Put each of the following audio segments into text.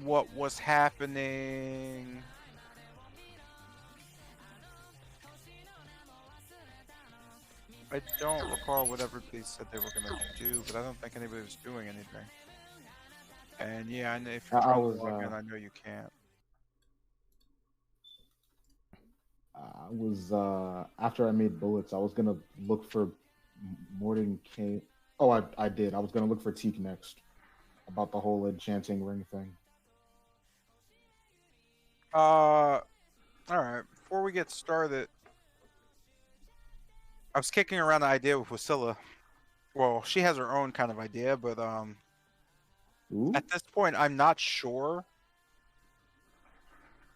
what was happening. I don't recall what everybody said they were gonna do, but I don't think anybody was doing anything. And yeah, I know if you're I trying to was log in, I know you can't. after I made bullets, I was gonna look for Morden Kane. Oh, I did. I was gonna look for Teak next about the whole enchanting ring thing. All right. Before we get started, I was kicking around the idea with Wasilla. Well, she has her own kind of idea, but Ooh. at this point, I'm not sure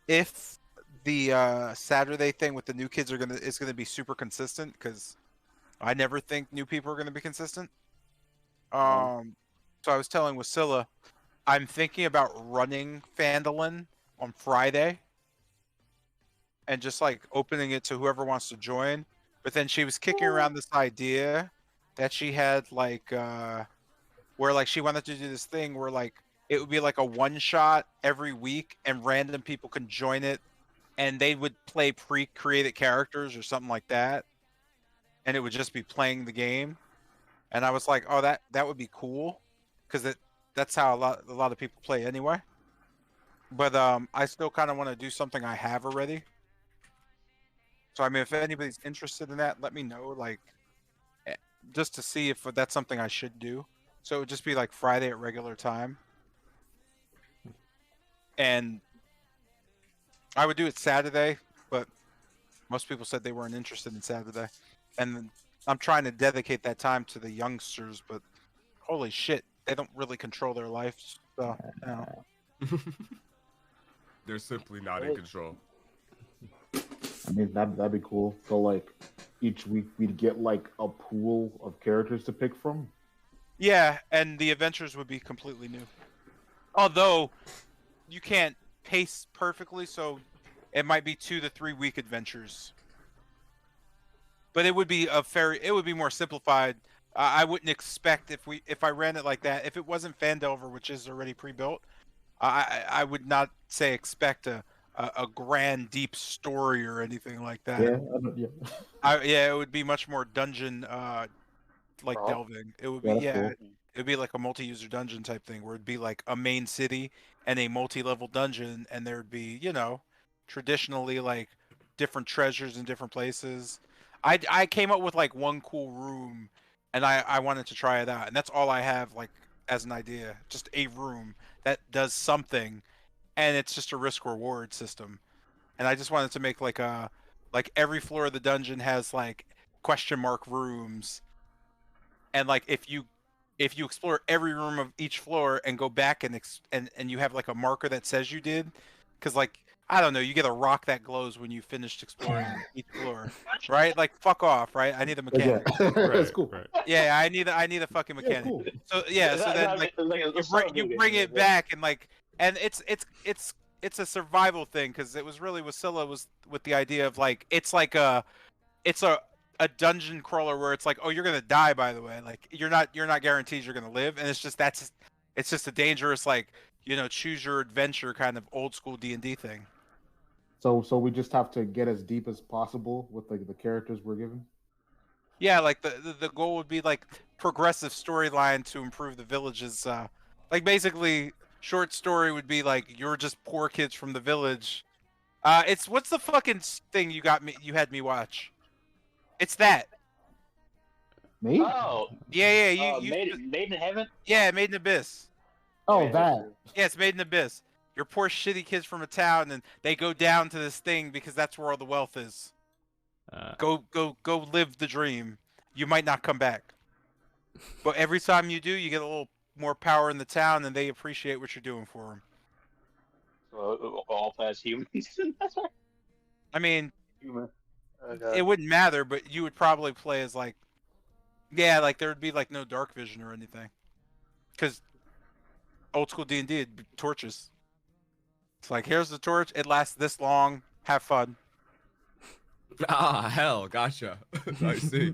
if the Saturday thing with the new kids is gonna be super consistent, because I never think new people are gonna be consistent. So I was telling Wasilla, I'm thinking about running Phandalin on Friday and just like opening it to whoever wants to join. But then she was kicking around this idea that she had like where like she wanted to do this thing where like it would be like a one shot every week and random people can join it and they would play pre-created characters or something like that, and it would just be playing the game. And I was like, oh, that would be cool, because that's how a lot of people play anyway. But I still kind of want to do something I have already. So I mean, if anybody's interested in that, let me know. Like, eh, just to see if that's something I should do. So it would just be like Friday at regular time, and I would do it Saturday, but most people said they weren't interested in Saturday, and I'm trying to dedicate that time to the youngsters. But holy shit, they don't really control their lives. So, you know. They're simply not in control. I mean, that'd be cool. So like, each week we'd get like a pool of characters to pick from. Yeah, and the adventures would be completely new. Although you can't pace perfectly, so it might be 2 to 3 week adventures. But it would be it would be more simplified. I wouldn't expect if I ran it like that, if it wasn't Fandelver, which is already pre-built, I would not say expect a grand deep story or anything like that. Yeah. It would be much more dungeon like delving. It would be Cool. it'd be like a multi-user dungeon type thing where it'd be like a main city and a multi-level dungeon, and there'd be, traditionally like different treasures in different places. I came up with like one cool room, and I wanted to try it out, and that's all I have like as an idea, just a room that does something, and it's just a risk reward system. And I just wanted to make like every floor of the dungeon has like question mark rooms, and like if you explore every room of each floor and go back and you have like a marker that says you did, because like I don't know, you get a rock that glows when you finished exploring each floor, right? Like fuck off, right? I need a mechanic. That's cool. Right. Yeah, I need a fucking mechanic. Cool. So yeah, so then like you bring it back, and like, and it's a survival thing, because it was really Wasilla was with the idea of like it's a dungeon crawler where it's like, oh, you're gonna die, by the way, like you're not guaranteed you're gonna live, and it's just a dangerous, like, choose your adventure kind of old school D&D thing. So we just have to get as deep as possible with like the characters we're given. Yeah, like the goal would be like progressive storyline to improve the villages. Like basically, short story would be like you're just poor kids from the village. It's what's the fucking thing you had me watch? It's that. Me? Oh, Yeah, you Made in Heaven. yeah, Made in Abyss. Oh, Yeah, that. Yeah, it's Made in Abyss. You're poor shitty kids from a town, and they go down to this thing because that's where all the wealth is. Go live the dream. You might not come back, but every time you do, you get a little more power in the town, and they appreciate what you're doing for them. All past humans. That's right. I mean, Human. it wouldn't matter, but you would probably play as like, yeah, like there would be like no dark vision or anything, because old school D&D it'd be torches. It's like, here's the torch. It lasts this long. Have fun. Ah, hell, gotcha. I see.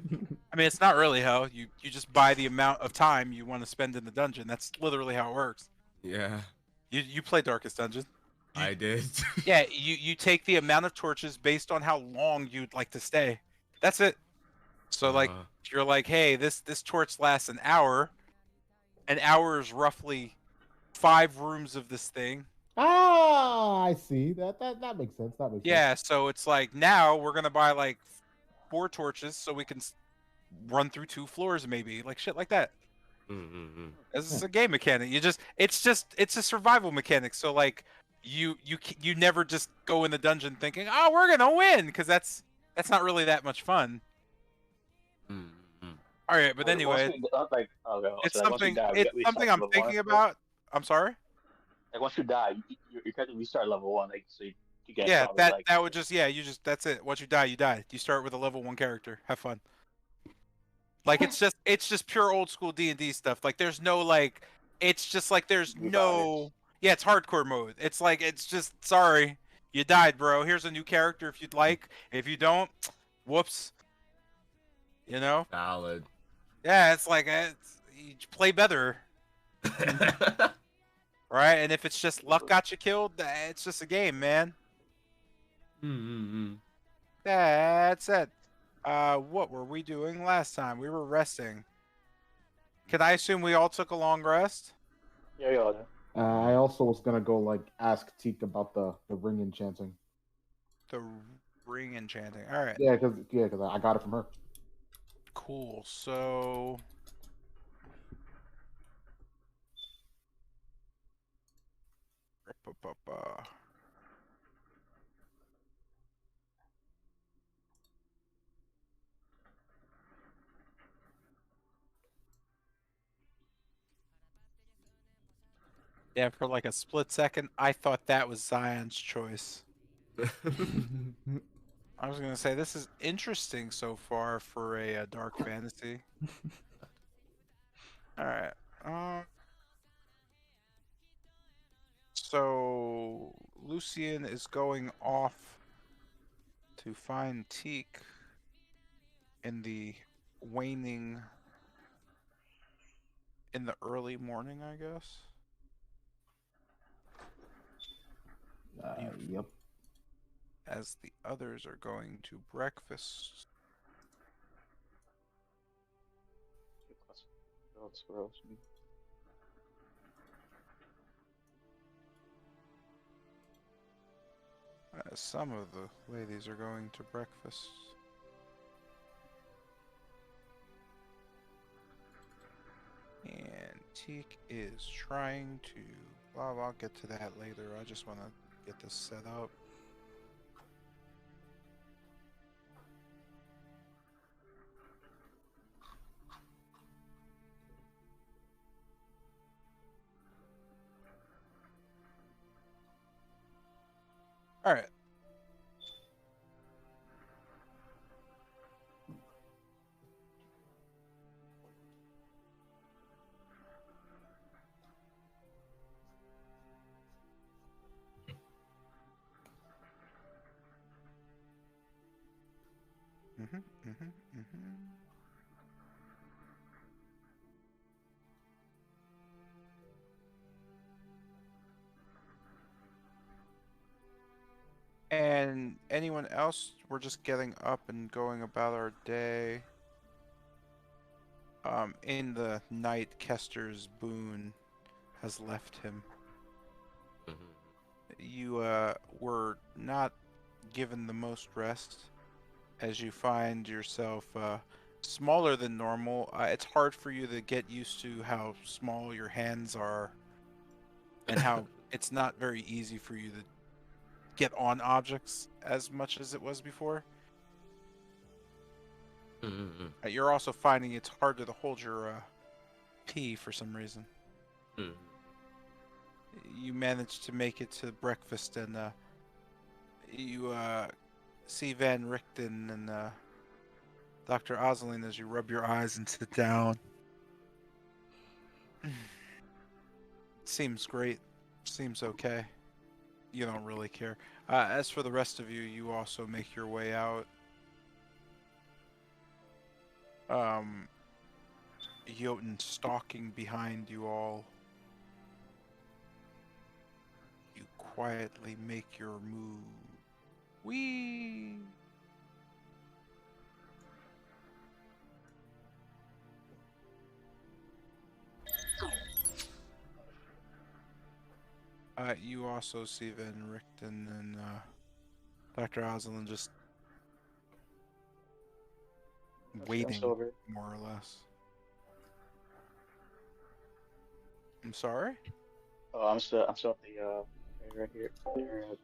I mean, it's not really hell. You just buy the amount of time you want to spend in the dungeon. That's literally how it works. Yeah. You play Darkest Dungeon. I did. Yeah, you take the amount of torches based on how long you'd like to stay. That's it. So like you're like, hey, this torch lasts an hour. An hour is roughly 5 rooms of this thing. Ah, I see. That makes sense. That makes sense. Yeah, so it's like now we're gonna buy like 4 torches so we can run through 2 floors maybe, like shit like that. This is a game mechanic. It's a survival mechanic. So like you never just go in the dungeon thinking, oh, we're gonna win, because that's not really that much fun. All right, but anyway, Like, okay, it's so like once you something die, it's we something start I'm level thinking 1. about. I'm sorry. Like once you die, you kind of restart level 1, like so you get Yeah, stronger. that Like that would just that's it. Once you die, you die. You start with a level 1 character. Have fun. Like it's just pure old school D&D stuff. Like there's no like it's just like there's no yeah, it's hardcore mode. It's like it's just sorry, you died, bro. Here's a new character if you'd like. If you don't, whoops. You know? Valid. Yeah, it's like you play better, right? And if it's just luck got you killed, it's just a game, man. That's it. What were we doing last time? We were resting. Can I assume we all took a long rest? yeah. I also was gonna go like ask Teak about the ring enchanting. The ring enchanting. All right. Yeah, because I got it from her. Cool. So yeah, for like a split second, I thought that was Zion's choice. I was gonna say this is interesting so far for a dark fantasy. All right. So Lucian is going off to find Teak in the waning, in the early morning, I guess. Yep. As the others are going to breakfast. Some of the ladies are going to breakfast. And Teak is trying to... Well, I'll get to that later. I just want to get this set up. All right. And anyone else? We're just getting up and going about our day. In the night, Kester's boon has left him. You were not given the most rest, as you find yourself smaller than normal. It's hard for you to get used to how small your hands are, and how it's not very easy for you to get on objects as much as it was before. You're also finding it's harder to hold your pee for some reason. You managed to make it to breakfast, and you see Van Richten and Dr. Ozeline as you rub your eyes and sit down. Seems great. Seems okay. You don't really care. As for the rest of you, you also make your way out. Jotun stalking behind you all. quietly make your move. Whee! You also see Van Richten and Dr. Oslin just I'm waiting, still over. more or less. I'm sorry? Oh, I'm still at the right here. They're at the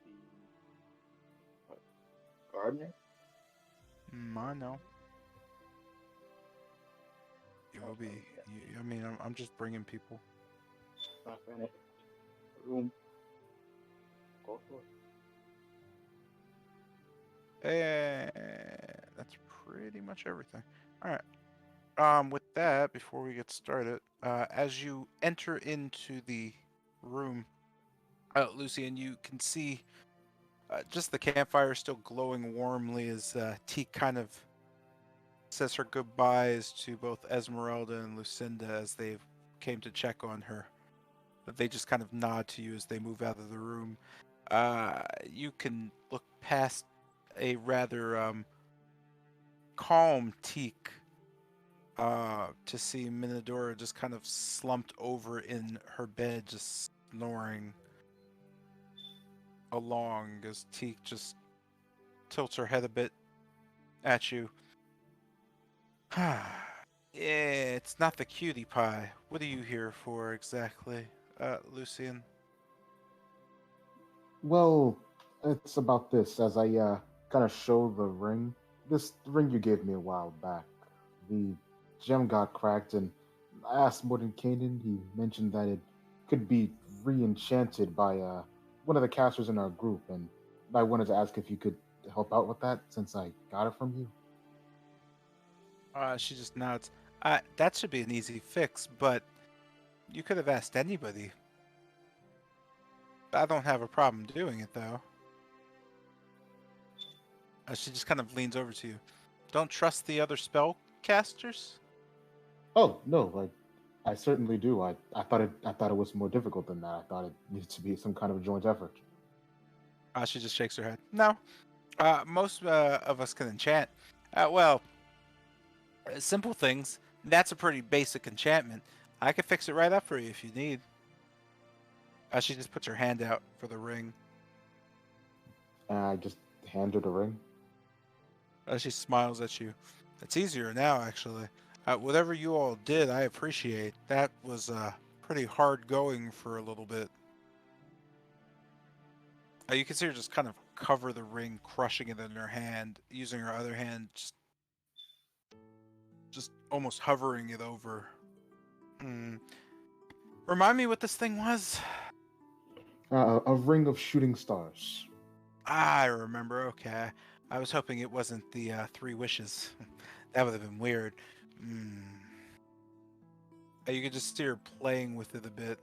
what, gardener. I know. You'll be. Yeah, I mean, I'm just bringing people. not finished. Room. Go for it. And that's pretty much everything. All right. With that, before we get started, as you enter into the room, Lucian, you can see just the campfire still glowing warmly as Teak kind of says her goodbyes to both Esmeralda and Lucinda as they came to check on her. But they just kind of nod to you as they move out of the room. You can look past a rather calm Teak to see Minadora just kind of slumped over in her bed, just snoring along as Teak just tilts her head a bit at you. Yeah, it's not the cutie pie. What are you here for exactly, Lucian? Well, it's about this. As I kind of show the ring, this ring you gave me a while back, the gem got cracked, and I asked Morton Kanan. He mentioned that it could be re-enchanted by one of the casters in our group, and I wanted to ask if you could help out with that since I got it from you. She just nods. That should be an easy fix, but you could have asked anybody. I don't have a problem doing it, though. She just kind of leans over to you. Don't trust the other spellcasters? Oh no, I certainly do. I thought it was more difficult than that. I thought it needed to be some kind of joint effort. She just shakes her head. No, most of us can enchant. Well, simple things. That's a pretty basic enchantment. I could fix it right up for you if you need. She just puts her hand out for the ring. And I just hand her the ring. She smiles at you. It's easier now, actually. Whatever you all did, I appreciate. That was pretty hard going for a little bit. You can see her just kind of cover the ring, crushing it in her hand, using her other hand, just almost hovering it over. Remind me what this thing was? A ring of shooting stars. I remember. Okay. I was hoping it wasn't the 3 wishes. That would have been weird. You could just see her playing with it a bit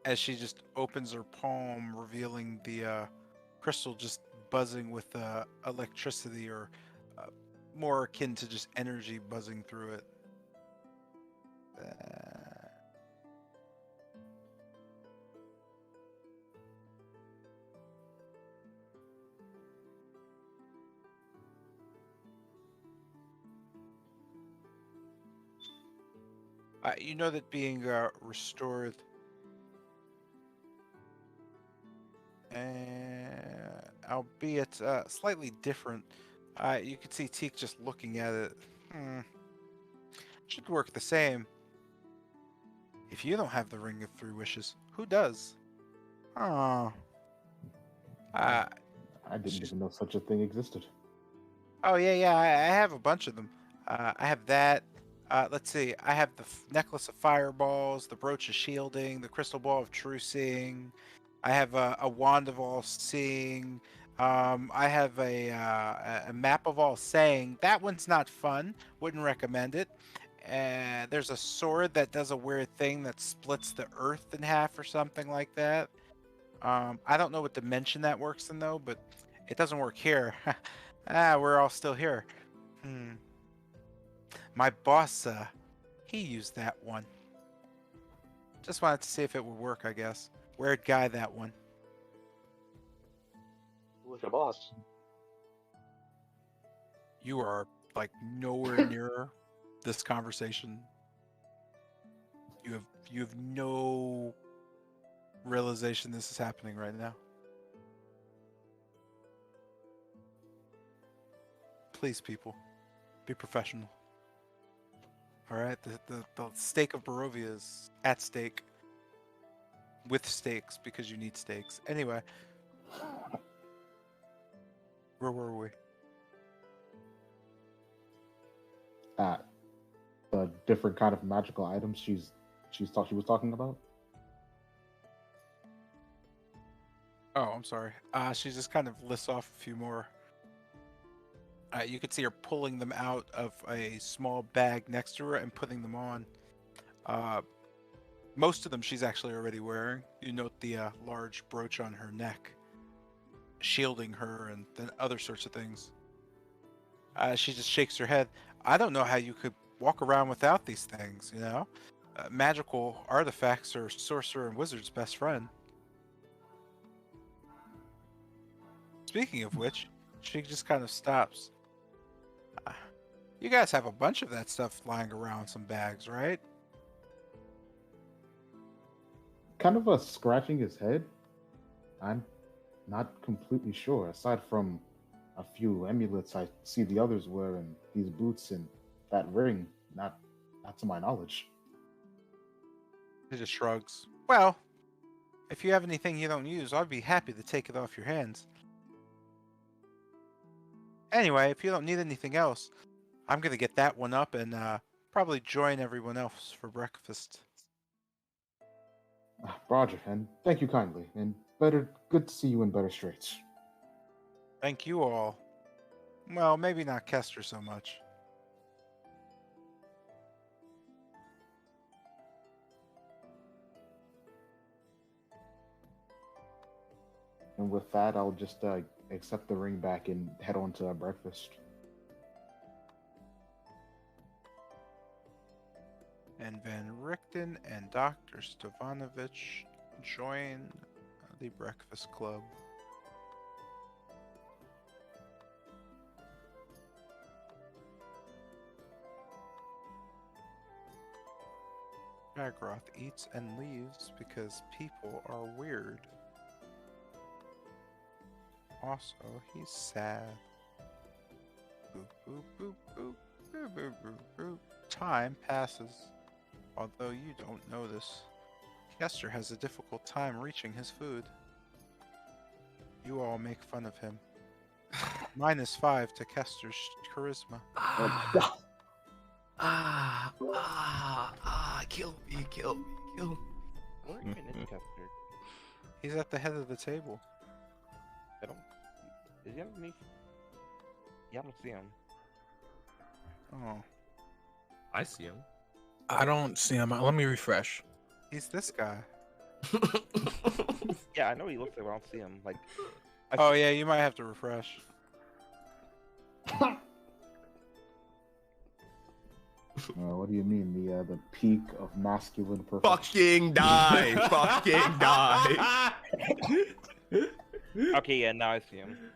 as she just opens her palm, revealing the crystal just buzzing with electricity, or more akin to just energy buzzing through it. You know that being restored, albeit slightly different, you can see Teak just looking at it. Should work the same. If you don't have the Ring of 3 Wishes, who does? Oh. I didn't even know such a thing existed. Oh, yeah, I have a bunch of them. I have that. Let's see. I have the Necklace of Fireballs, the Brooch of Shielding, the Crystal Ball of True Seeing. I have a Wand of All Seeing. I have a Map of All Saying. That one's not fun. Wouldn't recommend it. There's a sword that does a weird thing that splits the earth in half or something like that. I don't know what dimension that works in, though, but it doesn't work here. We're all still here. My boss, he used that one. Just wanted to see if it would work, I guess. Weird guy, that one. Who's your boss? You are like nowhere near this conversation. You have no realization this is happening right now. Please, people, be professional. All right, the stake of Barovia is at stake. With stakes, because you need stakes. Anyway, where were we? At the different kind of magical items she was talking about. Oh, I'm sorry. She just kind of lists off a few more. You could see her pulling them out of a small bag next to her and putting them on. Most of them she's actually already wearing. You note the large brooch on her neck, shielding her, and then other sorts of things. She just shakes her head. I don't know how you could walk around without these things, you know? Magical artifacts are sorcerer and wizard's best friend. Speaking of which, she just kind of stops. You guys have a bunch of that stuff lying around in some bags, right? Kind of scratching his head. I'm not completely sure. Aside from a few amulets, I see the others wearing these boots and that ring. Not to my knowledge. He just shrugs. Well, if you have anything you don't use, I'd be happy to take it off your hands. Anyway, if you don't need anything else, I'm gonna get that one up and probably join everyone else for breakfast. Roger, and thank you kindly. And good to see you in better straits. Thank you all. Well, maybe not Kester so much. And with that, I'll just accept the ring back and head on to breakfast. And Van Richten and Dr. Stavanovich join the breakfast club. Agroth eats and leaves because people are weird. Also, he's sad. Boop, boop, boop, boop, boop, boop, boop, boop. Time passes. Although you don't notice, Kester has a difficult time reaching his food. You all make fun of him. -5 to Kester's charisma. Kill me, kill me, kill me. Where even is Kester? He's at the head of the table. I don't. Is he underneath? Yeah, I don't see him. Oh, I see him. I don't see him. Let me refresh. he's this guy. Yeah, I know he looks like, but I don't see him. Like, Oh yeah, you might have to refresh. What do you mean? The peak of masculine perfection. Fucking die! Fucking die! okay, yeah, now I see him.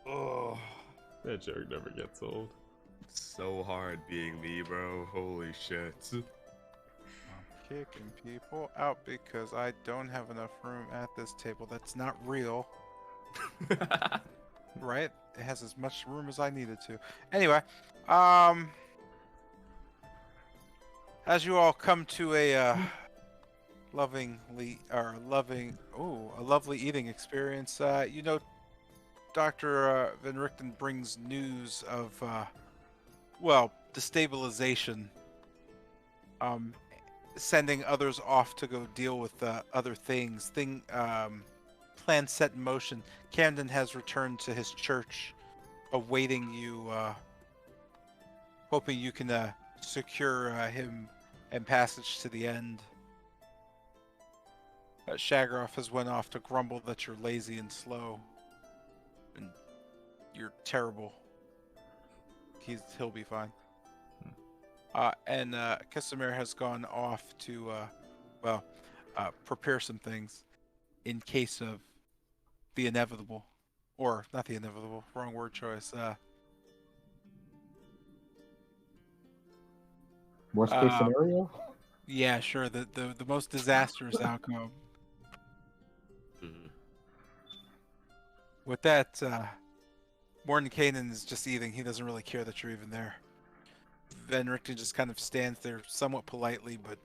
Oh, That joke never gets old. So hard being me, bro. Holy shit. I'm kicking people out because I don't have enough room at this table. That's not real, right? It has as much room as I needed to. Anyway, as you all come to a lovely eating experience, you know, Dr. Van Richten brings news of destabilization. Sending others off to go deal with other things. Plan set in motion. Camden has returned to his church, awaiting you, hoping you can secure him and passage to the end. Shagroff has went off to grumble that you're lazy and slow, and you're terrible. He'll be fine. And Casimir has gone off to prepare some things. in case of the inevitable, or not the inevitable, wrong word choice. Worst case Uh, scenario? yeah, sure. The most disastrous outcome. Mhm. With that, Mordenkainen is just eating. He doesn't really care that you're even there. Van Richten just kind of stands there somewhat politely, but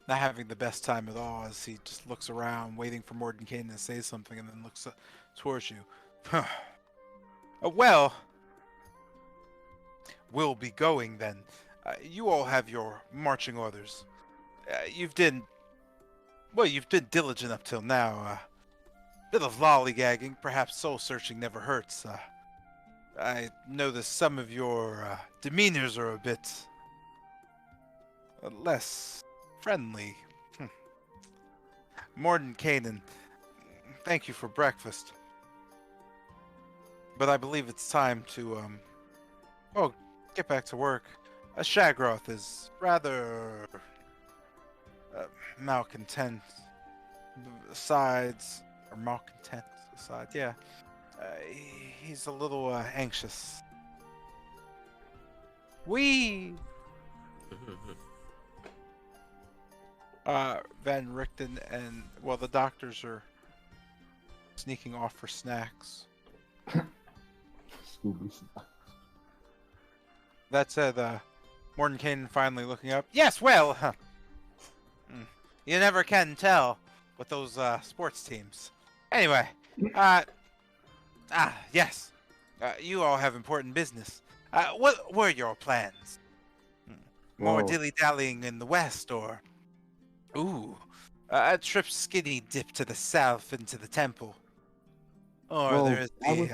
not having the best time at all as he just looks around, waiting for Mordenkainen to say something, and then looks towards you. Well, we'll be going then. You all have your marching orders. You've been diligent up till now. Bit of lollygagging, perhaps soul searching never hurts. I notice some of your demeanors are a bit less friendly. Mordenkainen, thank you for breakfast. But I believe it's time to, get back to work. Shagroth is rather malcontent. Malcontent aside, yeah. He's a little anxious. We Van Richten and the doctors are sneaking off for snacks. Scooby Snacks. That said, Mordenkainen finally looking up. Yes, well, you never can tell with those sports teams. Anyway, yes, you all have important business. What were your plans? More Well, dilly-dallying in the west, or a trip skinny dip to the south into the temple, or well, there's I the. was,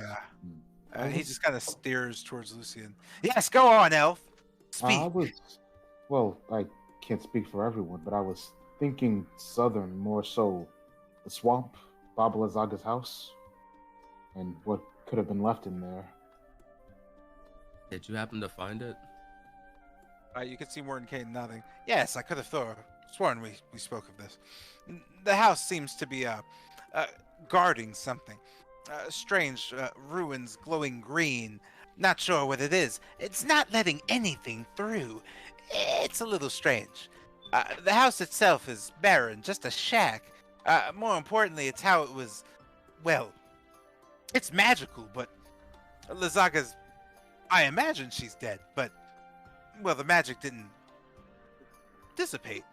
I He was, just kind of steers towards Lucian. Yes, go on, Elf. I Speak. was, well, I can't speak for everyone, but I was thinking southern, more so the swamp, Baba Lazaga's house, and what could have been left in there. Did you happen to find it? You can see Mordenkainen nodding. Yes, I could have sworn we spoke of this. The house seems to be guarding something. Strange ruins glowing green. Not sure what it is. It's not letting anything through. It's a little strange. The house itself is barren, just a shack. More importantly, it's how it was. Well, it's magical, but Lazaga's. I imagine she's dead, but the magic didn't dissipate.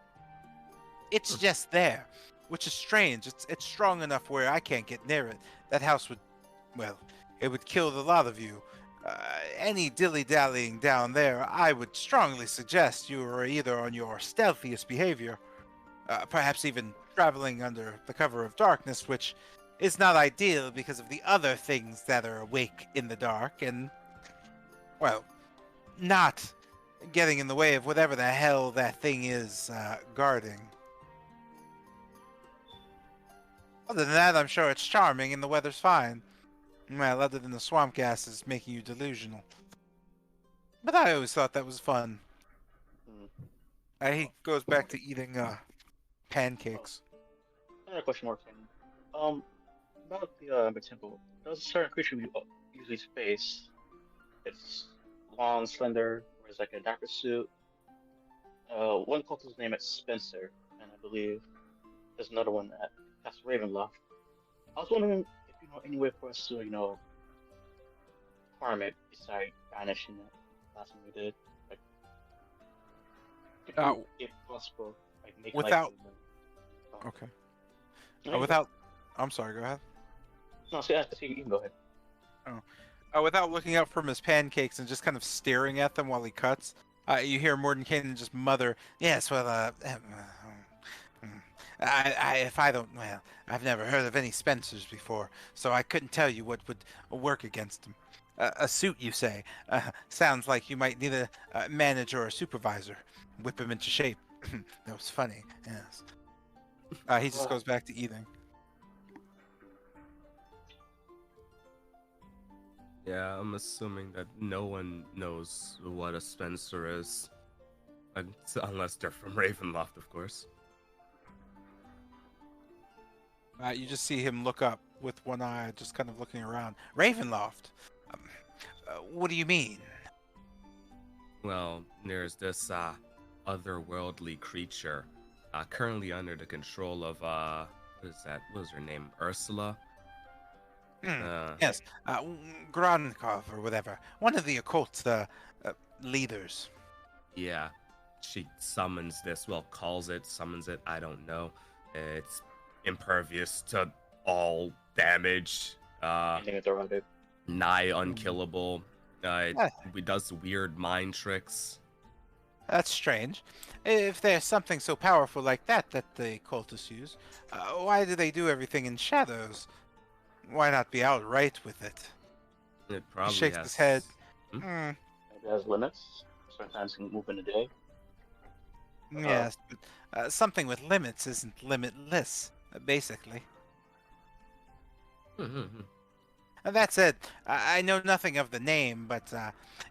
It's just there, which is strange. It's strong enough where I can't get near it. That house would, it would kill the lot of you. Any dilly-dallying down there, I would strongly suggest you are either on your stealthiest behavior, perhaps even traveling under the cover of darkness, which is not ideal because of the other things that are awake in the dark, and, not getting in the way of whatever the hell that thing is guarding. Other than that, I'm sure it's charming and the weather's fine. Well, other than the swamp gases making you delusional. But I always thought that was fun. He goes back to eating pancakes. Another question more, Ken. About the temple. There's a certain creature we usually face. It's long, slender, wears like a darker suit. One cultist's name is Spencer, and I believe there's another one that casts Ravenloft. I was wondering if you know any way for us to, harm it besides banishing it. Last time we did, like, if possible, like make without- life. Okay. No, I'm sorry, go ahead. No, so you can go ahead. Without looking up from his pancakes and just kind of staring at them while he cuts, you hear Mordenkainen just mother, yes, I've never heard of any Spencers before, so I couldn't tell you what would work against them. A suit, you say? Sounds like you might need a manager or a supervisor. Whip him into shape. That was funny, yes. He just goes back to eating. Yeah, I'm assuming that no one knows what a Spencer is. Unless they're from Ravenloft, of course. You just see him look up with one eye, just kind of looking around. Ravenloft. Um, what do you mean? Well, there's this otherworldly creature currently under the control of what is that? What was her name? Ursula? Hmm, Uh, yes, Grankov or whatever. One of the occult leaders. yeah. She summons this, well, calls it, summons it, I don't know. It's impervious to all damage. Anything with around it. Nigh unkillable. Ah, It does weird mind tricks. that's strange. If there's something so powerful like that that the cultists use, why do they do everything in shadows? Why not be outright with it? It He probably shakes has. his head. Hmm? Hmm, It has limits. Sometimes can move in a day. yes, but something with limits isn't limitless, basically. Mhm. That's it. I know nothing of the name, but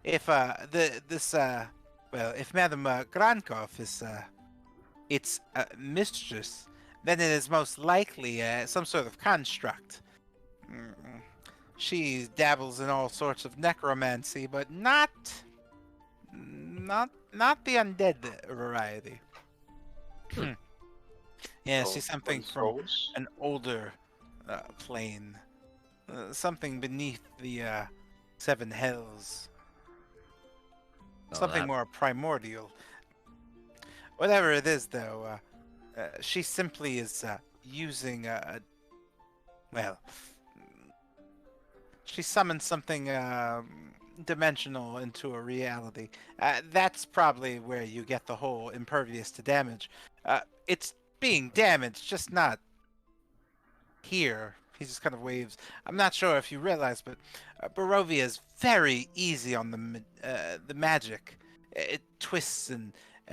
if if Madame Grankov is its mistress, then it is most likely some sort of construct. Mm, She dabbles in all sorts of necromancy, but not the undead variety. Hmm. Yeah, So, she's something what from souls? an older plane. Something beneath the seven hells. Well, Something more primordial. Whatever it is, though, she simply is using well, she summons something dimensional into a reality. That's probably where you get the whole impervious to damage. It's being damaged, just not here. He just kind of waves. I'm not sure if you realize, but Barovia is very easy on the magic. It twists and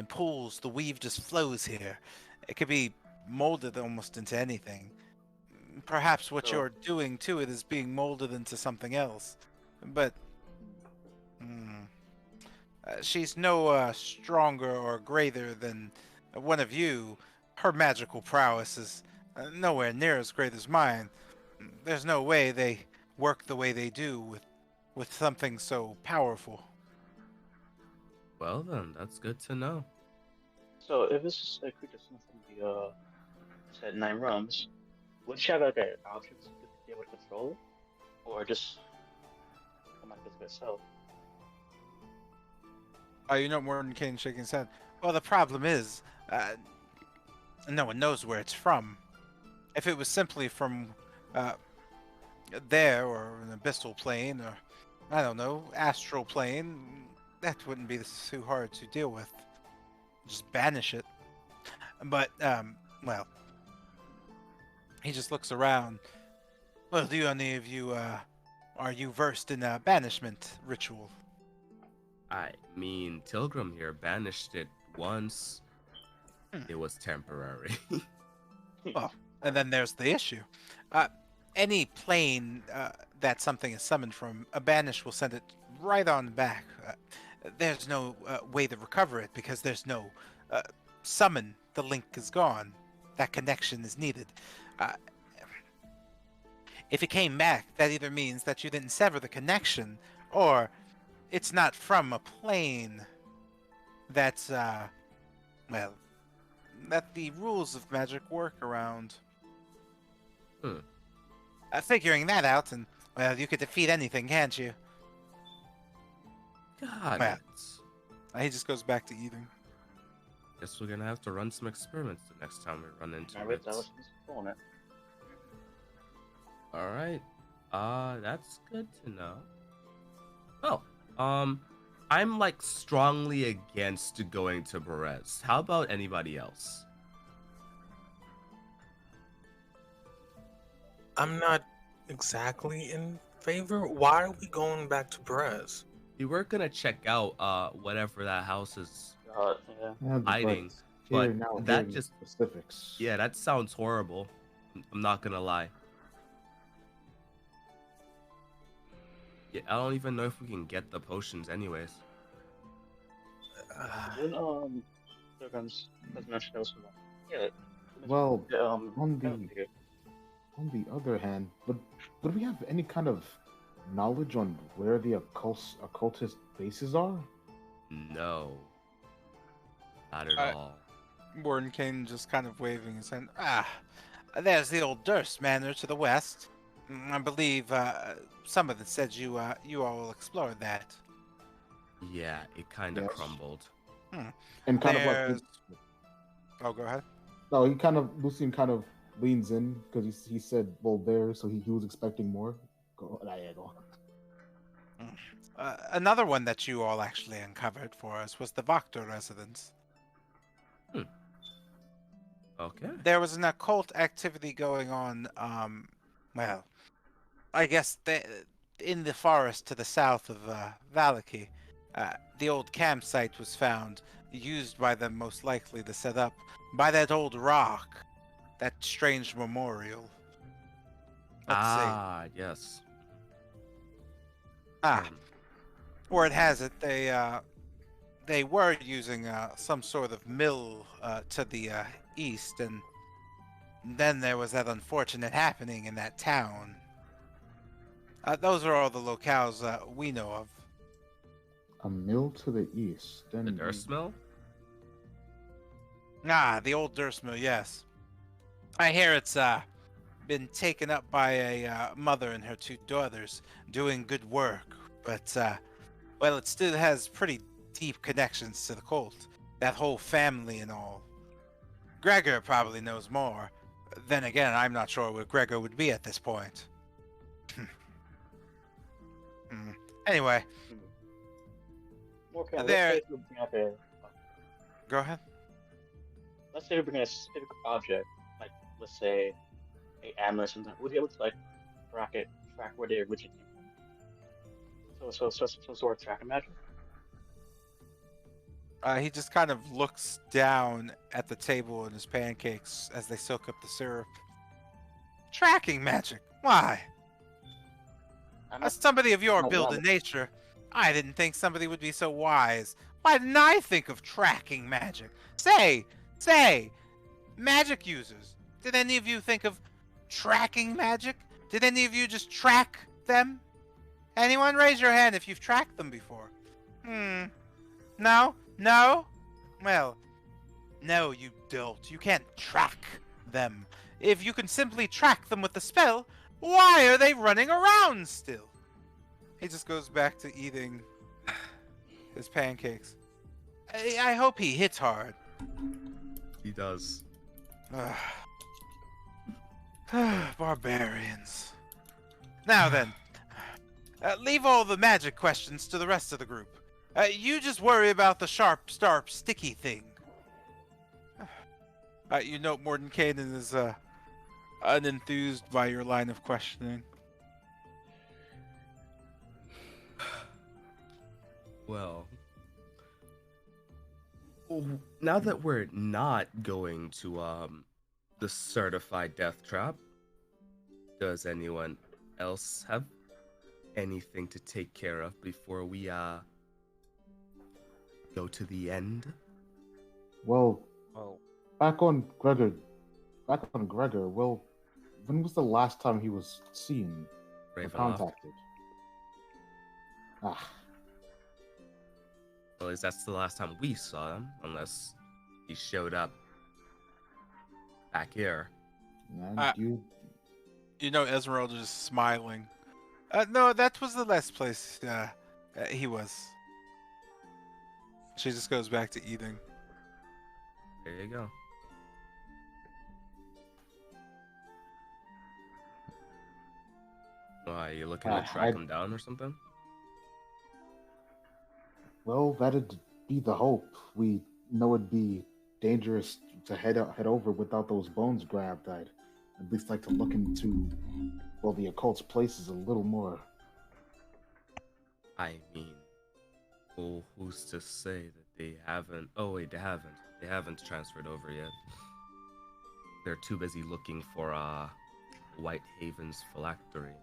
pulls. The weave just flows here. It could be molded almost into anything. Perhaps what So, you're doing to it is being molded into something else. But hmm, she's no stronger or greater than one of you. Her magical prowess is nowhere near as great as mine. There's no way they work the way they do with something so powerful. Well then, that's good to know. so if this is a creature sent from the said 9 realms, would she have like an option to be able to control it, or just come out with itself? You know, Morton Kane shaking his head. Well, the problem is, no one knows where it's from. If it was simply from uh, there or an abyssal plane or I don't know, astral plane, that wouldn't be too hard to deal with. Just banish it. But well, he just looks around. Well, do any of you are you versed in banishment ritual? I mean, Tilgrim here banished it once. Hmm. It was temporary. Well, and then there's the issue. Uh, any plane that something is summoned from, a banish will send it right on back. There's no way to recover it because there's no summon. The link is gone. That connection is needed. Uh, if it came back, that either means that you didn't sever the connection, or it's not from a plane that's, well, that the rules of magic work around. Hmm. Figuring that out, and well, you could defeat anything, can't you? God, Well. He just goes back to eating. guess we're gonna have to run some experiments the next time we run into Remember, it. that was controlling it. All right. That's good to know. Oh, I'm like strongly against going to Berez. How about anybody else? I'm not exactly in favor. Why are we going back to Perez? We were gonna check out whatever that house is Yeah. Yeah, hiding, here but now, that hearing just specifics. yeah, that sounds horrible. I'm not gonna lie. Yeah, I don't even know if we can get the potions anyways. Didn't Pilgrim's presidential was from that? Yeah. Well, Yeah, on kind of the figured. On the other hand, would we have any kind of knowledge on where the occultist bases are? No, not at Uh, all. Mordenkainen just kind of waving his hand. Ah, there's the old Durst Manor to the west. I believe some of it said you all explored that. Yeah, it kind of Yes. crumbled. And kind of There's. like, Oh, go ahead. no, he kind of Lucian kind of leans in because he said well there, so he was expecting more. Go, yeah, go on. Another one that you all actually uncovered for us was the Vaktor residence. Okay. There was an occult activity going on, well, I guess in the forest to the south of Valaki. The old campsite was found, used by them most likely to set up, by that old rock, that strange memorial. Let's see. Yes. Ah, word has it, they were using some sort of mill to the east, and then there was that unfortunate happening in that town. Those are all the locales we know of. A mill to the east. Then The Durst Mill? Ah, the old Durst Mill, yes. I hear it's been taken up by a mother and her two daughters doing good work, but well, it still has pretty deep connections to the cult. That whole family and all. Gregor probably knows more. Then again, I'm not sure where Gregor would be at this point. Anyway, Okay, There- let's say we bring up go ahead. let's say we bring a specific object, like let's say a amulet or something. Would you be able to like track where they originated from? So some sort of tracking magic. He just kind of looks down at the table and his pancakes as they soak up the syrup. Tracking magic? Why? I'm As not, somebody of your not build well. and nature, I didn't think somebody would be so wise. Why didn't I think of tracking magic? Say, magic users. Did any of you think of tracking magic? Did any of you just track them? Anyone raise your hand if you've tracked them before? No? No? Well, no, you don't. You can't track them. If you can simply track them with the spell, why are they running around still? He just goes back to eating his pancakes. I hope he hits hard. He does. Barbarians. Now then, leave all the magic questions to the rest of the group. You just worry about the sharp, sticky thing. You note Mordenkainen is unenthused by your line of questioning. Well, now that we're not going to the certified death trap, does anyone else have anything to take care of before we go to the end? Well, Well, back on Gregor. Well, when was the last time he was seen or Ravenloft. contacted? Ah, Well, at least that's the last time we saw him, unless he showed up back here. man, You know Esmeralda is smiling. No, that was the last place he was. She just goes back to eating. There you go. Why, you looking to track him down or something? well, that'd be the hope. We know it'd be dangerous to head over without those bones grabbed. I'd at least like to look into, well, the occult's places a little more. I mean, well, who's to say that they haven't? Oh wait, they haven't. They haven't transferred over yet. They're too busy looking for White Haven's phylactery.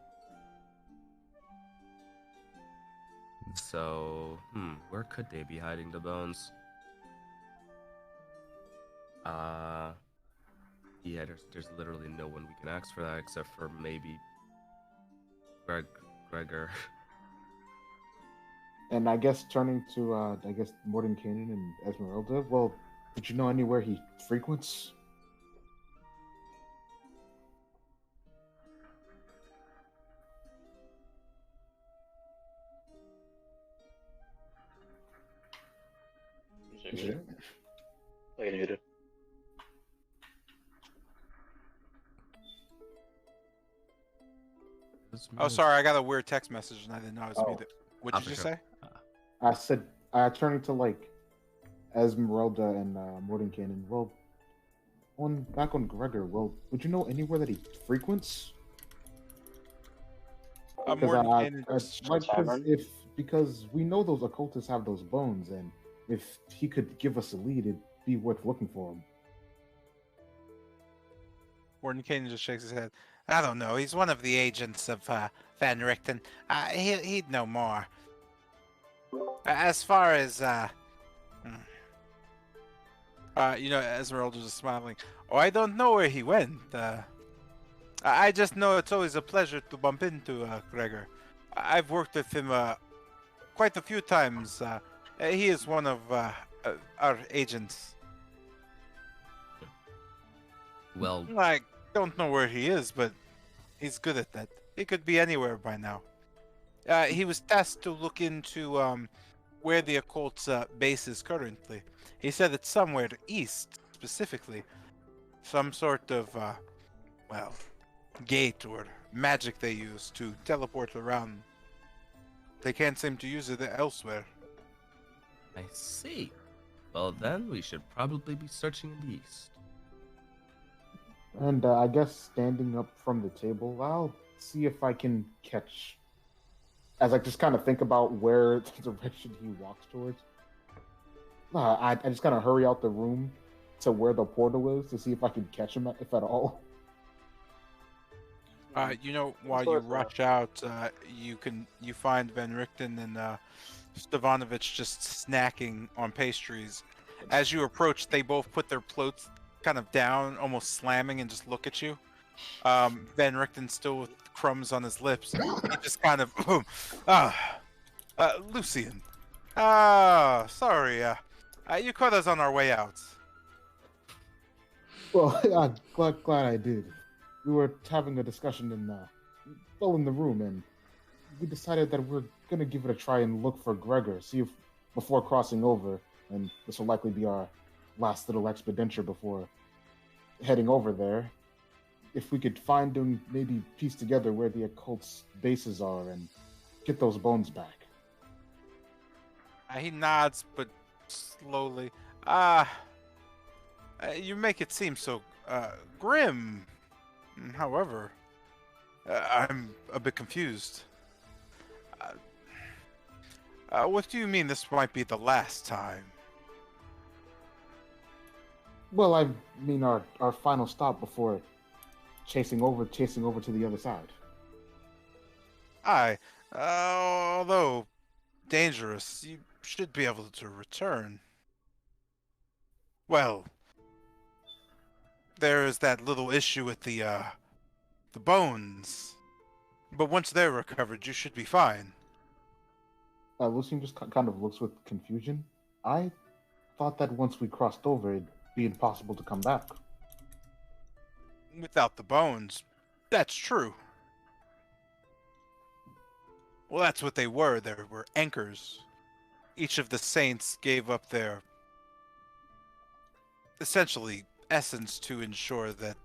So, where could they be hiding the bones? Yeah, there's literally no one we can ask for that except for maybe Gregor. And I guess turning to I guess Mordenkainen and Esmeralda. Well, did you know anywhere he frequents? Is it Is muted? it? Oh, you're muted. Oh, sorry, I got a weird text message and I didn't know I was Oh, muted. What'd you for just sure. say? I said turning to like Esmeralda and Mordenkainen. Well, on back on Gregor. Well, would you know anywhere that he frequents? Because Mordenkainen I just A like tavern? because we know those occultists have those bones, and if he could give us a lead, it'd be worth looking for him. Mordenkainen just shakes his head. I don't know. He's one of the agents of Van Richten. He'd know more. As far as Esmeralda's just smiling. Oh, I don't know where he went. I just know it's always a pleasure to bump into Gregor. I've worked with him quite a few times. He is one of our agents. Well, I don't know where he is, but he's good at that. He could be anywhere by now. He was tasked to look into where the occult's base is currently. He said it's somewhere east, specifically. Some sort of, gate or magic they use to teleport around. They can't seem to use it elsewhere. I see. Well, then we should probably be searching in the east. And I guess standing up from the table, I'll see if I can catch. As I just kind of think about where the direction he walks towards, I just kind of hurry out the room to where the portal is to see if I can catch him, if at all. While you rush out, you find Van Richten and Stavanovich just snacking on pastries. As you approach, they both put their plates kind of down, almost slamming, and just look at you. Van Richten still with crumbs on his lips. He just kind of, Lucian. Sorry. You caught us on our way out. Well, I'm glad I did. We were having a discussion in the room, and we decided that we're gonna give it a try and look for Gregor, see if before crossing over, and this will likely be our last little expediture before heading over there. If we could find him, maybe piece together where the occult's bases are and get those bones back. He nods, but slowly. You make it seem so grim. However, I'm a bit confused. What do you mean this might be the last time? Well, I mean our final stop before chasing over to the other side. Aye, although dangerous, you should be able to return. Well, there is that little issue with the bones. But once they're recovered, you should be fine. Lucian just kind of looks with confusion. I thought that once we crossed over, it'd be impossible to come back. Without the bones, that's true. Well, that's what they were. They were anchors. Each of the saints gave up their, essentially, essence to ensure that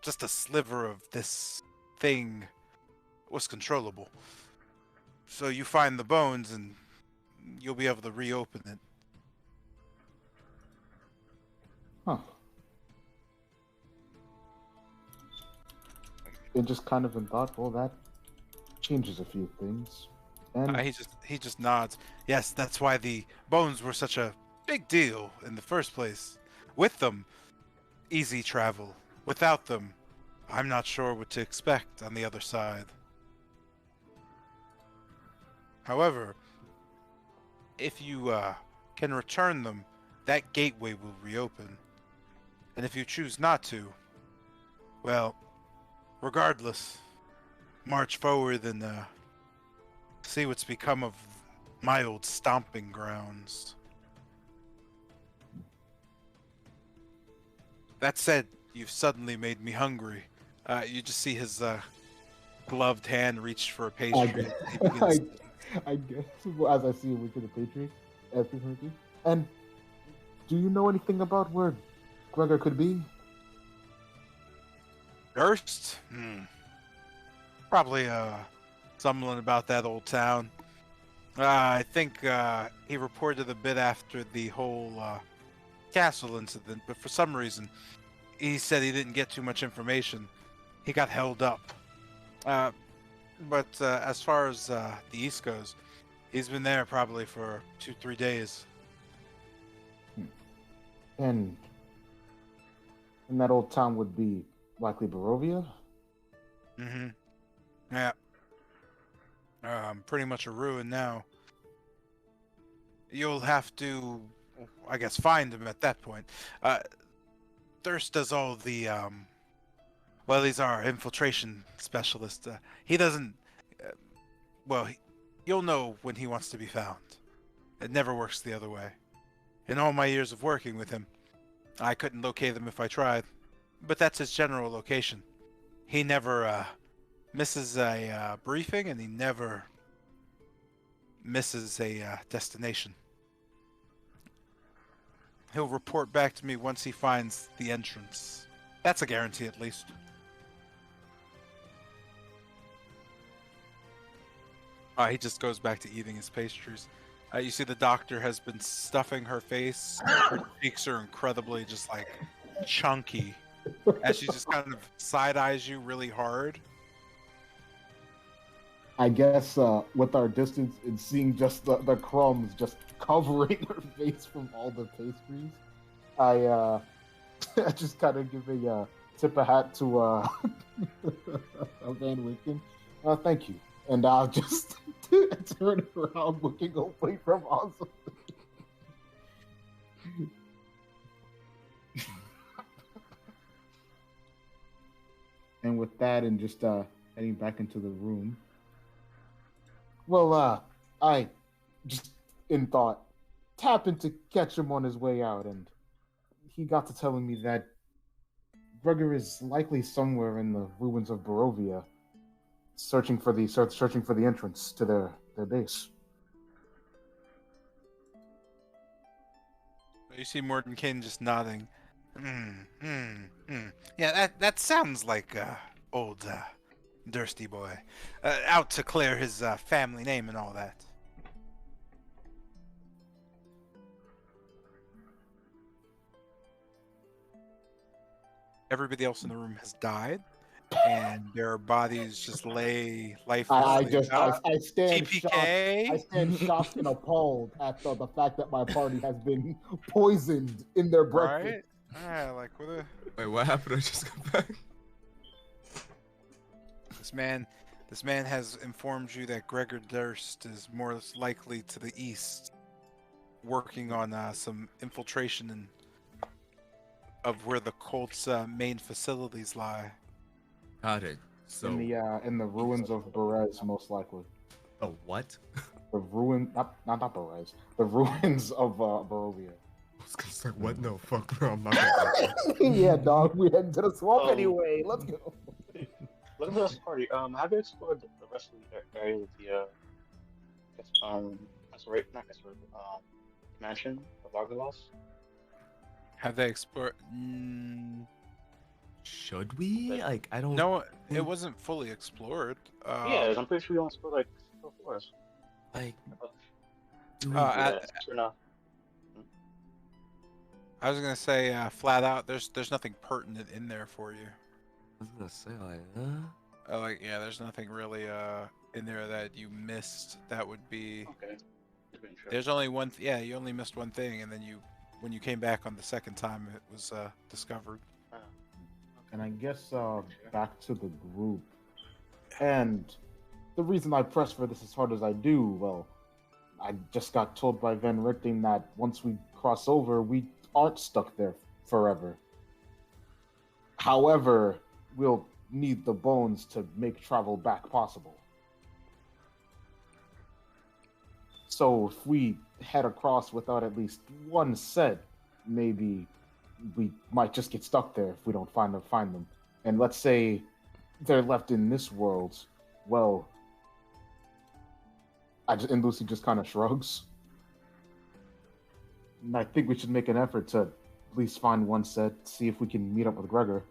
just a sliver of this thing was controllable. So you find the bones and you'll be able to reopen it. Huh. It just kind of in thought, well, that changes a few things. And He just nods. Yes, that's why the bones were such a big deal in the first place. With them, easy travel. Without them, I'm not sure what to expect on the other side. However, if you can return them, that gateway will reopen. And if you choose not to, well, regardless, march forward and see what's become of my old stomping grounds. That said, you've suddenly made me hungry. You just see his gloved hand reach for a pastry. He begins I guess as I see him with the pastry, and do you know anything about where Gregor could be? Durst? Probably something about that old town. I think he reported a bit after the whole castle incident, but for some reason, he said he didn't get too much information. He got held up. But as far as the East goes, he's been there probably for 2-3 days. And that old town would be likely Barovia? Mm-hmm. Yeah. Pretty much a ruin now. You'll have to, I guess, find him at that point. Thirst does all the, well, he's our infiltration specialist. He doesn't, you'll know when he wants to be found. It never works the other way. In all my years of working with him, I couldn't locate him if I tried. But that's his general location. He never misses a briefing, and he never misses a destination. He'll report back to me once he finds the entrance. That's a guarantee, at least. He just goes back to eating his pastries. You see the doctor has been stuffing her face. Her cheeks are incredibly just like chunky as she just kind of side eyes you really hard. I guess with our distance and seeing just the crumbs just covering her face from all the pastries, I just kind of give a tip of hat to Van Wicken. Thank you. And I'll just turn around looking away from Awesome. And with that, and just heading back into the room. Well, I just in thought happened to catch him on his way out, and he got to telling me that Gregor is likely somewhere in the ruins of Barovia, searching for the entrance to their base. You see Morton Kane just nodding. Yeah, that sounds like old Dursty boy, out to clear his family name and all that. Everybody else in the room has died, and their bodies just lay lifelessly. I stand shocked. TPK. I stand shocked and appalled at the fact that my party has been poisoned in their breakfast. Right? Yeah, like what a... Wait, what happened? I just got back. This man has informed you that Gregor Durst is more likely to the east, working on some infiltration of where the cult's main facilities lie. Got it. So In the ruins of Berez, most likely. a what? The ruin, not Berez. The ruins of Barovia. I was gonna say what? No, fuck, bro. I'm not gonna. Yeah, dog. We heading to the swamp Oh. anyway. Let's go. Look at this party. Have you explored the rest of the area with the mansion of Argolos? Have they explored? Should we? Like, I don't. No, it wasn't fully explored. Yeah, I'm pretty sure we only explored like 4 floors. Like. Or not? I was gonna say flat out, there's nothing pertinent in there for you. I was gonna say There's nothing really in there that you missed. That would be. Okay. There's only one. You only missed one thing, and then when you came back on the second time, it was discovered. And I guess back to the group. And the reason I press for this as hard as I do, well, I just got told by Van Richting that once we cross over, we aren't stuck there forever. However, we'll need the bones to make travel back possible. So if we head across without at least one set, maybe we might just get stuck there if we don't find them. And let's say they're left in this world, well, and Lucy just kind of shrugs. And I think we should make an effort to at least find one set, see if we can meet up with Gregor,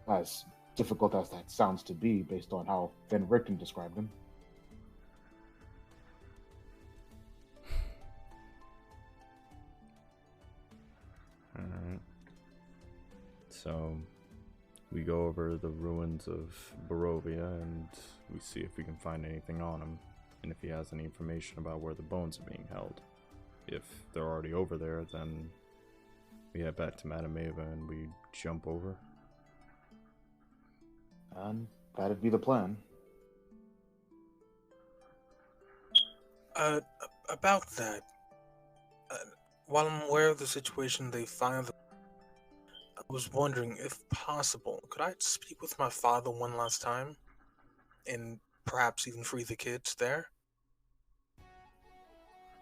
as difficult as that sounds to be based on how Van Richten described him. Alright. So we go over the ruins of Barovia and we see if we can find anything on him, and if he has any information about where the bones are being held. If they're already over there, then we head back to Madame Eva and we jump over. And that'd be the plan. About that, while I'm aware of the situation they find, I was wondering, if possible, could I speak with my father one last time? And perhaps even free the kids there?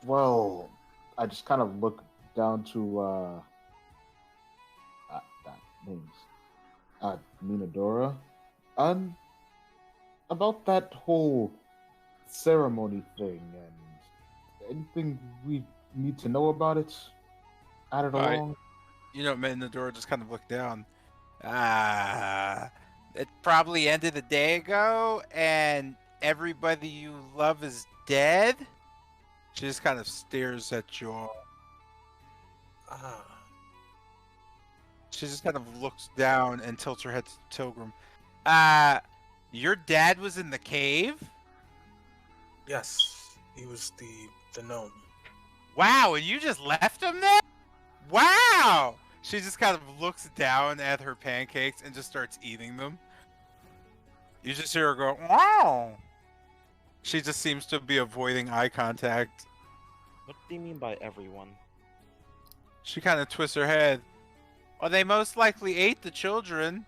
Well, I just kind of look down to that name's Minadora. About that whole ceremony thing and anything we need to know about it, add it along. You know, Minadora just kind of looked down. It probably ended a day ago, and everybody you love is dead. She just kind of stares at you all. She just kind of looks down and tilts her head to Tilgrim. Your dad was in the cave? Yes, he was the gnome. Wow, and you just left him there? Wow! She just kind of looks down at her pancakes and just starts eating them. You just hear her go, wow! She just seems to be avoiding eye contact. What do you mean by everyone? She kind of twists her head. Well, they most likely ate the children.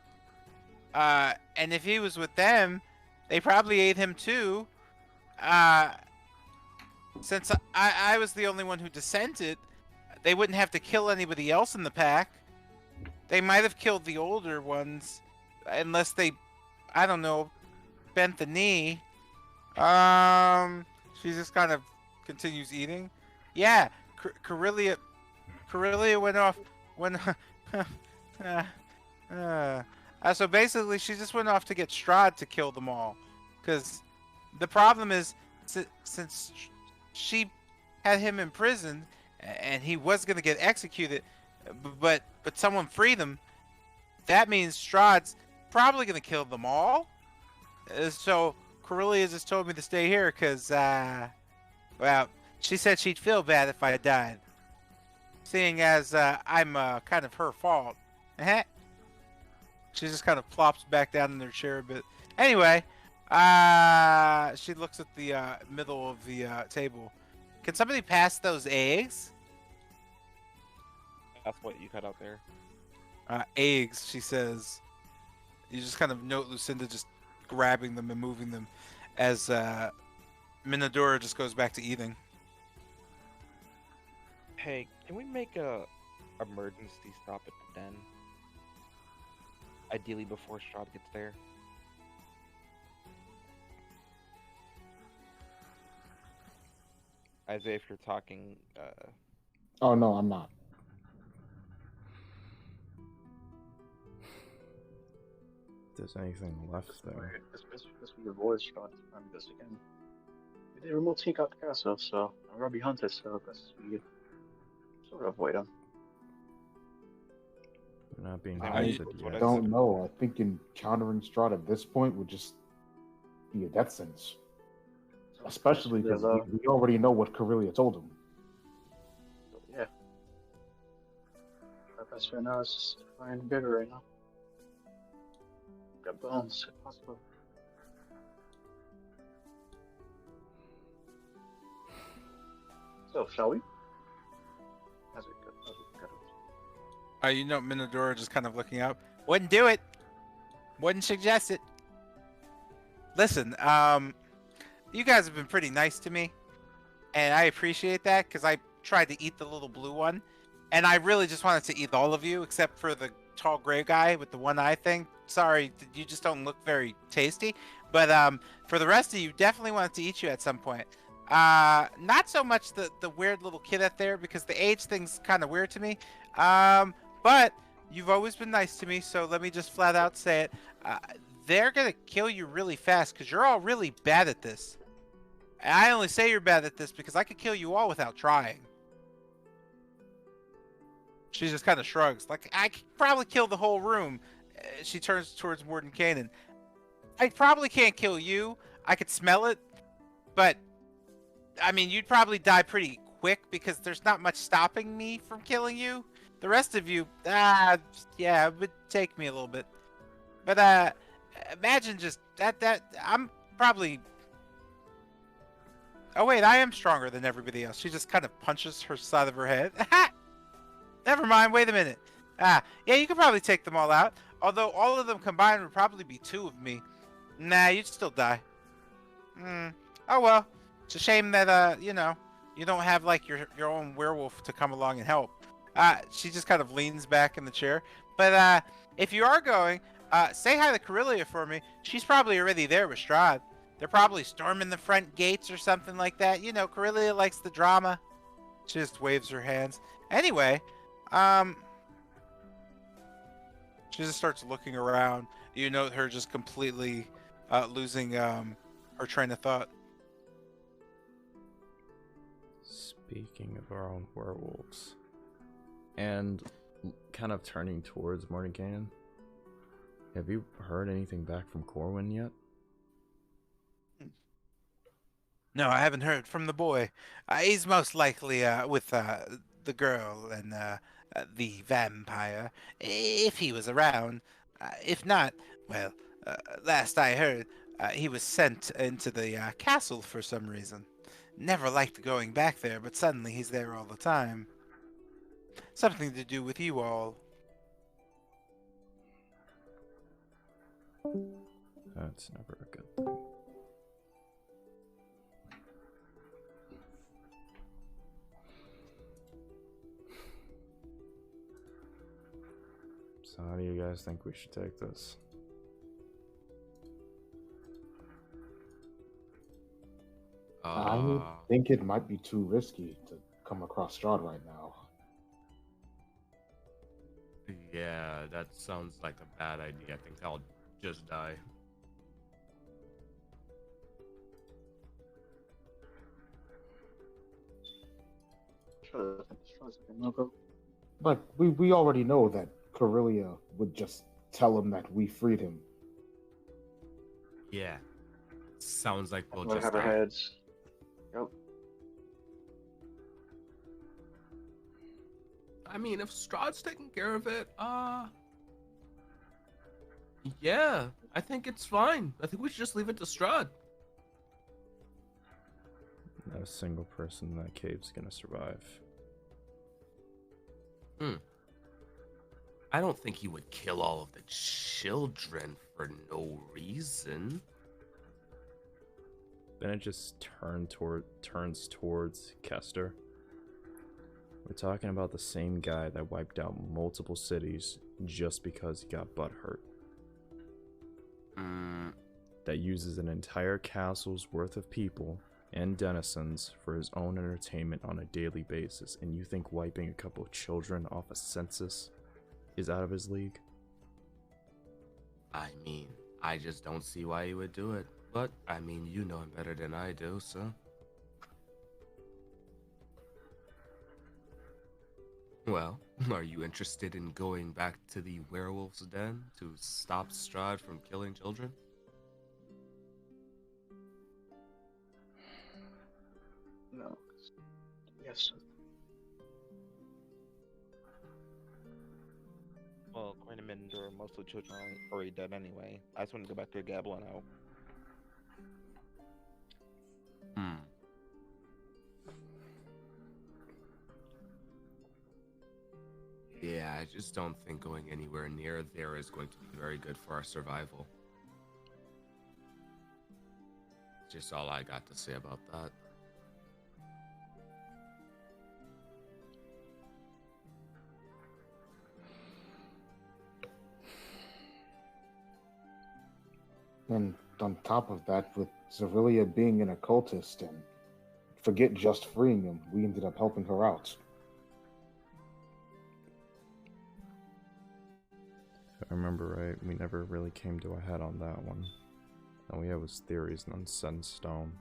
And if he was with them, they probably ate him too. Since I was the only one who dissented, they wouldn't have to kill anybody else in the pack. They might have killed the older ones, unless they, I don't know, bent the knee. She just kind of continues eating. Yeah, Corellia went off when. So basically, she just went off to get Strahd to kill them all, because the problem is since she had him imprisoned and he was gonna get executed, but someone freed him. That means Strahd's probably gonna kill them all. So Corellia just told me to stay here because, well, she said she'd feel bad if I died, seeing as I'm kind of her fault. She just kind of plops back down in her chair a bit. Anyway, she looks at the middle of the table. Can somebody pass those eggs? That's what you cut out there. Eggs, she says. You just kind of note Lucinda just grabbing them and moving them as Minadora just goes back to eating. Hey, can we make a emergency stop at the den? Ideally before Strahd gets there. Isaiah, if you're talking, Oh no, I'm not. If there's anything left there. This we avoid Strahd from this again. We did remote sneak out the castle, so I'm gonna be hunted, so I guess we sort of avoid him. We're not being I hunted what yet. I don't know. I think encountering Strahd at this point would just be a death sentence. Especially because we already know what Corellia told him. Yeah. Our best right now is just to find Gregor right now. Got bones, if possible. So, shall we? How's it go? You know, Minadora just kind of looking up. Wouldn't do it. Wouldn't suggest it. Listen, you guys have been pretty nice to me, and I appreciate that because I tried to eat the little blue one, and I really just wanted to eat all of you except for the tall gray guy with the one eye thing. Sorry, you just don't look very tasty. But for the rest of you, definitely wanted to eat you at some point. Not so much the weird little kid out there because the age thing's kind of weird to me. But you've always been nice to me, so let me just flat out say it. They're gonna kill you really fast because you're all really bad at this. And I only say you're bad at this because I could kill you all without trying. She just kind of shrugs, like, I could probably kill the whole room. She turns towards Mordenkainen. I probably can't kill you. I could smell it, but I mean, you'd probably die pretty quick because there's not much stopping me from killing you. The rest of you, yeah, it would take me a little bit. But imagine just that I'm probably. Oh wait, I am stronger than everybody else. She just kind of punches her side of her head. Never mind. Wait a minute. Yeah, you could probably take them all out. Although all of them combined would probably be 2 of me. Nah, you'd still die. Oh well. It's a shame that you don't have like your own werewolf to come along and help. She just kind of leans back in the chair. But if you are going, say hi to Corellia for me. She's probably already there with Strahd. They're probably storming the front gates or something like that. You know, Corellia likes the drama. She just waves her hands. Anyway, she just starts looking around. You note her just completely losing her train of thought. Speaking of our own werewolves, and kind of turning towards Mordenkainen, have you heard anything back from Corwin yet? No, I haven't heard from the boy. He's most likely with the girl and the vampire, if he was around. If not, well, last I heard, he was sent into the castle for some reason. Never liked going back there, but suddenly he's there all the time. Something to do with you all. That's never a good thing. So how do you guys think we should take this? I think it might be too risky to come across Strahd right now. Yeah, that sounds like a bad idea. I think I'll just die. But we already know that Corellia would just tell him that we freed him. Yeah. Sounds like we'll We'll just have our die. heads. Yep. I mean, if Strahd's taking care of it, yeah, I think it's fine. I think we should just leave it to Strahd. Not a single person in that cave's gonna survive. I don't think he would kill all of the children for no reason. Then it just turns towards Kester. We're talking about the same guy that wiped out multiple cities just because he got butthurt. That uses an entire castle's worth of people and denizens for his own entertainment on a daily basis, and you think wiping a couple of children off a census is out of his league? I mean, I just don't see why he would do it. But, I mean, you know him better than I do, so... Well, are you interested in going back to the werewolf's den to stop Strahd from killing children? No. Yes. Well, according to Minder, most of the children are already dead anyway. I just want to go back to gabbling out. Yeah, I just don't think going anywhere near there is going to be very good for our survival. Just all I got to say about that. And on top of that, with Zerilia being an occultist and forget just freeing him, we ended up helping her out. If I remember right, we never really came to a head on that one. All we had was theories, none set in stone.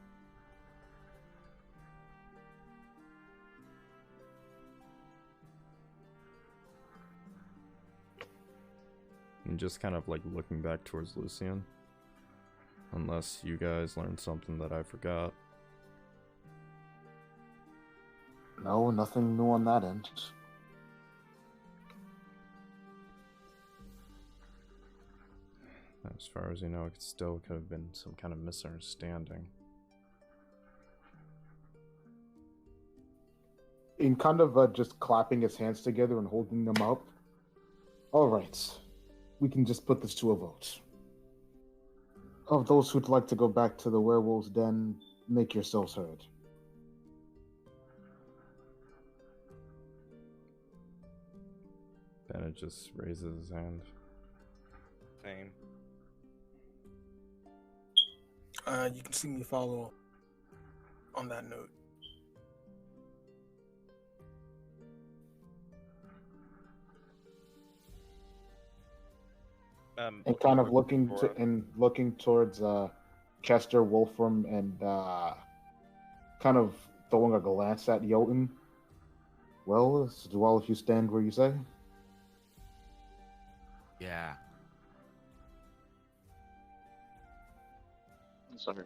And just kind of like looking back towards Lucian. Unless you guys learned something that I forgot. No, nothing new on that end. As far as you know, it still could have been some kind of misunderstanding. In kind of just clapping his hands together and holding them up. All right, we can just put this to a vote. Of those who'd like to go back to the werewolves' den, make yourselves heard. Bennett just raises his hand. Same. You can see me follow on that note. And kind of looking towards Chester, Wolfram, and kind of throwing a glance at Jotun. Well, do all of you stand where you say? Yeah. Sorry.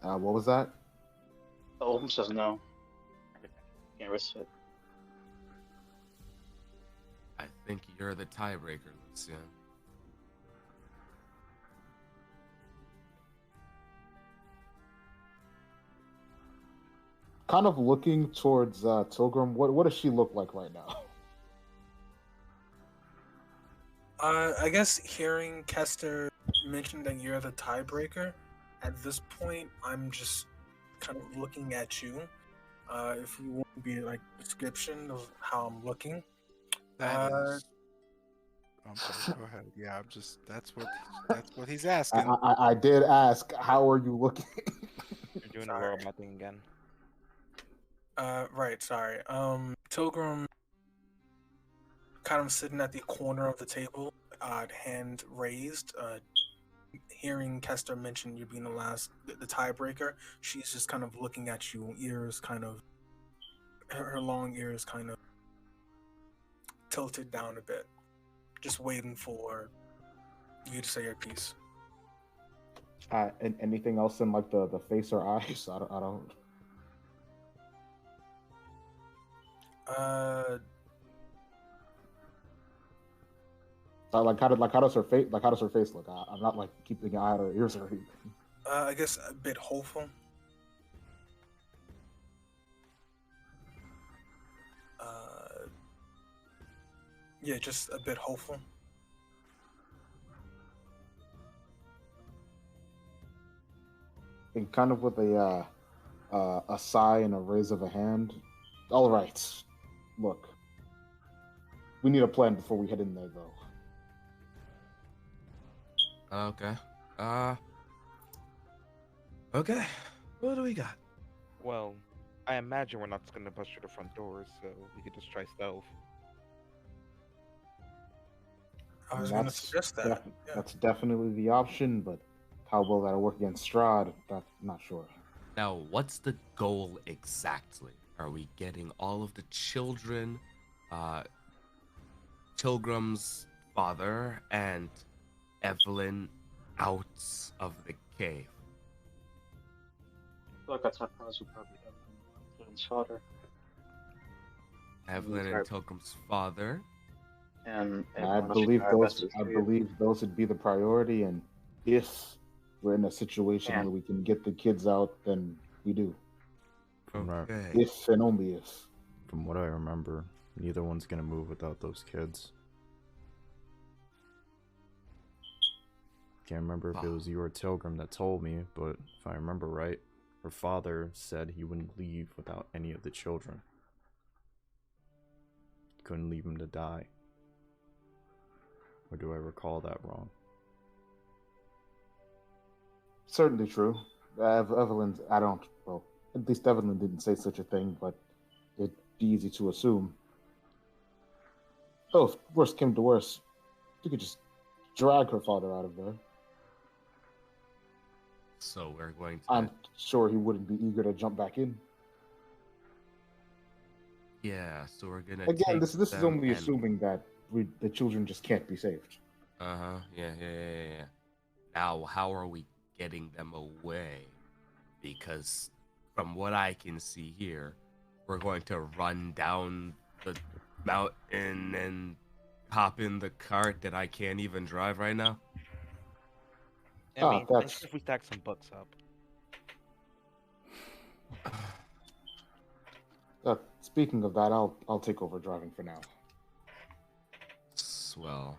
What was that? Oh, who says no? Can't risk it. I think you're the tiebreaker, Lucian. Kind of looking towards Tilgrim. What does she look like right now? I guess hearing Kester mention that you're the tiebreaker, at this point, I'm just kind of looking at you. If you want to be like description of how I'm looking. That is. I'm sorry. Go ahead. Yeah, I'm just. That's what he's asking. I did ask. How are you looking? You're doing Sorry. the robot thing again. Right. Sorry. Tilgrim, kind of sitting at the corner of the table, hand raised. Hearing Kester mention you being the tiebreaker, she's just kind of looking at you, ears kind of, her long ears kind of tilted down a bit, just waiting for you to say your piece. And anything else in like the face or eyes? I don't. Like how does her face look? I'm not like keeping an eye on her ears or anything. I guess a bit hopeful. Yeah, just a bit hopeful. And kind of with a sigh and a raise of a hand. All right, look, we need a plan before we head in there, though. Okay. Okay. What do we got? Well, I imagine we're not going to bust through the front doors, so we could just try stealth. I was going to suggest that. Yeah. That's definitely the option, but how well that'll work against Strahd, I'm not sure. Now, what's the goal exactly? Are we getting all of the children, Tilgrim's father, and Evelyn out of the cave? I feel like that's not possible. Probably Evelyn's father. Evelyn and Tilgrim's father. And I believe those would be the priority, and if we're in a situation where we can get the kids out, then we do. Okay. If and only if. From what I remember, Neither one's gonna move without those kids. Can't remember if it was you or Tilgrim that told me, but if I remember right, her father said he wouldn't leave without any of the children. Couldn't leave them to die. Or do I recall that wrong? Certainly true. Evelyn, I don't. Well, at least Evelyn didn't say such a thing, but it'd be easy to assume. Oh, if worst came to worst, you could just drag her father out of there. So we're going to. I'm sure he wouldn't be eager to jump back in. Yeah, so we're gonna. Again, take this is them only and- assuming that the children just can't be saved. Yeah. Now, how are we getting them away? Because from what I can see here, we're going to run down the mountain and hop in the cart that I can't even drive right now. I Ah, mean, that's- if we stack some books up. Speaking of that, I'll take over driving for now. Well,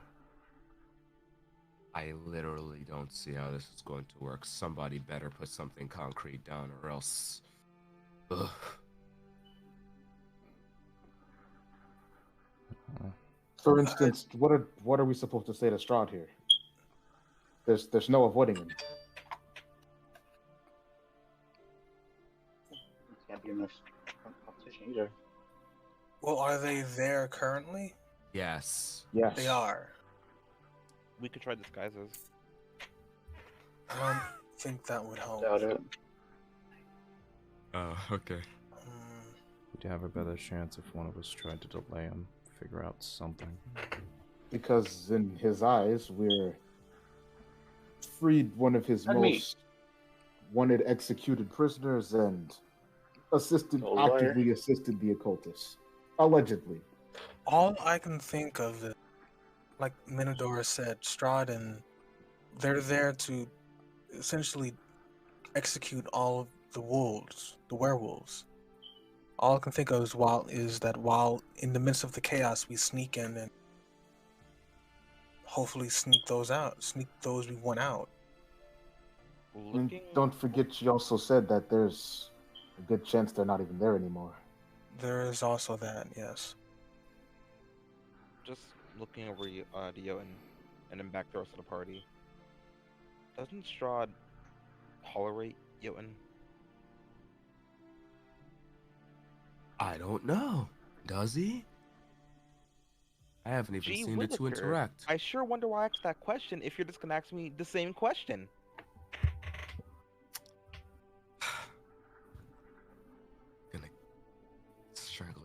I literally don't see how this is going to work. Somebody better put something concrete down, or else. Ugh. For instance, what are we supposed to say to Strahd here? There's no avoiding him. Can't be much competition either. Well, are they there currently? Yes. Yes, They are. We could try disguises. I don't think that would help. Doubt it. Oh, okay. We'd have a better chance if one of us tried to delay him, figure out something. because in his eyes, we're freed one of his most wanted executed prisoners and actively assisted the occultists. Allegedly. All I can think of is, like Minadora said, Strahd, and they're there to essentially execute all of the wolves, the werewolves. All I can think of is that while in the midst of the chaos, we sneak in and hopefully sneak those we want out. And don't forget, she also said that there's a good chance they're not even there anymore. There is also that, yes. Just looking over to Jotun and then back to the rest of the party. Doesn't Strahd tolerate Jotun? I don't know. Does he? I haven't even Gee seen the two williker. interact. I sure wonder why I asked that question if you're just gonna ask me the same question. Gonna struggle.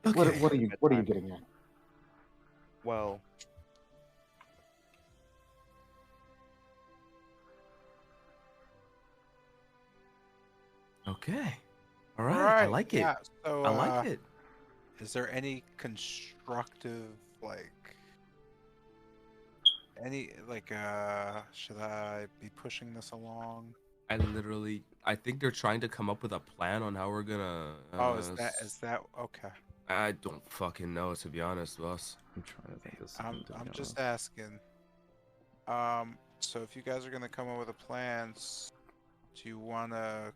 What Okay. are you getting at? Well, Okay. All right. I like it. Yeah, so, I like it. Is there any constructive, should I be pushing this along? I think they're trying to come up with a plan on how we're gonna. Is that okay? I don't fucking know, to be honest, boss. I'm trying to think of something. I'm just asking. So if you guys are gonna come up with a plan, do you wanna,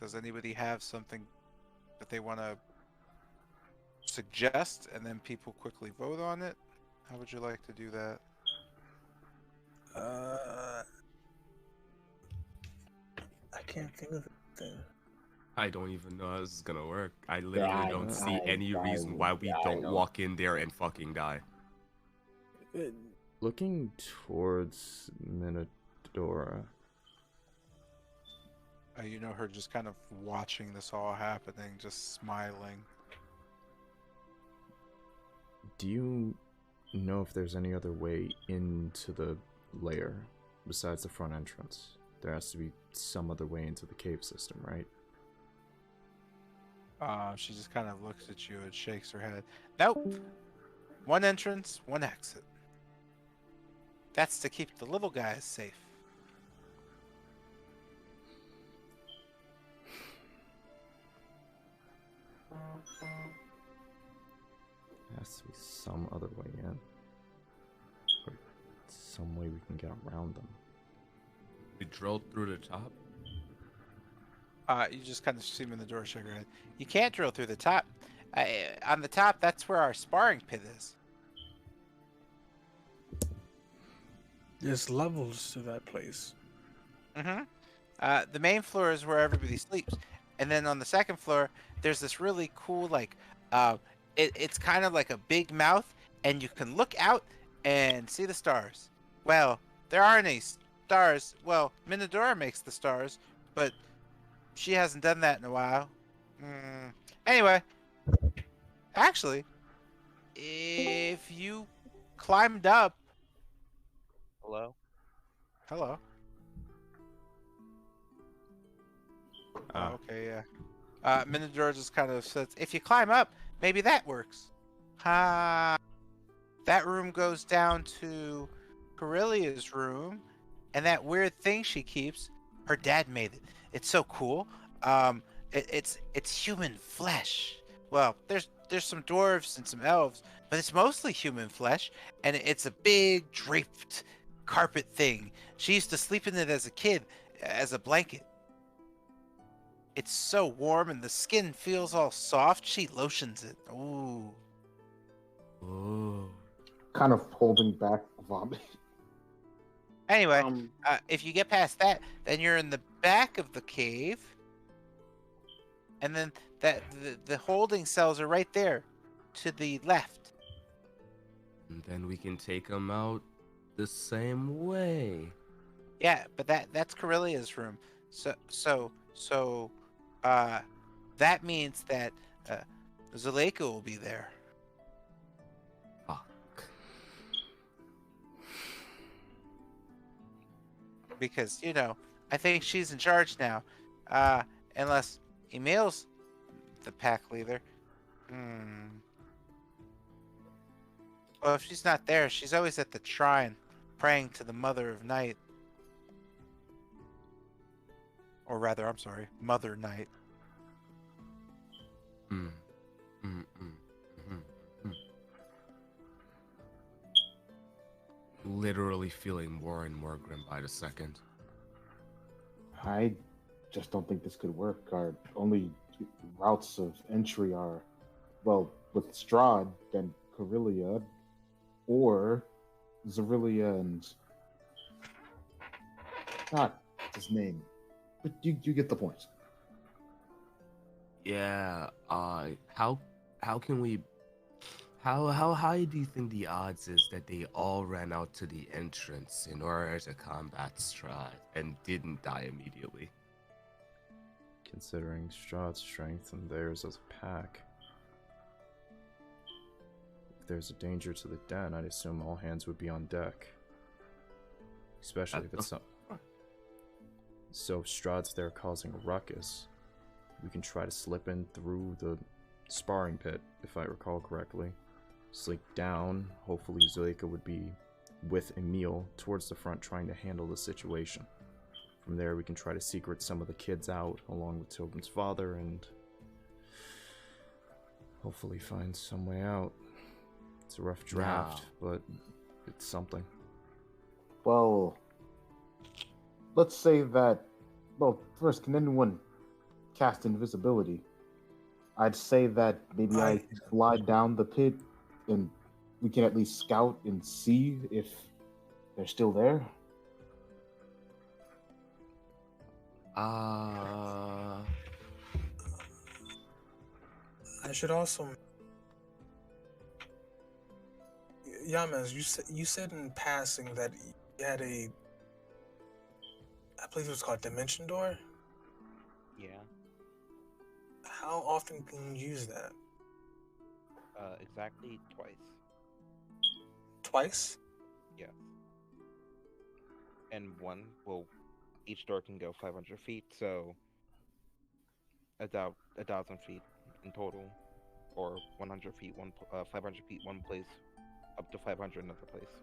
does anybody have something that they wanna suggest, and then people quickly vote on it? How would you like to do that? I can't think of anything. I don't even know how this is gonna work. I literally don't see any reason why we I don't know. walk in there and fucking die. Looking towards Minadora. You know, her just kind of watching this all happening, just smiling. Do you know if there's any other way into the lair besides the front entrance? There has to be some other way into the cave system, right? She just kind of looks at you and shakes her head. Nope. One entrance, one exit. That's to keep the little guys safe. has to be some other way in. Or some way we can get around them. We drilled through the top. You just kind of see him in the door, shake your head. You can't drill through the top. On the top, that's where our sparring pit is. There's levels to that place. Mm-hmm. The main floor is where everybody sleeps, and then on the second floor, there's this really cool, like, it's kind of like a big mouth, and you can look out and see the stars. Well, there aren't any stars. Well, Minadora makes the stars, but she hasn't done that in a while. Anyway, actually, if you climbed up, Hello? hello. Ah. Okay, yeah. Minadora just kind of says, if you climb up, maybe that works. That room goes down to Corellia's room, and that weird thing she keeps, her dad made it. It's so cool. It's human flesh. Well, there's some dwarves and some elves, but it's mostly human flesh, and it's a big draped carpet thing. She used to sleep in it as a kid, as a blanket. It's so warm and the skin feels all soft. She lotions it. Ooh. Oh. Kind of holding back vomit. Anyway, Um, if you get past that, then you're in the back of the cave, and then the holding cells are right there, to the left. And then we can take them out the same way. Yeah, but that's Corellia's room. So, that means that Zuleika will be there. Fuck. Because, I think she's in charge now. Unless Emil's the pack leader. Well, if she's not there, she's always at the shrine, praying to the Mother of Night. Or rather, I'm sorry, Mother Night. Mm. Mm, mm, mm, mm. Literally feeling more and more grim by the second. I just don't think this could work. Our only routes of entry are, well, with Strahd, then Corellia, or Zerilia and... Not his name. But you get the point. Yeah, how can we how high do you think the odds is that they all ran out to the entrance in order to combat Strahd and didn't die immediately? Considering Strahd's strength and theirs as a pack. If there's a danger to the den, I'd assume all hands would be on deck. Especially if it's So if Strahd's there causing a ruckus, we can try to slip in through the sparring pit, if I recall correctly. Slink down, hopefully Zuleika would be with Emil towards the front trying to handle the situation. From there we can try to secret some of the kids out along with Tobin's father and hopefully find some way out. It's a rough draft, but it's something. Well, let's say that... Well, first, can anyone cast invisibility? I'd say that maybe I fly down the pit and we can at least scout and see if they're still there. I should also... Yamaz, you said in passing that you had a... I believe it was called Dimension Door? Yeah. How often can you use that? Exactly twice. Twice? Yeah. And one, well, each door can go 500 feet, so about 1,000 feet in total, or 100 feet, 500 feet one place, up to 500 another place.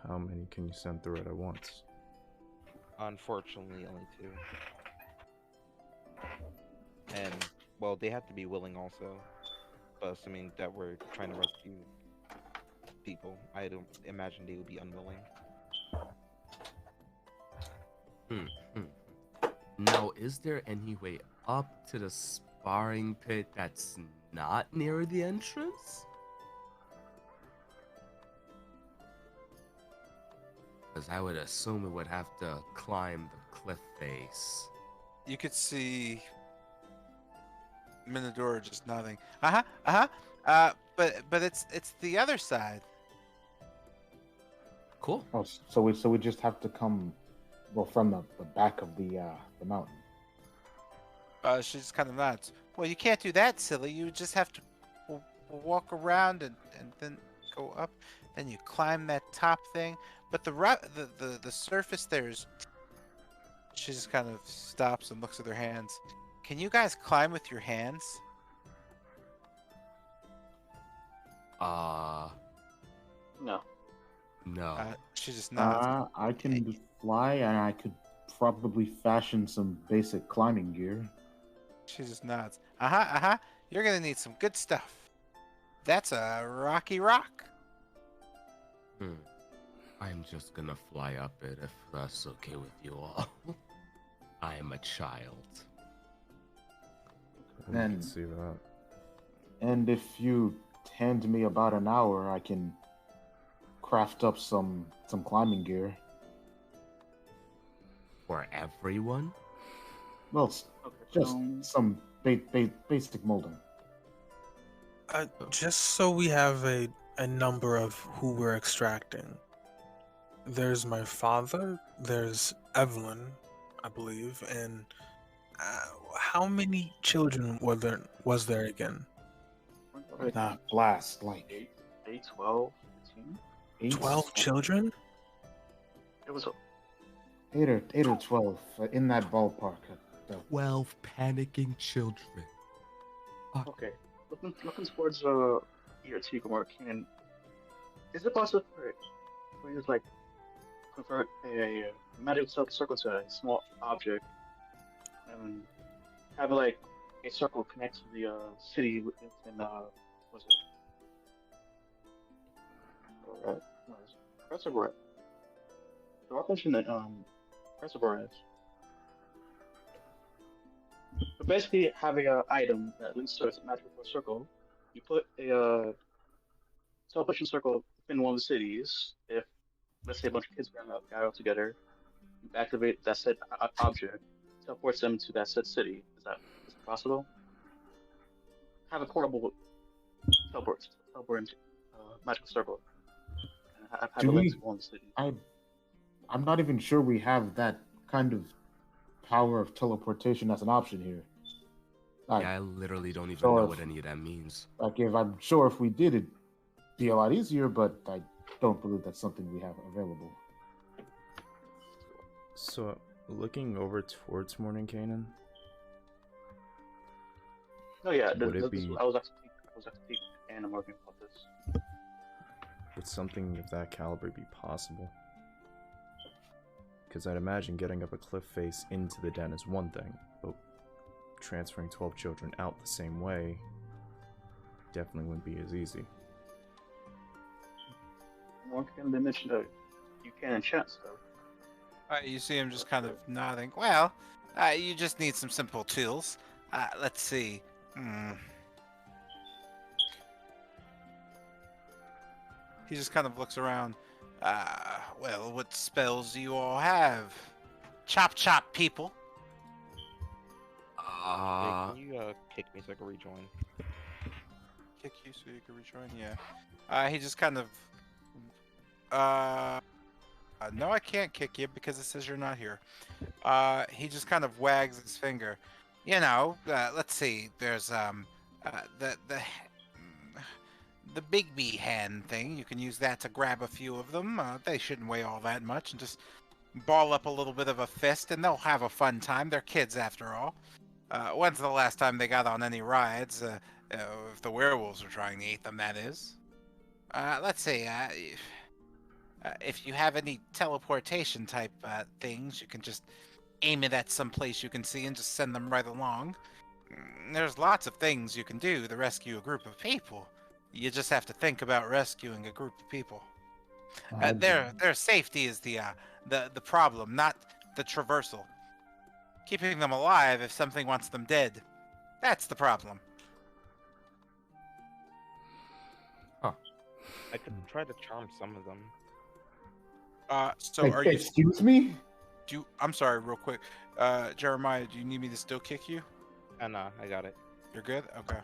How many can you send through it at once? Unfortunately, only 2. And, well, they have to be willing also. us. I mean, that we're trying to rescue people. I don't imagine they would be unwilling. Hmm. hmm. Now, is there any way up to the sparring pit that's not near the entrance? Because I would assume it would have to climb the cliff face. You could see Minadora just nodding. Uh-huh, uh-huh. But it's the other side. Cool. Oh, so we just have to come, well, from the back of the mountain. She just kind of nods. Well, you can't do that, silly. You just have to walk around and then go up. Then you climb that top thing. But the surface there is. She just kind of stops and looks at her hands. Can you guys climb with your hands? No. No. She just nods. I can fly, and I could probably fashion some basic climbing gear. She just nods. Uh-huh. You're gonna need some good stuff. That's a rocky rock. I'm just gonna fly up it if that's okay with you all. I am a child. I can see that. And if you hand me about an hour, I can craft up some climbing gear. For everyone? Well, Okay, just so some basic molding. Just so we have a number of who we're extracting. There's my father. There's Evelyn, I believe, and how many children was there again? Nah, blast, like 8, 12, 15? 8, 12 children? It was 8 or 12 in that ballpark. 12 panicking children. okay. Looking towards your Tigomar Cannon. Is it possible for you to like convert a magical circle to a small object and have like a circle connect to the city within what's it? Alright. Reservoir. The weapons in the reservoir is. But basically, having an item that links to a magical circle, you put a teleportation circle within one of the cities. If, let's say, a bunch of kids got out together, you activate that said object, teleports them to that said city. Is that possible? Have a portable teleport into magical circle, and have Do a link we- to one city. I'm not even sure we have that kind of power of teleportation as an option here. Yeah, I literally don't even So know if- what any of that means. Like, if I'm sure if we did, it'd be a lot easier, but I don't believe that's something we have available. So, looking over towards Morning Canaan, No, yeah, Would it be- I was actually and I'm working about this. would something of that caliber be possible? Because I'd imagine getting up a cliff face into the den is one thing, but transferring 12 children out the same way definitely wouldn't be as easy. One can they mentioned that you can enchant stuff. You see him just kind of nodding. Well, you just need some simple tools. Let's see. He just kind of looks around. Well, what spells do you all have? Chop chop, people. Hey, can you kick me so I can rejoin? Kick you so you can rejoin? Yeah. He just kind of... no, I can't kick you because it says you're not here. He just kind of wags his finger. You know, let's see. There's the big bee hand thing. You can use that to grab a few of them. They shouldn't weigh all that much, and just ball up a little bit of a fist, and they'll have a fun time. They're kids after all. When's the last time they got on any rides? If the werewolves are trying to eat them, that is. Let's see. If you have any teleportation type things, you can just aim it at some place you can see and just send them right along. There's lots of things you can do to rescue a group of people. You just have to think about rescuing a group of people. Their safety is the problem, not the traversal. Keeping them alive if something wants them dead. That's the problem. I could try to charm some of them. So are you? Excuse me? I'm sorry, real quick. Jeremiah, do you need me to still kick you? Nah, I got it. You're good? Okay.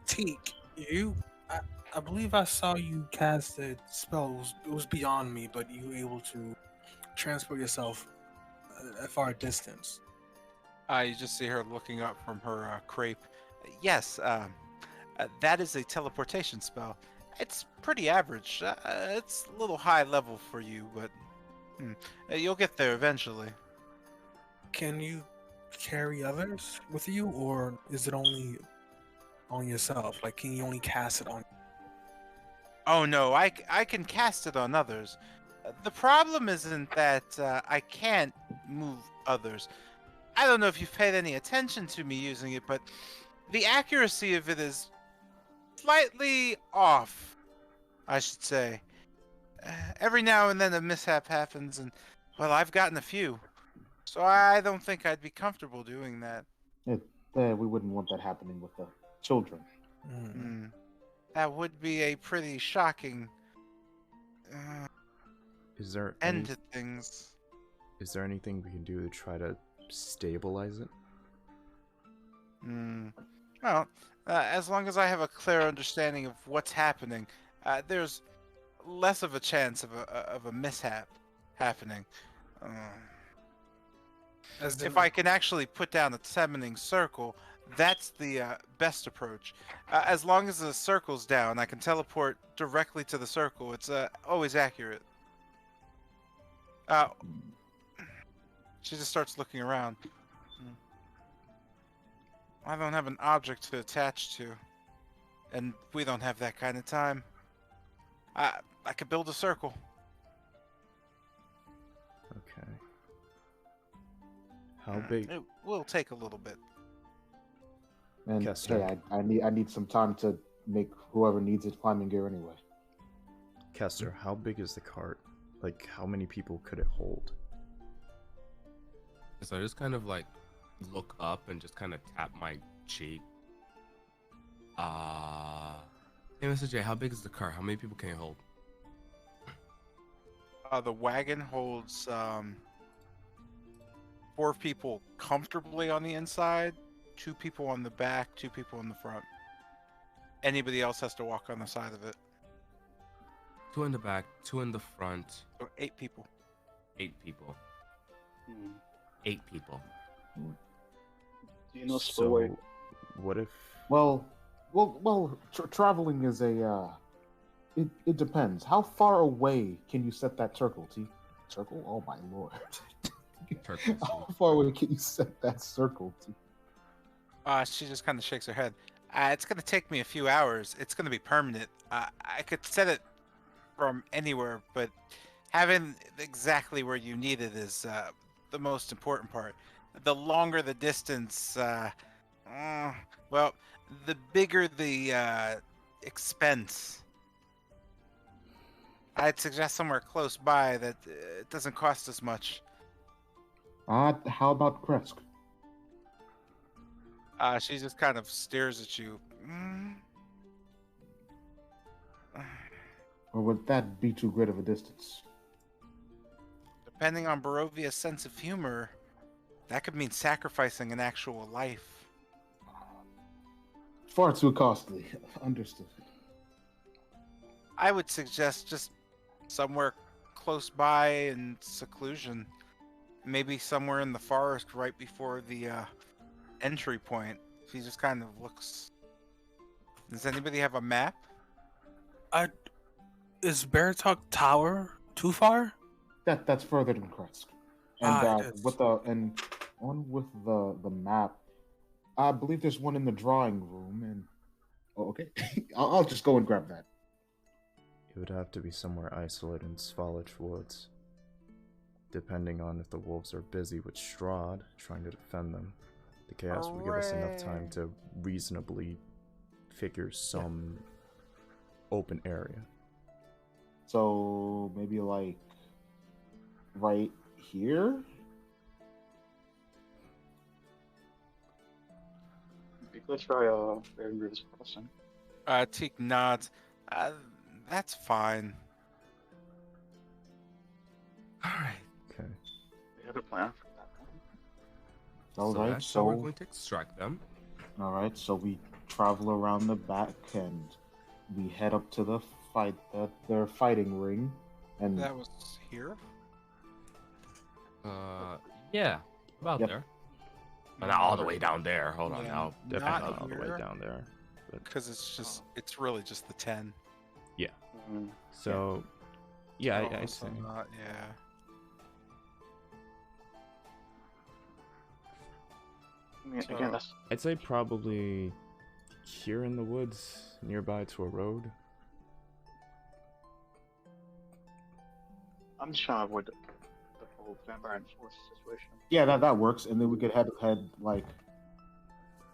Teak, I believe I saw you cast a spell. It was beyond me, but you were able to transport yourself a far distance. You just see her looking up from her crepe. Yes, that is a teleportation spell. It's pretty average. It's a little high level for you, but you'll get there eventually. Can you carry others with you, or is it only on yourself? Like, can you only cast it on? Oh no, I can cast it on others. The problem isn't that I can't move others. I don't know if you've paid any attention to me using it, but the accuracy of it is slightly off, I should say. Every now and then a mishap happens, and, well, I've gotten a few. So I don't think I'd be comfortable doing that. We wouldn't want that happening with the children. That would be a pretty shocking Is there end to things. Is there anything we can do to try to stabilize it? Well, as long as I have a clear understanding of what's happening, there's less of a chance of a mishap happening. If I can actually put down a summoning circle, that's the best approach. As long as the circle's down, I can teleport directly to the circle. It's always accurate. She just starts looking around. I don't have an object to attach to, and we don't have that kind of time. I could build a circle. Okay. How big? It will take a little bit. And Kester. hey, I need some time to make whoever needs it climbing gear anyway. Kester, how big is the cart? Like, how many people could it hold? So I just kind of like look up and just kind of tap my cheek. Hey, Mr. J, how big is the car? How many people can it hold? The wagon holds 4 people comfortably on the inside, 2 people on the back, 2 people in the front. Anybody else has to walk on the side of it. 2 in the back, 2 in the front. So 8 people. 8 people. 8 people. Do you know So, Spillway? what if? Well, traveling is a. It depends. How far away can you set that circle, T? Circle? Oh my lord. How far away can you set that circle, T? She just kind of shakes her head. It's going to take me a few hours. It's going to be permanent. I could set it from anywhere, but having exactly where you need it is the most important part. The longer the distance, well, the bigger the expense. I'd suggest somewhere close by that it doesn't cost as much. How about Kresk? She just kind of stares at you. Or would that be too great of a distance? Depending on Barovia's sense of humor, that could mean sacrificing an actual life. Far too costly. Understood. I would suggest just somewhere close by in seclusion. Maybe somewhere in the forest right before the entry point. She just kind of looks. Does anybody have a map? Is Baratok Tower too far? That's further than Kresk. And it is. with the map, I believe there's one in the drawing room. And okay, I'll just go and grab that. It would have to be somewhere isolated in Svalich Woods. Depending on if the wolves are busy with Strahd, trying to defend them, The chaos will give us enough time Hooray. to reasonably figure some open area. So maybe like right here. We could try very this crossing. Teak nods. That's fine. All right. Okay. We have a plan for that one. All So right, that's how we're so going to extract them. all right, so we travel around the back and we head up to the their fighting ring, and That was here. Yeah, about Yep. there. But not all the way down there. Hold on Yeah, now. not Not all the way here. down there. But Because it's really just the 10. Mm, so, yeah, Oh, I'd so say. not, yeah. I mean, So- again, that's I'd say probably here in the woods, nearby to a road. I'm just trying to avoid the whole vampire and force situation. yeah, that works. And then we could head like,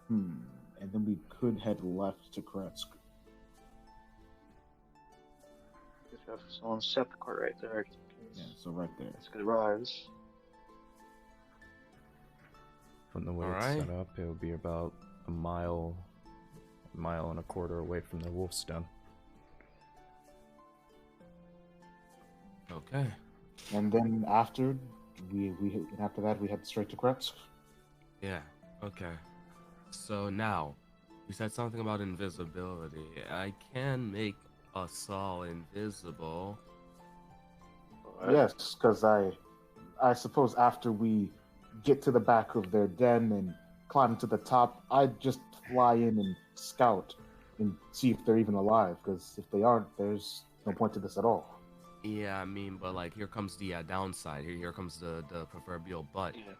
and then we could head left to Kretsk. Just have someone set the cart right there. Yeah, so right there. It's good rise. From the way it's Alright. set up, it would be about a mile and a quarter away from the wolf's den. Okay. And then after after that we head straight to Kretsk. Yeah. Okay. So now, you said something about invisibility. I can make us all invisible. But Yes, because I suppose after we get to the back of their den and climb to the top, I'd just fly in and scout and see if they're even alive. Because if they aren't, there's no point to this at all. Yeah, I mean, but like, here comes the downside. Here comes the proverbial but. yeah,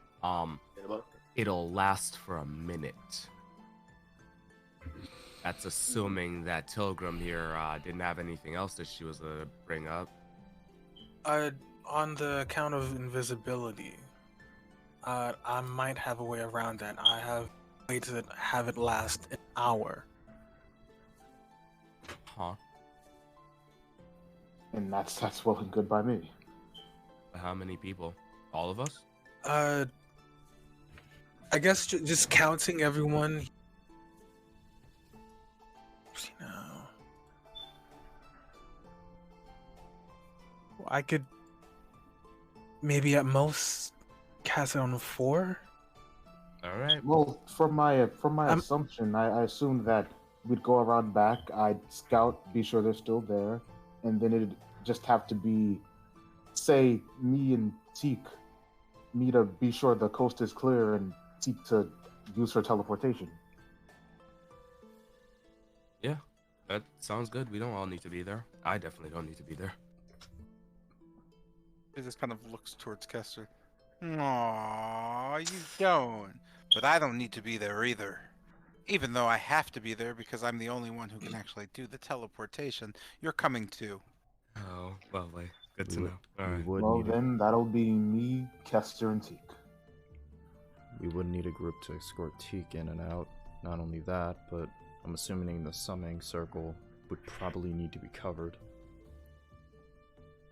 get about It'll last for a minute. That's assuming that Tilgrim here didn't have anything else that she was gonna bring up. On the account of invisibility, I might have a way around that. I have a way to have it last an hour. Huh? And that's well and good by me. How many people? All of us? I guess just counting everyone. You know, I could maybe at most cast it on 4. All right. Well, from my I'm- assumption, I assumed that we'd go around back, I'd scout, be sure they're still there, and then it'd just have to be, say, me and Teak, me to be sure the coast is clear, and Teak to use her teleportation. Yeah, that sounds good. We don't all need to be there. I definitely don't need to be there. He just kind of looks towards Kester. Aw, you don't. But I don't need to be there either. Even though I have to be there because I'm the only one who can actually do the teleportation, you're coming too. Oh, lovely. Good to We know. All we right. would Well, need then that'll be me, Kester, and Teak. we would need a group to escort Teak in and out. Not only that, but I'm assuming the summoning circle would probably need to be covered.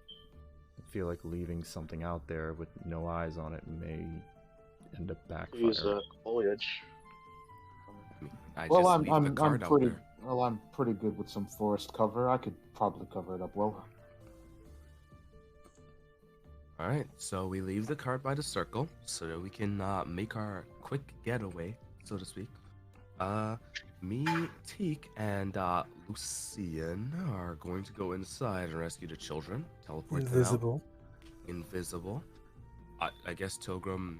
I feel like leaving something out there with no eyes on it may end up use backfiring. foliage. I mean, I Well, just leave the card out there. I'm pretty good with some forest cover. I could probably cover it up well. All right, so we leave the cart by the circle so that we can make our quick getaway, so to speak. Me, Teak, and Lucian are going to go inside and rescue the children. Teleport them out. Invisible. Invisible. I guess Tilgrim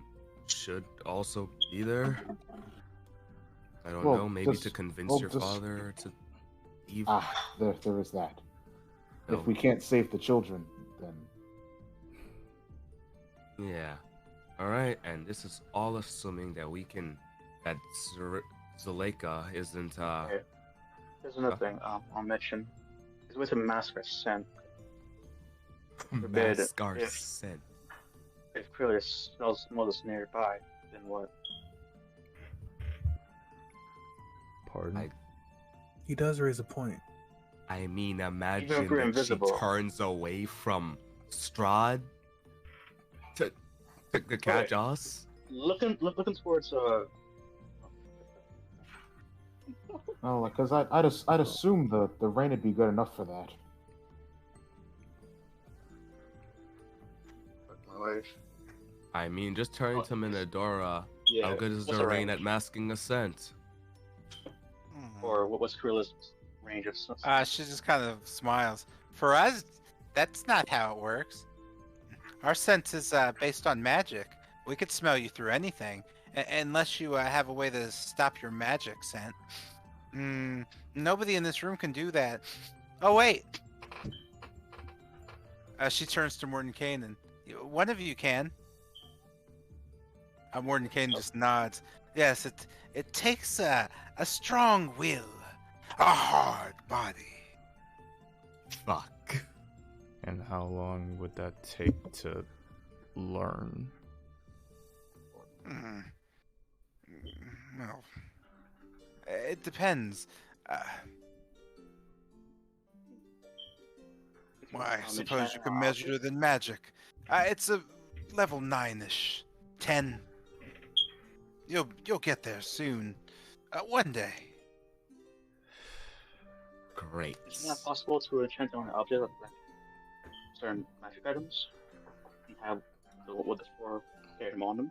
should also be there. I don't Well, know, maybe just- to convince well, your just- father to leave. There is that. No. If we can't save the children, then Yeah. All right, and this is all assuming that we can, that Zuleika isn't. Okay. There's another thing I'll mention. Is with a mask or scent. Forbid. Mascar If- scent. If clearly smells nearby, then what? Pardon? He does raise a point. I mean, Even if imagine we're that invisible. she turns away from Strahd to catch us. Looking towards Oh, because I'd assume the rain would be good enough for that. my wife. I mean, just turning to Minadora. Yeah. How good is what's the her rain range? at masking a scent? Or what's Krilla's range of She just kind of smiles. For us, that's not how it works. Our sense is based on magic. We could smell you through anything, unless you have a way to stop your magic scent. Nobody in this room can do that. Oh wait. She turns to Mordenkainen. One of you can. Mordenkainen just nods. Yes, it takes a strong will, a hard body. Fuck. And how long would that take to learn? Well, it depends. Well, I suppose you can measure it in magic. It's a level 9-ish. 10. You'll get there soon. One day. Great. Isn't that possible to enchant on an object like certain magic items? And have with the 4 carry them on them?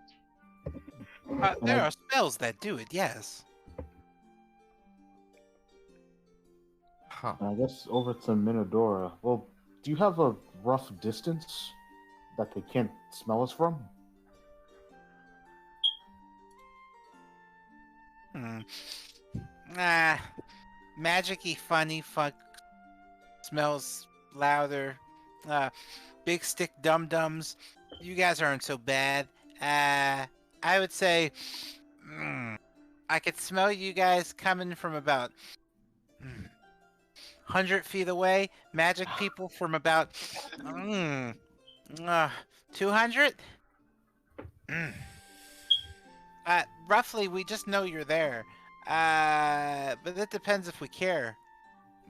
There are spells that do it, yes. Huh. I guess over to Minadora. Well, do you have a rough distance that they can't smell us from? Magic-y funny fuck smells louder. Big stick dum-dums. You guys aren't so bad. I would say I could smell you guys coming from about 100 feet away. Magic people from about 200. Roughly, we just know you're there. But that depends if we care.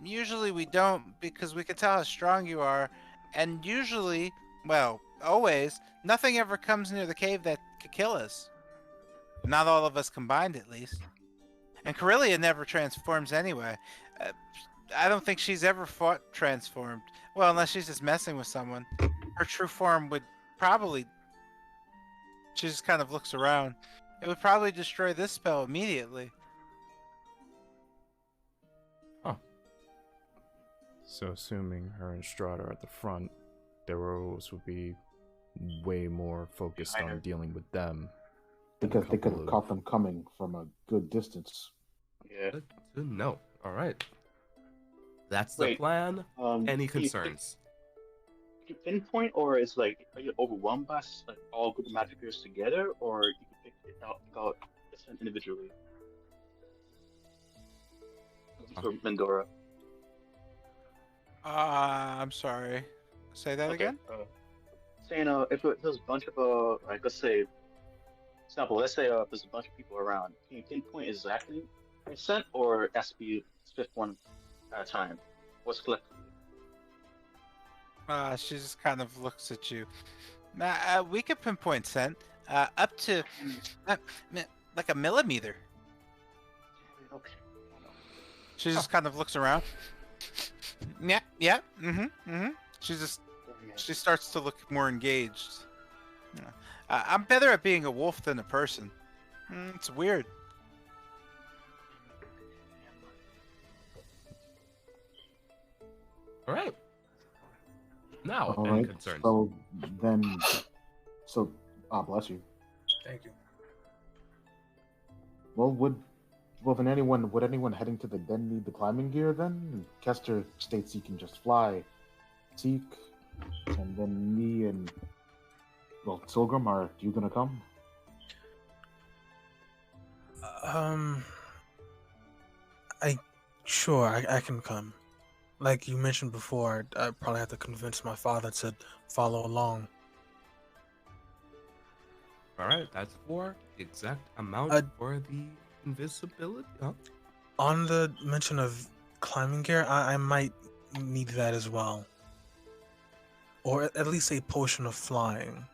Usually we don't, because we can tell how strong you are, and usually, well, always, nothing ever comes near the cave that could kill us. Not all of us combined, at least. And Corellia never transforms anyway. I don't think she's ever fought transformed. Well, unless she's just messing with someone. Her true form would probably... She just kind of looks around. It would probably destroy this spell immediately. So assuming her and Strahd are at the front, their roles would be way more focused on dealing with them. Because they could Couple have of- caught them coming from a good distance. Yeah. Good to know. All right. That's the Wait, plan. Any can concerns? you pinpoint, or is like, are you overwhelmed by like all group of magic gears together, or you can pick it out individually? For Mendora. I'm sorry. Say that again? Saying if there's a bunch of like, let's say, example, let's say there's a bunch of people around, can you pinpoint exactly percent, or it has to be fifth one at a time? What's collectively? She just kind of looks at you. We could pinpoint scent up to like a millimeter. Okay. She just kind of looks around. Yeah. She starts to look more engaged. I'm better at being a wolf than a person. It's weird. All right. Now, All any right. concerns? So then, bless you. Thank you. Well, would anyone heading to the den need the climbing gear then? Kester states he can just fly. Teak, and then me and Tilgrim, are you gonna come? I can come. Like you mentioned before, I probably have to convince my father to follow along. All right, that's for the exact amount for the invisibility. Huh? On the mention of climbing gear, I might need that as well. Or at least a potion of flying.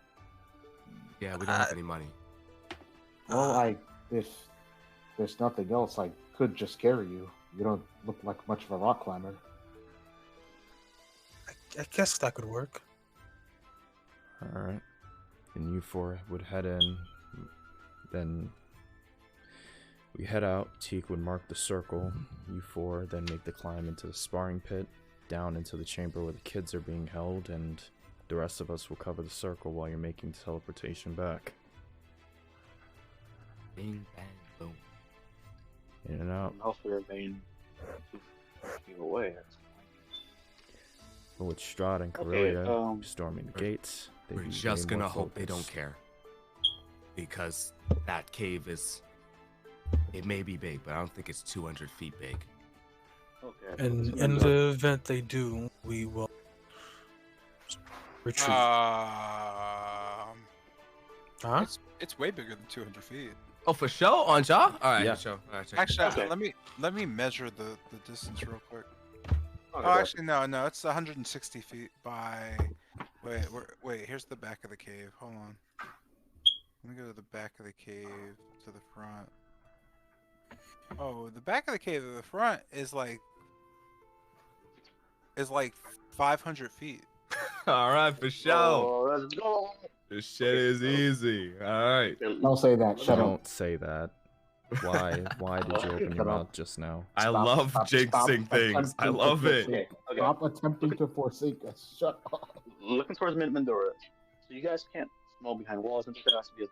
Yeah, we don't have any money. Well, if there's nothing else, I could just carry you. You don't look like much of a rock climber. I guess that could work. Alright. And you four would head in. Then we head out. Teak would mark the circle. You four then make the climb into the sparring pit, down into the chamber where the kids are being held, and the rest of us will cover the circle while you're making teleportation back. Bing, bang, boom. In and out. Hopefully remain keep away. That's But with Strahd and Okay, Corellia storming the gates, they'd We're be just way more gonna hope they don't focused. care. Because that cave is... It may be big, but I don't think it's 200 feet big. okay. And So in then, the event they do, we will retreat. Huh? It's way bigger than 200 feet. Oh, for sure, Anja? Alright, Yeah. for sure. Alright, check it. Actually, Okay. let me measure the distance real quick. okay, Oh, that's- actually, no, it's 160 feet by. Wait. Here's the back of the cave. Hold on. Let me go to the back of the cave to the front. Oh, the back of the cave to the front is like 500 feet. Alright, for sure. Oh, let's go. This shit is easy. Alright. Don't say that. Shut up. Don't say that. Why did you open your Shut up. mouth just now? I Stop, love stop jinxing things. I attempting to love it. forsake- Okay. Stop attempting to forsake us. Shut up. Looking towards Mindora. So you guys can't smell behind walls and stuff. It has to be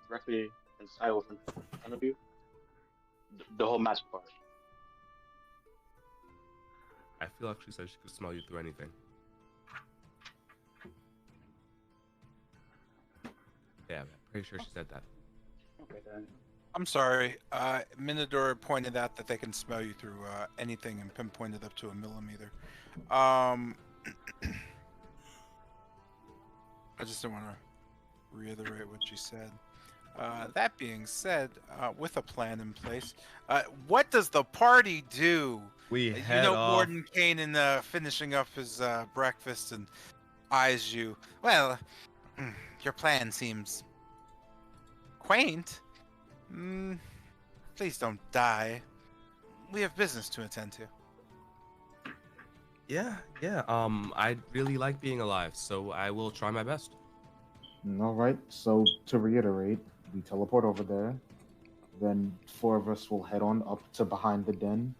directly inside of in front of you. The whole match part. I feel like she said she could smell you through anything. Yeah, I'm pretty sure she said that. Okay then. I'm sorry. Minador pointed out that they can smell you through anything and pinpointed up to a millimeter. I just didn't want to reiterate what she said. That being said, with a plan in place, what does the party do? We You head know, off. Gordon Kanan finishing up his breakfast and eyes you. Well, your plan seems quaint. Please don't die. We have business to attend to. Yeah. I really like being alive, so I will try my best. All right. So to reiterate, we teleport over there. Then four of us will head on up to behind the den.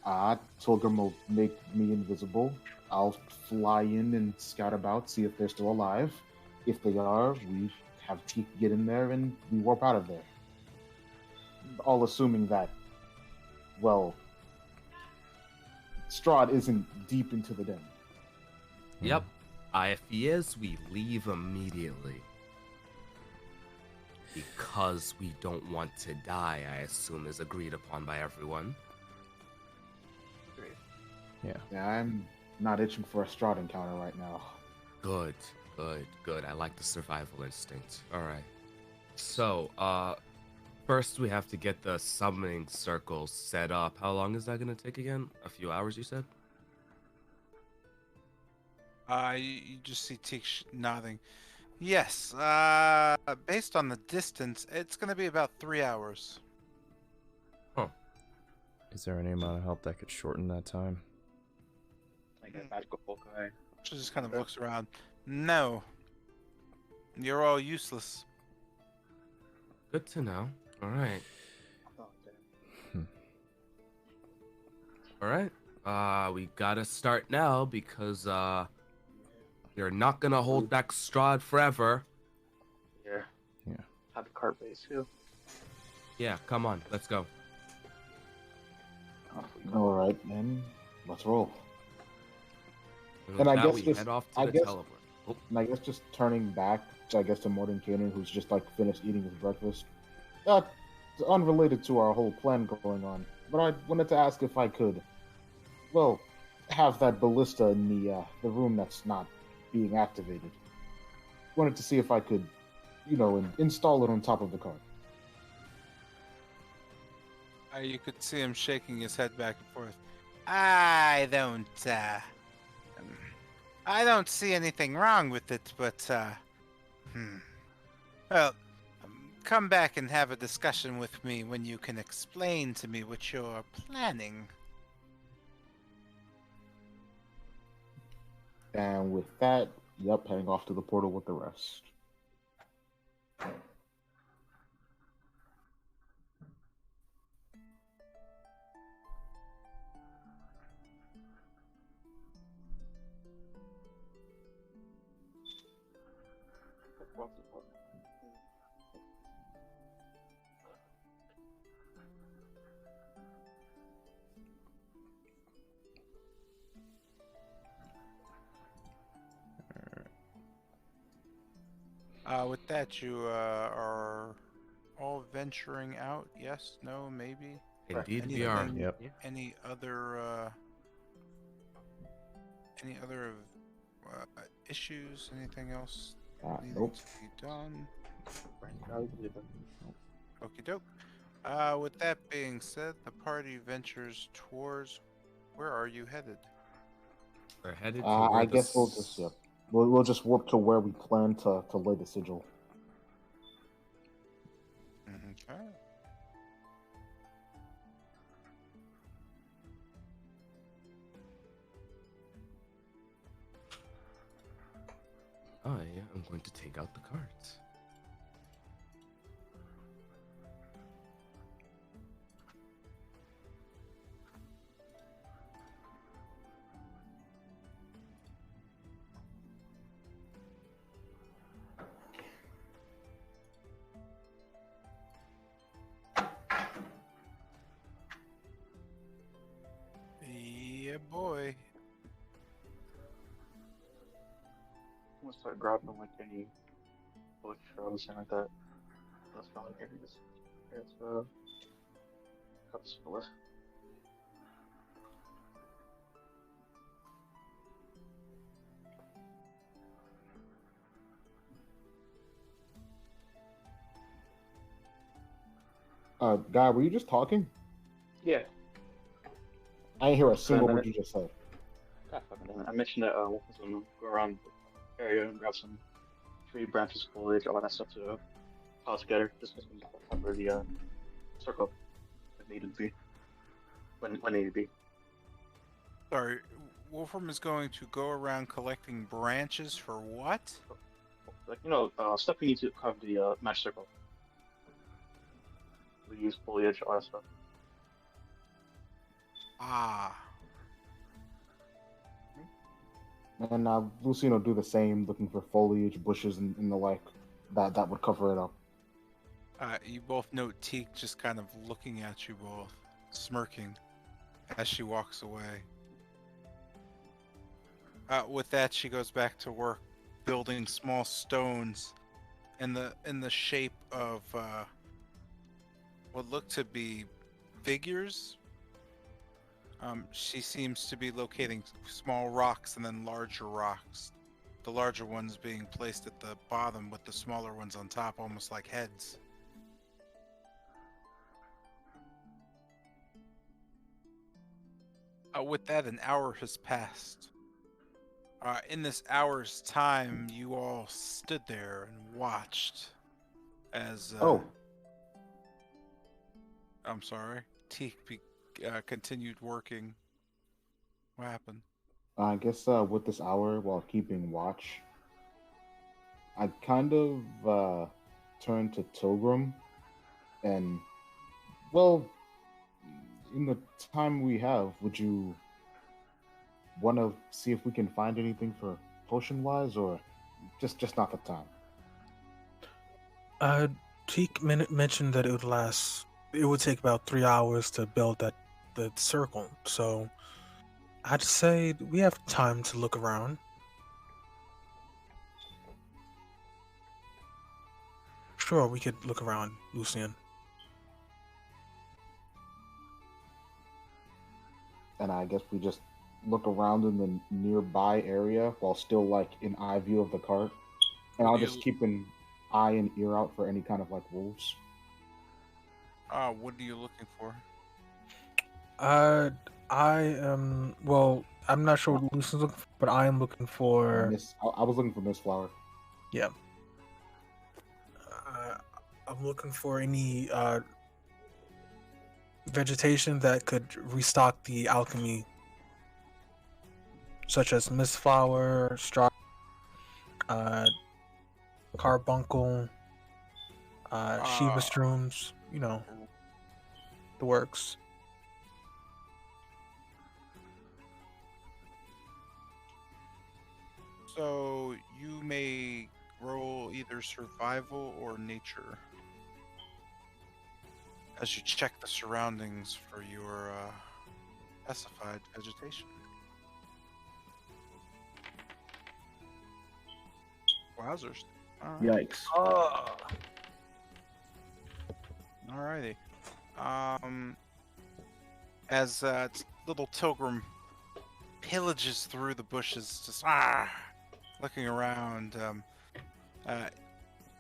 Tilgrim will make me invisible. I'll fly in and scout about, see if they're still alive. If they are, we have Teak get in there and we warp out of there. All assuming that, well, Strahd isn't deep into the den. Yep. If he is, we leave immediately. Because we don't want to die, I assume is agreed upon by everyone. Yeah, I'm not itching for a Strahd encounter right now. Good. I like the survival instinct. Alright. So, first we have to get the summoning circle set up. How long is that gonna take again? A few hours, you said? You just see Teak nodding. Yes, based on the distance, it's going to be about 3 hours. Is there any amount of help that could shorten that time? Like a magical foci. She just kind of looks around. No. You're all useless. Good to know. Alright. Oh, damn. Alright. We gotta start now because, you're not gonna hold back Strahd forever. Yeah. Yeah. Have a cart base too. Yeah, come on, let's go. All right, then let's roll. And, And I with that, guess we just- head off to I the guess- teleport. Oh, And I guess just turning back, I guess to Morton Kanan, who's just like finished eating his breakfast. It's unrelated to our whole plan going on, but I wanted to ask if I could, well, have that ballista in the room that's not being activated. Wanted to see if I could, install it on top of the cart. You could see him shaking his head back and forth. I don't, um, I don't see anything wrong with it, but, well, come back and have a discussion with me when you can explain to me what you're planning. And with that, yep, heading off to the portal with the rest. With that, you are all venturing out. Yes, no, maybe. Indeed, we are. Anything? Yep. Any other issues? Anything else needing Nope. to be done? Right. Okie doke. With that being said, the party ventures towards. Where are you headed? We're headed to where I guess we'll just yep. We'll just warp to where we plan to lay the sigil. Okay. I am going to take out the cards. Yeah, boy. I'm gonna start grabbing like any bush or anything like that. That's not areas. It's cups full of. Guy, were you just talking? Yeah. I didn't hear a single minute. word you just said. God fucking damn it. I mentioned that we'll go around the area and grab some tree branches, foliage, all that stuff to pile together. Just to cover the circle if needed to be. When needed to be. Sorry, Wolfram is going to go around collecting branches for what? Like, stuff we need to cover the match circle. We use foliage, all that stuff. Ah. And Lucian will do the same, looking for foliage, bushes, and the like. That would cover it up. You both note Teak just kind of looking at you both, smirking, as she walks away. With that, she goes back to work, building small stones in the shape of what look to be figures. She seems to be locating small rocks and then larger rocks. The larger ones being placed at the bottom with the smaller ones on top, almost like heads. With that, an hour has passed. In this hour's time, you all stood there and watched as. I'm sorry. Teak continued working. What happened? I guess with this hour, while keeping watch, I kind of turned to Tilgrim, and well, in the time we have, would you want to see if we can find anything for potion-wise, or just not the time? Teak mentioned that it would take about 3 hours to build the circle. So I'd say we have time to look around. Sure, we could look around, Lucian. And I guess we just look around in the nearby area while still like in eye view of the cart. And I'll just keep an eye and ear out for any kind of like wolves. What are you looking for? Uh, I am. Well, I'm not sure what Lucy's looking for, but I am looking for. Miss, I was looking for Miss Flower. Yeah. I'm looking for any vegetation that could restock the alchemy, such as mistflower, straw, uh, carbuncle, Shiva shrooms. You know, the works. So you may roll either survival or nature as you check the surroundings for your specified vegetation. Wowzers. Alright. Yikes. Oh. Alrighty. As little Tilgrim pillages through the bushes, just looking around,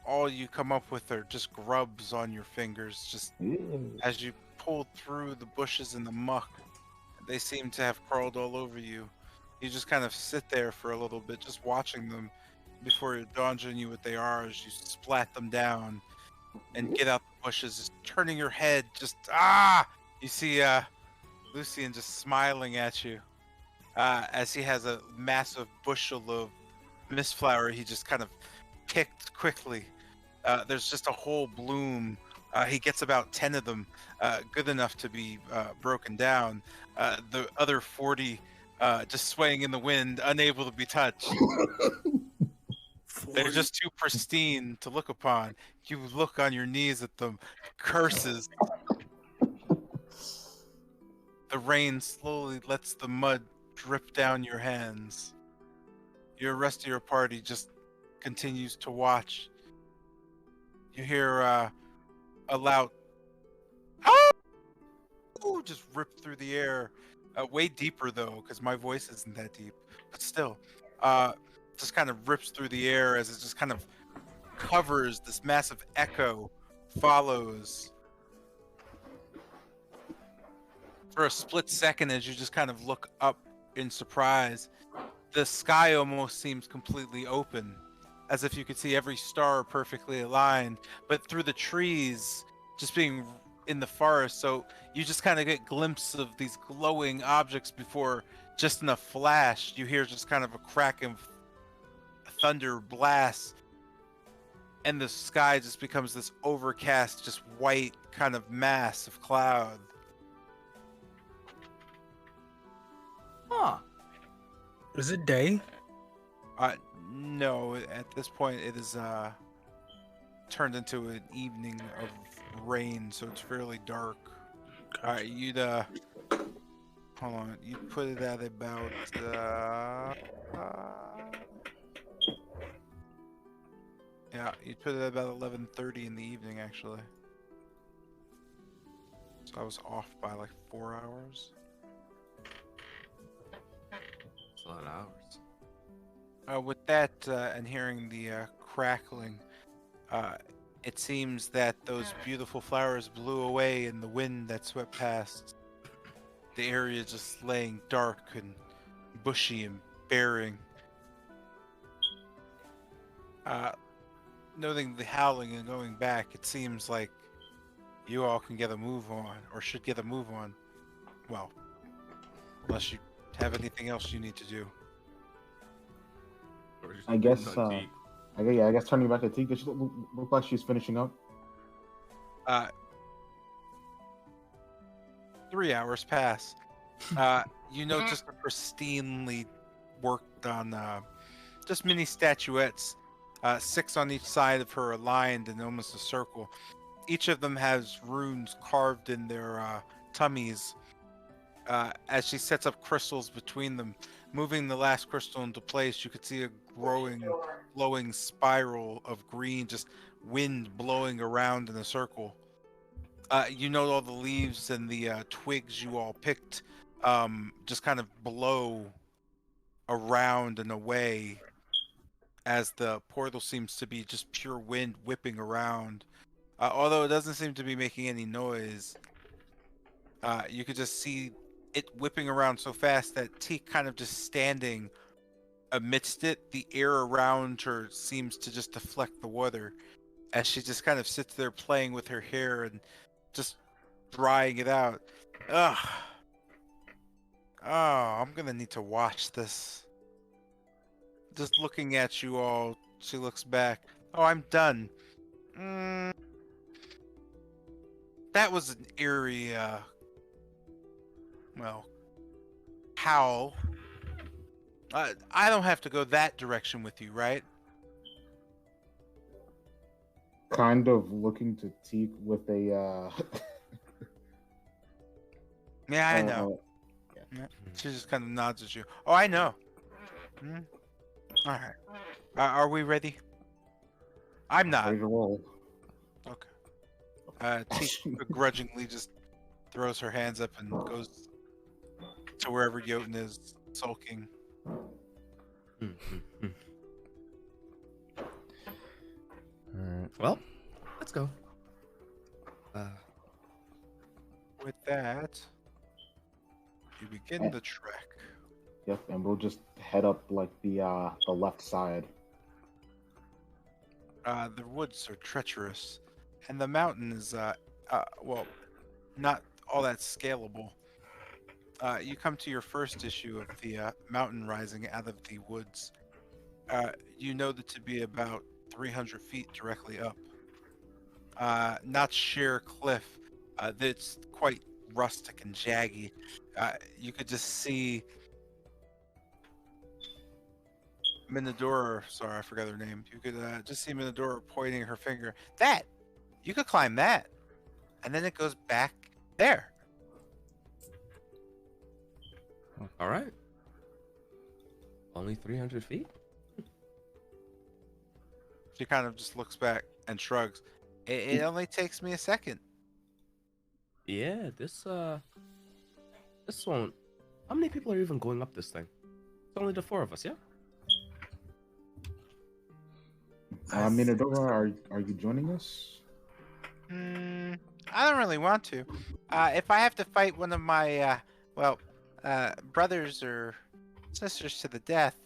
all you come up with are just grubs on your fingers. Just as you pull through the bushes and the muck, they seem to have crawled all over you. You just kind of sit there for a little bit, just watching them before it dawns on you what they are as you splat them down and get out the bushes, just turning your head, just you see Lucian just smiling at you as he has a massive bushel of mistflower he just kind of picked quickly. There's just a whole bloom. He gets about 10 of them, good enough to be broken down. The other 40 just swaying in the wind, unable to be touched. They're just too pristine to look upon. You look on your knees at them, curses. The rain slowly lets the mud drip down your hands. Your rest of your party just continues to watch. You hear a loud "oh!" just rip through the air. Way deeper though, because my voice isn't that deep. But still, just kind of rips through the air as it just kind of covers this massive echo, follows. For a split second, as you just kind of look up in surprise, the sky almost seems completely open, as if you could see every star perfectly aligned, but through the trees, just being in the forest, so you just kind of get glimpses of these glowing objects before, just in a flash, you hear just kind of a crack of thunder blast, and the sky just becomes this overcast, just white kind of mass of cloud. Huh. Is it day? No, at this point it is turned into an evening of rain, so it's fairly dark. Alright, you'd hold on, you put it at about yeah, you'd put it at about 11:30 in the evening actually. So I was off by like 4 hours. It's a lot of hours. With that, and hearing the crackling, it seems that those beautiful flowers blew away in the wind that swept past. The area just laying dark and bushy and bearing. Noting the howling and going back, it seems like you all can get a move on, or should get a move on. Well, unless you have anything else you need to do. Or just I guess, on deep. I guess turning back to Teak, does she look like she's finishing up? 3 hours pass. You know, just a pristinely worked on, just mini statuettes, 6 on each side of her, aligned in almost a circle. Each of them has runes carved in their tummies. As she sets up crystals between them, moving the last crystal into place, you could see a growing, glowing spiral of green, just wind blowing around in a circle. You know, all the leaves and the twigs you all picked just kind of blow around and away as the portal seems to be just pure wind whipping around. Although it doesn't seem to be making any noise. You could just see it whipping around so fast that Teak kind of just standing amidst it. The air around her seems to just deflect the water as she just kind of sits there playing with her hair and just drying it out. Ugh. Oh, I'm gonna need to wash this. Just looking at you all, she looks back. Oh, I'm done. That was an eerie, well, howl. I don't have to go that direction with you, right? Kind of looking to Teak with a Yeah, I know. Yeah. She just kind of nods at you. Oh, I know. All right. Are we ready? I'm not. ready to roll. Okay. Teak begrudgingly just throws her hands up and goes to wherever Jotun is sulking. Alright. Well, let's go. With that, you begin the trek. Yep, and we'll just head up like the left side. The woods are treacherous, and the mountain is well, not all that scalable. You come to your first issue of the mountain rising out of the woods. You know that to be about 300 feet directly up. Not sheer cliff. That's quite rustic and jaggy. You could just see Minadora. Sorry, I forgot her name. You could just see Minadora pointing her finger. That! You could climb that. And then it goes back there. All right. Only 300 feet? She kind of just looks back and shrugs. It only takes me a second. Yeah, this won't. How many people are even going up this thing? It's only the 4 of us, yeah? Minadora, are you joining us? I don't really want to. If I have to fight one of my, brothers or sisters to the death,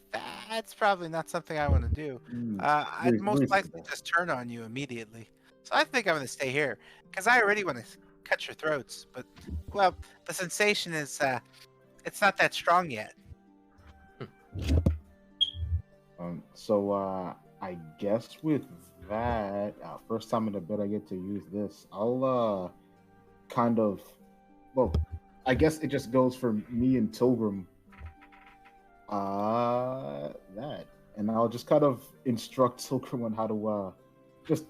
that's probably not something I want to do. I'd most likely just turn on you immediately. So I think I'm going to stay here, because I already want to cut your throats. But, well, the sensation is, it's not that strong yet. I guess with that, first time in a bit I get to use this. I'll I guess it just goes for me and Tilgrim. That, and I'll just kind of instruct Tilgrim on how to just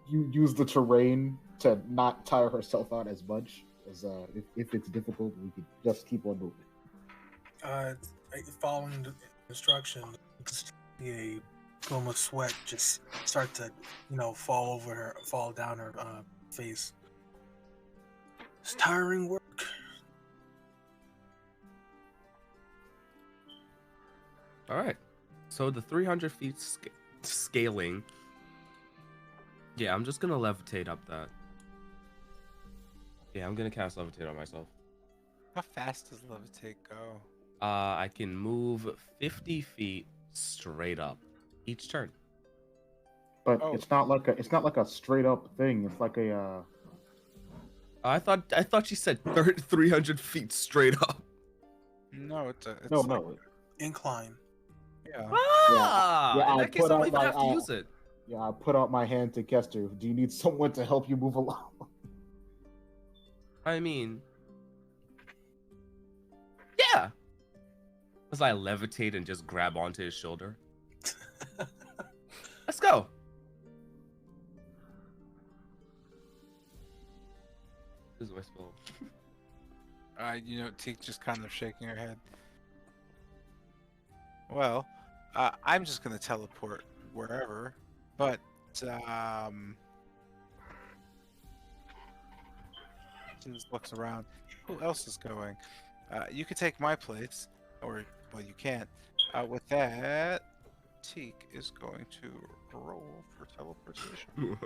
use the terrain to not tire herself out as much. As if it's difficult, we could just keep on moving. Following the instruction, a film of sweat just start to, fall down her face. It's tiring work. All right. So the 300 feet scaling. Yeah, I'm just gonna levitate up that. Yeah, I'm gonna cast levitate on myself. How fast does levitate go? I can move 50 feet straight up each turn. But it's not like a straight up thing. It's like a. I thought she said 300 feet straight up. No, it's no. Incline. Yeah. In that case, I don't even have to use it. Yeah, I put out my hand to Kester. Do you need someone to help you move along? I mean, yeah. As I levitate and just grab onto his shoulder. Let's go. This is my spell. Teak just kind of shaking her head. Well, I'm just gonna teleport wherever, but she just looks around. Who else is going? You could take my place, or well, you can't. With that, Teak is going to roll for teleportation.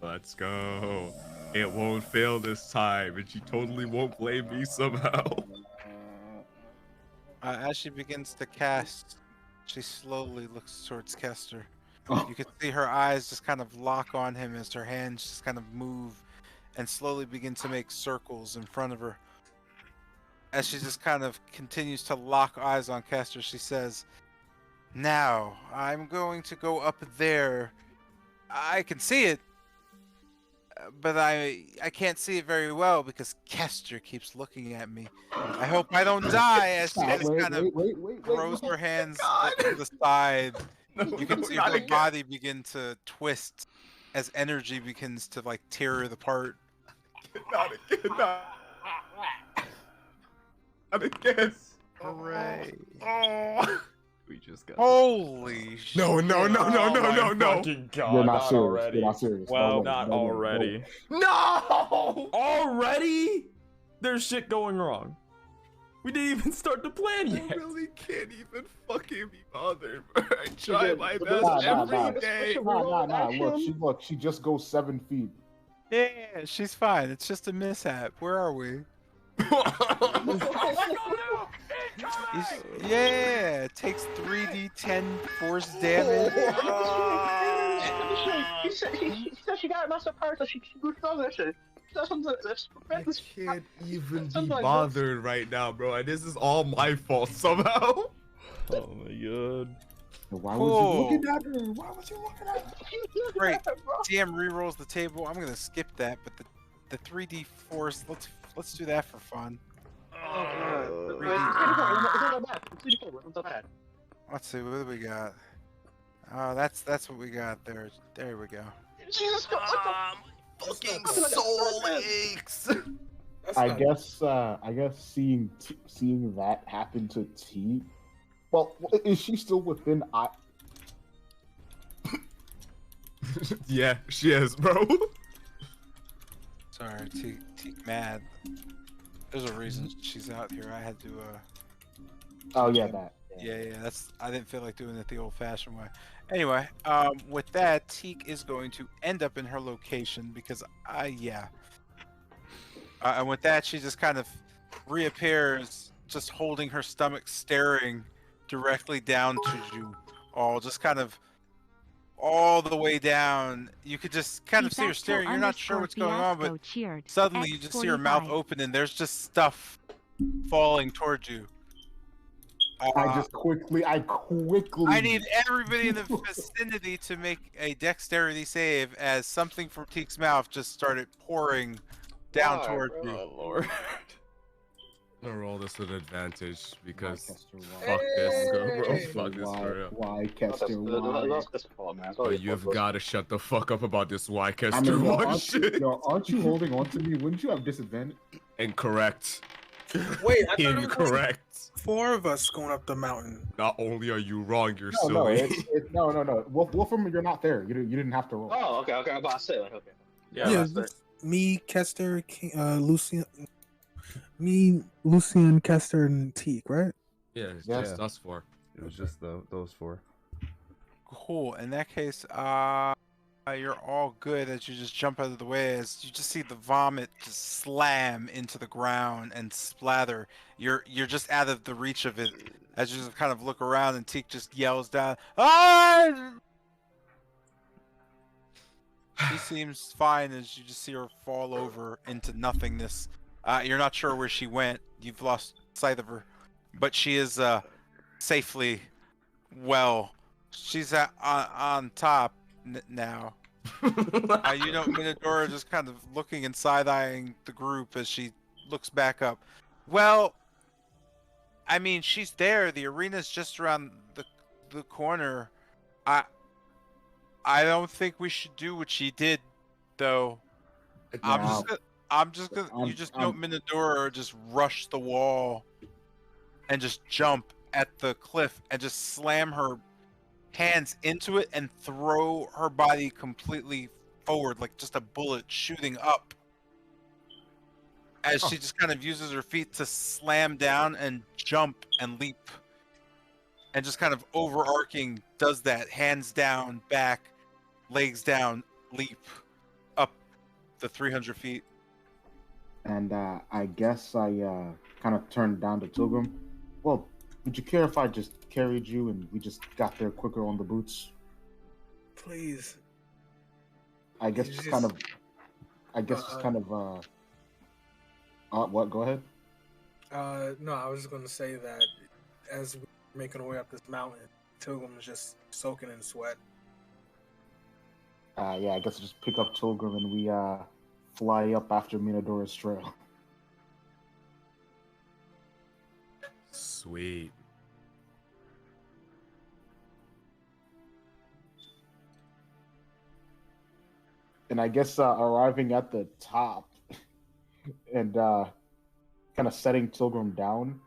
Let's go. It won't fail this time, and she totally won't blame me somehow. As she begins to cast, she slowly looks towards Kester. Oh. You can see her eyes just kind of lock on him as her hands just kind of move and slowly begin to make circles in front of her. As she just kind of continues to lock eyes on Kester, she says, "Now, I'm going to go up there. I can see it, but I can't see it very well because Kester keeps looking at me. I hope I don't die," as she Stop, just kind of wait, throws no. her hands God. to the side. No, You can no, see not her again. body begin to twist as energy begins to like tear her apart. Not again. Not again. Hooray! Oh. We just got. Holy shit! No. Oh my fucking God! You're not serious. already. You're not serious. Well, No way, not no way, no way. already. No! Already? There's shit going wrong. We didn't even start the plan I yet. really can't even fucking be bothered, bro. I try did. my But best there's- every day. Nah. She just goes 7 feet. Yeah, she's fine. It's just a mishap. Where are we? Yeah, it takes 3d10 force damage. He said she got messed up her, so she goofed on that shit. That's something that's I can't even be Sometimes bothered right now, bro. And this is all my fault somehow. Oh my God. Why Cool. was you looking at her? Why was you looking at her? Great. DM rerolls the table. I'm gonna skip that, but the 3d force. Let's do that for fun. Let's see, what do we got? Oh, that's what we got there. There we go. Jesus Christ, Fucking soul aches. I guess seeing that happen to T. Well, is she still within? Yeah, she is, bro. Sorry, T mad. There's a reason she's out here. I had to Oh yeah, that. yeah, I didn't feel like doing it the old-fashioned way. Anyway, with that, Teak is going to end up in her location because yeah. And with that, she just kind of reappears, just holding her stomach, staring directly down to you all, just kind of all the way down. You could just kind of see her staring. You're not sure what's going on, but suddenly you just see her mouth open and there's just stuff falling towards you. I quickly. I need everybody in the vicinity to make a dexterity save as something from Teak's mouth just started pouring down towards you. Oh Lord. I'm gonna roll this with advantage because Kester, fuck this, bro. Kester, Fuck this for real. why, Kester? Why? That's fault, man. But you've got to shut the fuck up about this why Kester I mean, one shit. aren't you holding on to me? Wouldn't you have disadvantage? Incorrect. Wait, I thought it was only Incorrect. 4 of us going up the mountain. Not only are you wrong, you're No, silly. no. Wolfram, you're not there. You didn't have to roll. Oh, okay. I'm about to say, like, okay. Yeah, that's fair. me, Kester, Lucian, Kester, and Teak, right? Yeah, it's Yeah. just us four. It was just those four. Cool. In that case, you're all good as you just jump out of the way as you just see the vomit just slam into the ground and splather. You're just out of the reach of it as you just kind of look around and Teak just yells down, "Ah!" She seems fine as you just see her fall over into nothingness. You're not sure where she went. You've lost sight of her, but she is safely well. She's on top now. You know, Minadora just kind of looking and side-eyeing the group as she looks back up. Well, I mean, she's there. The arena's just around the corner. I don't think we should do what she did, though. I'm just gonna. You just know, Minadora just rush the wall and just jump at the cliff and just slam her hands into it and throw her body completely forward like just a bullet shooting up as she just kind of uses her feet to slam down and jump and leap and just kind of overarching does that, hands down, back, legs down, leap the 300 feet. And I guess I kind of turned down to Tilgrim. Well, would you care if I just carried you and we just got there quicker on the boots? Please. I guess You just just- kind of. I guess just kind of. What? Go ahead. No, I was just going to say that as we're making our way up this mountain, Tilgrim is just soaking in sweat. Yeah, I guess just pick up Tilgrim and we fly up after Minadora's trail. Sweet. And I guess arriving at the top and kind of setting Tilgrim down,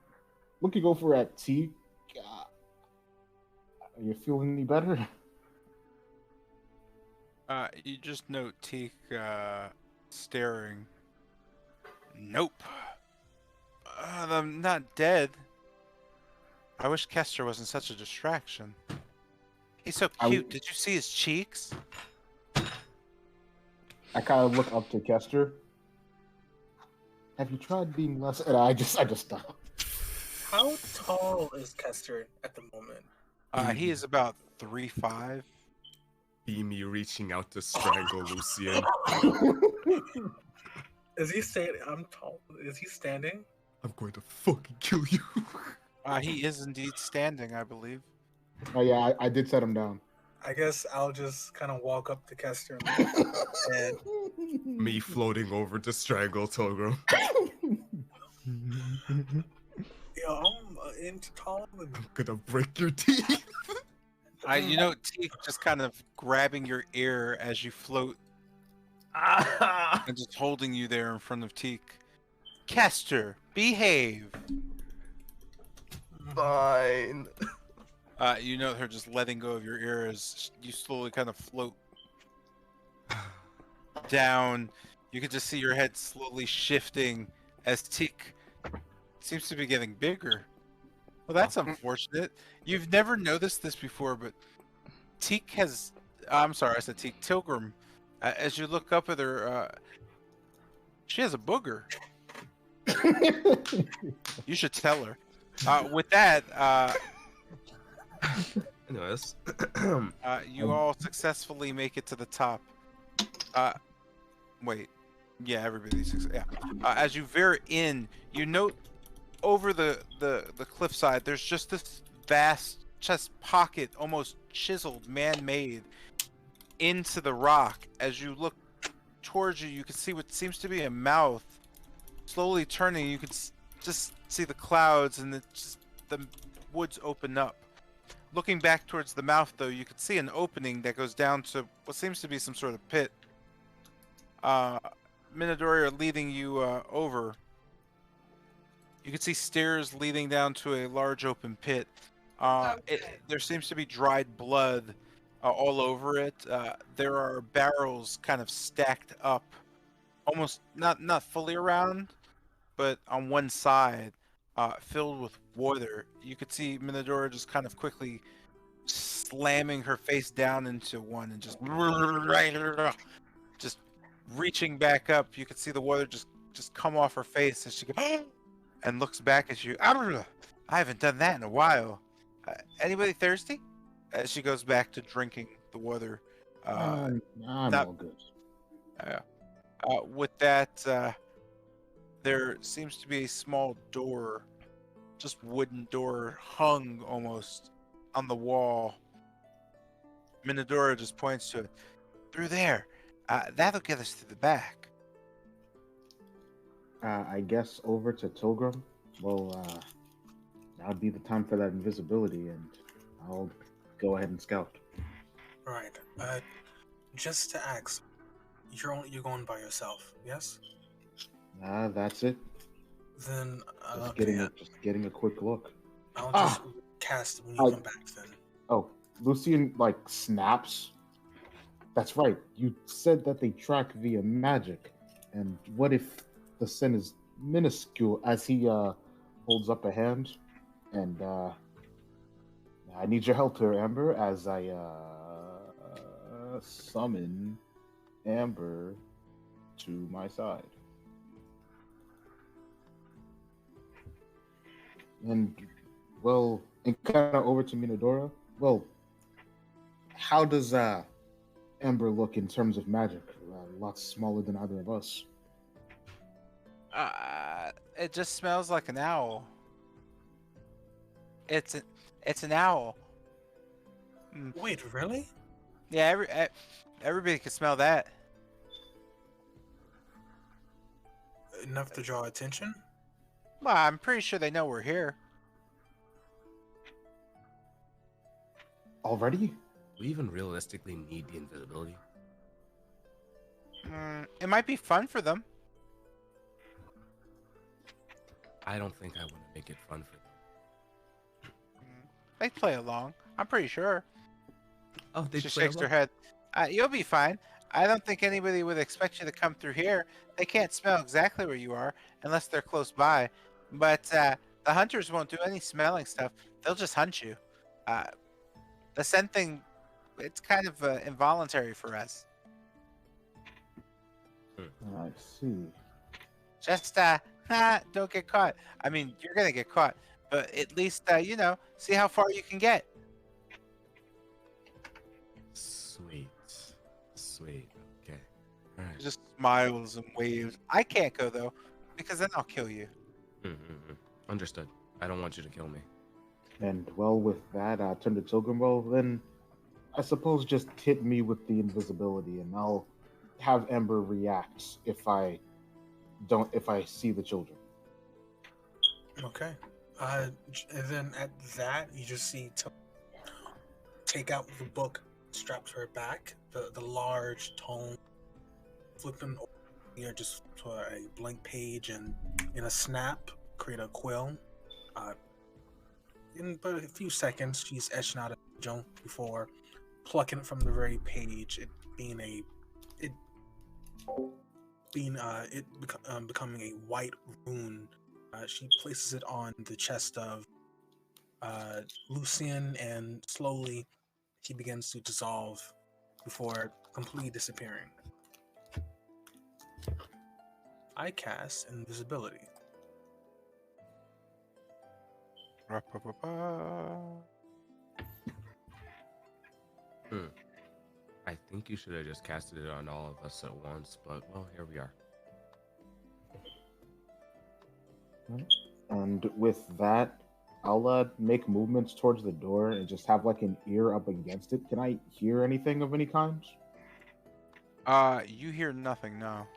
looking over at Teak. Are you feeling any better? You just note Teak staring. Nope. I'm not dead. I wish Kester wasn't such a distraction. He's so cute. Did you see his cheeks? I kind of look up to Kester. Have you tried being less? And I just stop. How tall is Kester at the moment? He is about 3'5". Be me reaching out to strangle Lucian. Is he standing? I'm tall. Is he standing? I'm going to fucking kill you. He is indeed standing, I believe. Oh yeah, I did set him down. I guess I'll just kind of walk up to Kester and Me floating over to strangle Togro. yo, I'm an inch taller than I'm gonna break your teeth. You know, Teak just kind of grabbing your ear as you float and just holding you there in front of Teak. Kester, behave. Fine. You know her just letting go of your ear as you slowly kind of float down. You can just see your head slowly shifting as Teak seems to be getting bigger. Well, that's unfortunate. You've never noticed this before, but Teak has... I'm sorry, I said Teak. Tilgrim, as you look up at her, she has a booger. You should tell her. With that, Anyways. you all successfully make it to the top. Wait. Yeah, everybody's yeah. As you veer in, you note over the cliffside, there's just this vast just pocket, almost chiseled, man-made, into the rock. As you look towards you, you can see what seems to be a mouth. Slowly turning, you can just see the clouds and the woods open up. Looking back towards the mouth, though, you can see an opening that goes down to what seems to be some sort of pit. Minadori are leading you over. You can see stairs leading down to a large open pit. There seems to be dried blood all over it. There are barrels kind of stacked up, almost not fully around, but on one side, filled with water. You could see Minadora just kind of quickly slamming her face down into one and just reaching back up. You could see the water just come off her face as she goes and looks back at you. I haven't done that in a while. Anybody thirsty? As she goes back to drinking the water. I'm not- all good. With that, there seems to be a small door, just wooden door, hung almost on the wall. Minadora just points to it. Through there. That'll get us to the back. I guess over to Tilgrim. Well, that would be the time for that invisibility, and I'll go ahead and scout. right. Just to ask, you're going by yourself, yes? That's it. Then Just getting a quick look. I'll just cast when you come back. Then. Oh, Lucian snaps. That's right. You said that they track via magic, and what if the sin is minuscule? As he holds up a hand, and I need your help here, Amber, as I summon Amber to my side. And, well, and kind of over to Minadora. Well, how does Ember look in terms of magic? A lot smaller than either of us. It just smells like an owl. It's an owl. Mm. Wait, really? Yeah, everybody can smell that. Enough to draw attention? Well, I'm pretty sure they know we're here. Already? Do we even realistically need the invisibility? It might be fun for them. I don't think I want to make it fun for them. They play along. I'm pretty sure. Oh, they She play shakes her along? head. You'll be fine. I don't think anybody would expect you to come through here. They can't smell exactly where you are unless they're close by. But the hunters won't do any smelling stuff. They'll just hunt you. The scent thing, it's kind of involuntary for us. I see. Just don't get caught. I mean, you're gonna get caught, but at least see how far you can get. Sweet. Sweet. Okay. Alright. Just smiles and waves. I can't go though, because then I'll kill you. Understood. I don't want you to kill me. And well, with that, turn to Tilgrim. Well, then I suppose just hit me with the invisibility, and I'll have Ember react if I see the children. Okay. And then at that, you just see take out the book, strap to her back, the large tome, flipping here just to a blank page, and in a snap, create a quill. In but a few seconds, she's etching out a junk before plucking it from the very page. It becoming a white rune. She places it on the chest of Lucian, and slowly he begins to dissolve before completely disappearing. I cast invisibility. I think you should have just casted it on all of us at once, but well, here we are. And with that, I'll make movements towards the door and just have like an ear up against it. Can I hear anything of any kind? You hear nothing now.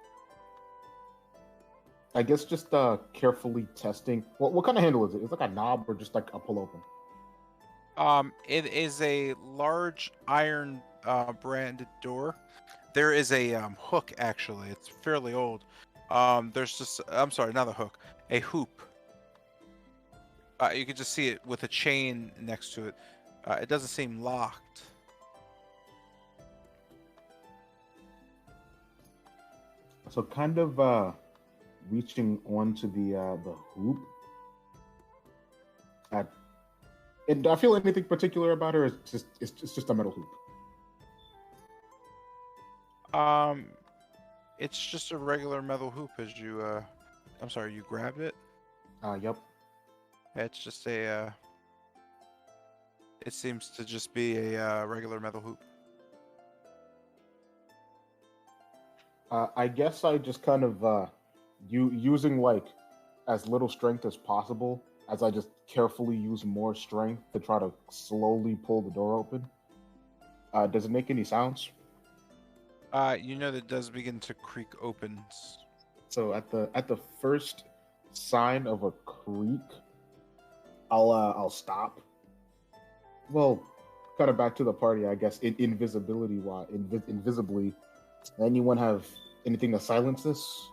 I guess just carefully testing. What kind of handle is it? It's like a knob or just like a pull open? It is a large iron branded door. There is a hook actually. It's fairly old. There's just I'm sorry, not a hook, a hoop. You can just see it with a chain next to it. It doesn't seem locked. So kind of reaching onto the hoop. And do I feel anything particular about her? It's just a metal hoop. It's just a regular metal hoop. As you I'm sorry, you grabbed it. Yep. It's just a. It seems to just be a regular metal hoop. I guess I just kind of using like as little strength as possible, as I just carefully use more strength to try to slowly pull the door open. Does it make any sounds? You know that it does begin to creak open. So at the first sign of a creak, I'll stop. Well, kind of back to the party, I guess. Invisibly. Anyone have anything to silence this?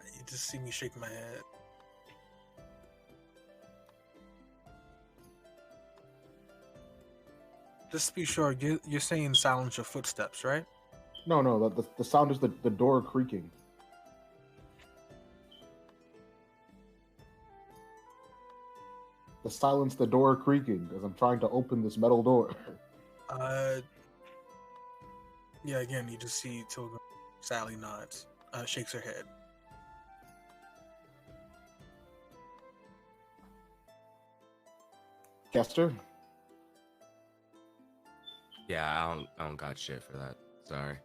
You just see me shake my head. Just to be sure, you're saying silence your footsteps, right? No. The sound is the door creaking. to silence the door creaking as I'm trying to open this metal door. Yeah, again, you just see Tilgrim. Sally nods, shakes her head. Kester? Yeah, I don't got shit for that. Sorry.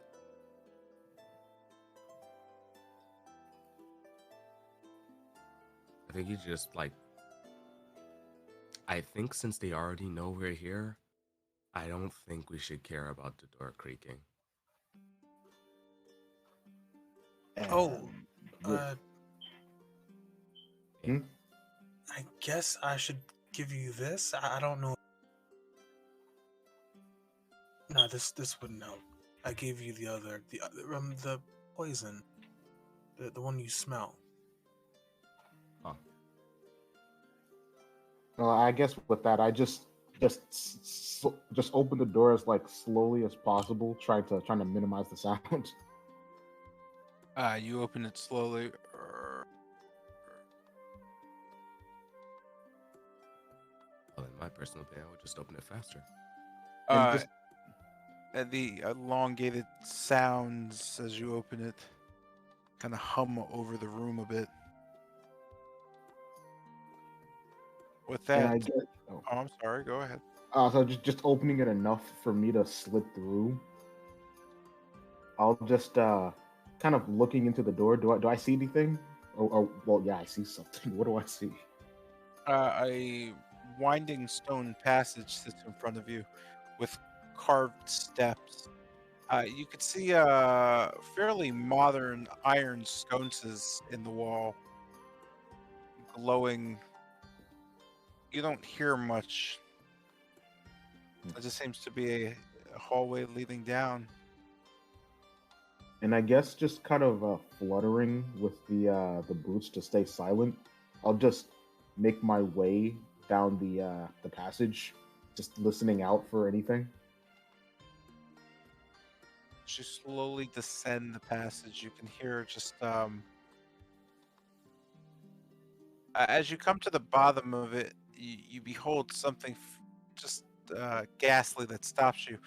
I think you just like. I think since they already know we're here, I don't think we should care about the door creaking. Oh, with- Hmm? I guess I should give you this. I don't know. Nah, this wouldn't help. I gave you the the poison, the one you smell. Huh. Well, I guess with that, I just open the door as like slowly as possible, trying to minimize the sound. You open it slowly. Well, in my personal opinion, I would just open it faster. And just And the elongated sounds as you open it kind of hum over the room a bit. With and that, I get I'm sorry. Go ahead. so just opening it enough for me to slip through. I'll just kind of looking into the door. Do I see anything? Oh, well, yeah, I see something. What do I see? A winding stone passage sits in front of you with carved steps. You could see fairly modern iron sconces in the wall, glowing. You don't hear much. It just seems to be a hallway leading down. And I guess just kind of fluttering with the boots to stay silent. I'll just make my way down the passage, just listening out for anything. As you slowly descend the passage, you can hear just as you come to the bottom of it, you behold something just ghastly that stops you.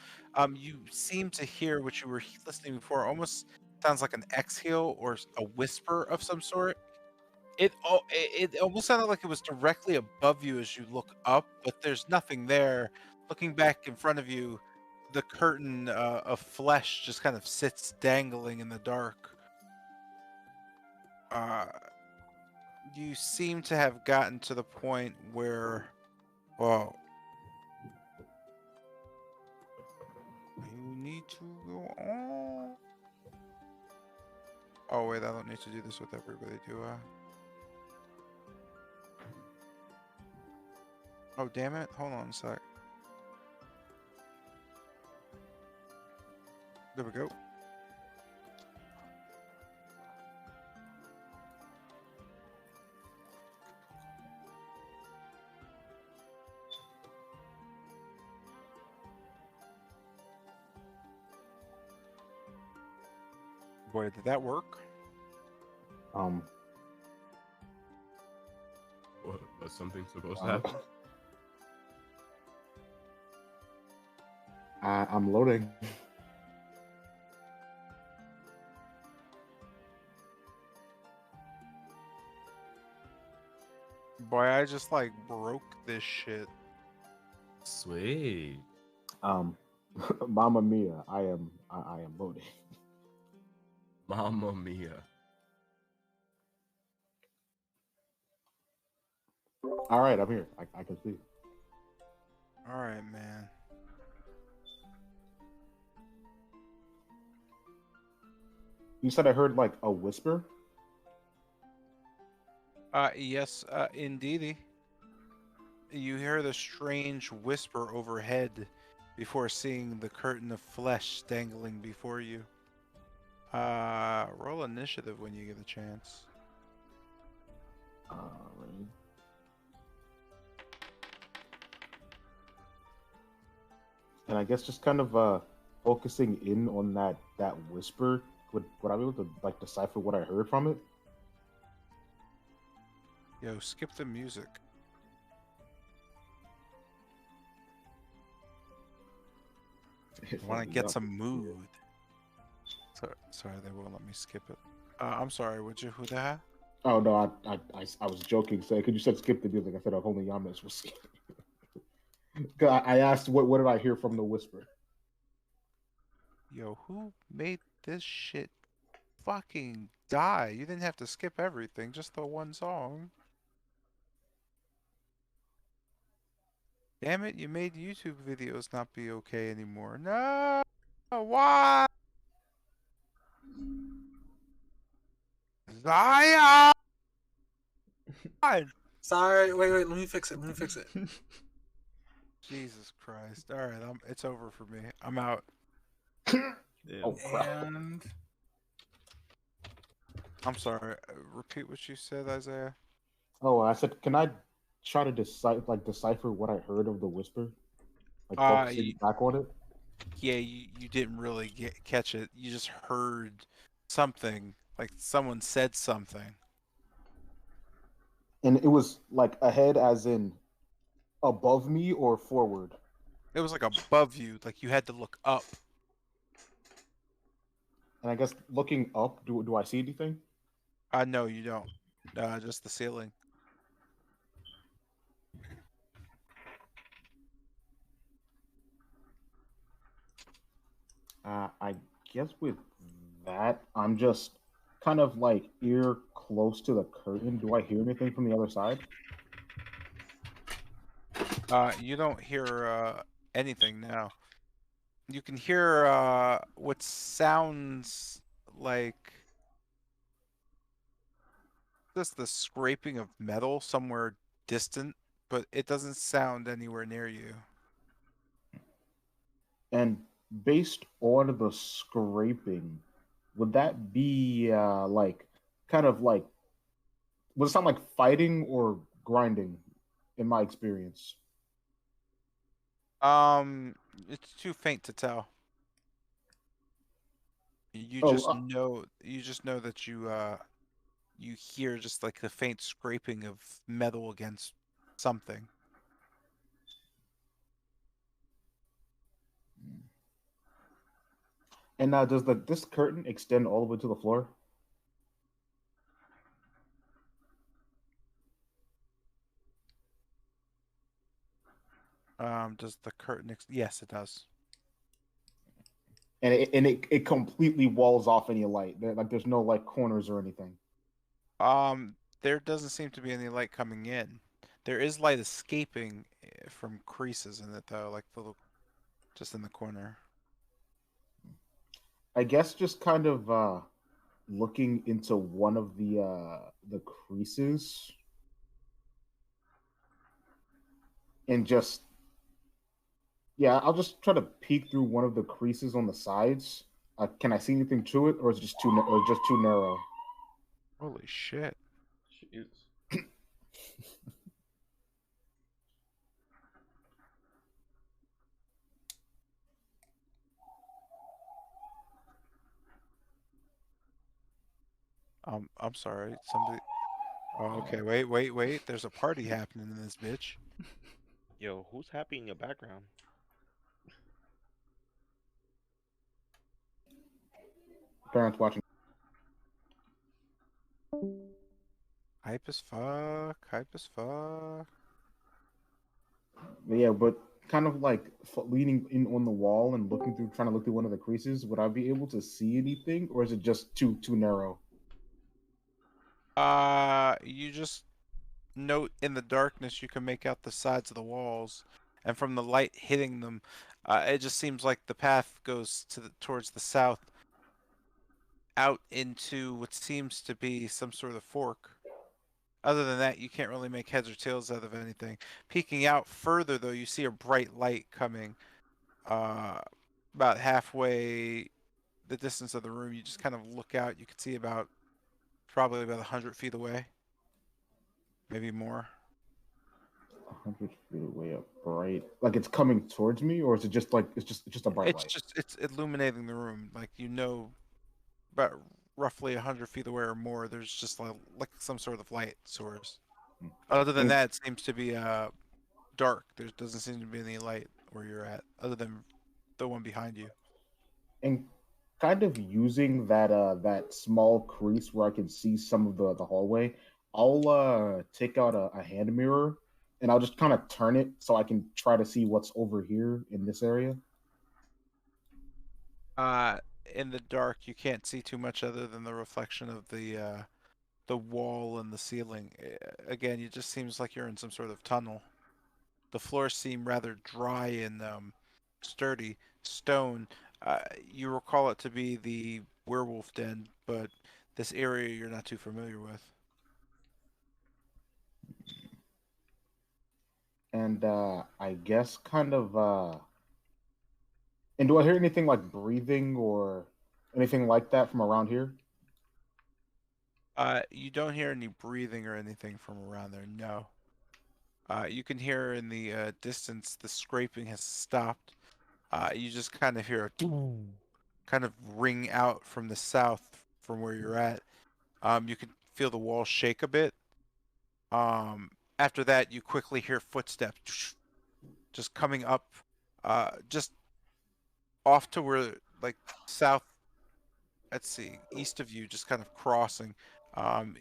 You seem to hear what you were listening before. Almost sounds like an exhale or a whisper of some sort. It almost sounded like it was directly above you as you look up, but there's nothing there. Looking back in front of you, the curtain of flesh just kind of sits dangling in the dark. You seem to have gotten to the point where, well, you need to go on. Oh wait, I don't need to do this with everybody, do I? Oh damn it! Hold on a sec. There we go. Boy, did that work? What, was something supposed to Uh, happen? I'm loading. Boy, I just like broke this shit. Sweet. Mamma mia! I am loading. Mamma mia. All right, I'm here. I can see. All right, man. You said I heard like a whisper. Yes, indeedy. You hear the strange whisper overhead before seeing the curtain of flesh dangling before you. Roll initiative when you get a chance. Alright. And I guess just kind of focusing in on that whisper. Would I be able to like decipher what I heard from it? Yo, skip the music. If I I want to be get up, some yeah. mood. Sorry, they won't let me skip it. I'm sorry, would you? Who the hell? Oh no, I was joking. So, because you said skip the music, I said if only Yamas was skipping. 'Cause I asked what did I hear from the whisper? Yo, who made this shit fucking die? You didn't have to skip everything, just the one song. Damn it, you made YouTube videos not be okay anymore. No! Why? Zion! Sorry, wait, let me fix it. Let me fix it. Jesus Christ. Alright, it's over for me. I'm out. Yeah. Oh crap! And I'm sorry. Repeat what you said, Isaiah. Oh, I said, can I try to decipher what I heard of the whisper? Like focusing You, back on it. yeah, you didn't really catch it. You just heard something, like someone said something. And it was like ahead, as in above me or forward. It was like above you, like you had to look up. And I guess looking up, do I see anything? No, you don't. Just the ceiling. I guess with that, I'm just kind of like ear close to the curtain. Do I hear anything from the other side? You don't hear anything now. You can hear what sounds like just the scraping of metal somewhere distant, but it doesn't sound anywhere near you. And based on the scraping, would that be like kind of like would it sound like fighting or grinding in my experience? Um, it's too faint to tell. You Oh, just know that you hear just like the faint scraping of metal against something. and does this curtain extend all the way to the floor? Does the curtain yes, it does. And it completely walls off any light. Like there's no like corners or anything. There doesn't seem to be any light coming in. There is light escaping from creases in it though, like the just in the corner. I guess just kind of looking into one of the creases and just yeah, I'll just try to peek through one of the creases on the sides. Can I see anything to it, or is it just or just too narrow? Holy shit. Jesus. I'm sorry. Somebody. Oh, okay. Wait. There's a party happening in this bitch. Yo, who's happy in your background? Parents watching. Hype as fuck. Hype as fuck. Yeah, but kind of like leaning in on the wall and looking through, trying to look through one of the creases. Would I be able to see anything, or is it just too narrow? You just note in the darkness you can make out the sides of the walls, and from the light hitting them, it just seems like the path goes towards the south, out into what seems to be some sort of fork. Other than that, you can't really make heads or tails out of anything. Peeking out further, though, you see a bright light coming uh, about halfway the distance of the room. You just kind of look out. You can see probably about 100 feet away, maybe more. 100 feet away up, bright. Like it's coming towards me, or is it just like it's just a bright light? It's illuminating the room. Like about roughly 100 feet away or more. There's just like some sort of light source. Hmm. Other than And that, it seems to be dark. There doesn't seem to be any light where you're at, other than the one behind you. And kind of using that small crease where I can see some of the hallway, I'll take out a hand mirror and I'll just kind of turn it so I can try to see what's over here in this area. In the dark, you can't see too much other than the reflection of the wall and the ceiling. Again, it just seems like you're in some sort of tunnel. The floors seem rather dry and sturdy. Stone. You recall it to be the werewolf den, but this area you're not too familiar with. And I guess kind of and do I hear anything like breathing or anything like that from around here? You don't hear any breathing or anything from around there, no. You can hear in the distance the scraping has stopped. You just kind of hear a kind of ring out from the south from where you're at. You can feel the wall shake a bit. After that, you quickly hear footsteps just coming up, just off to where, like, south, let's see, east of you, just kind of crossing.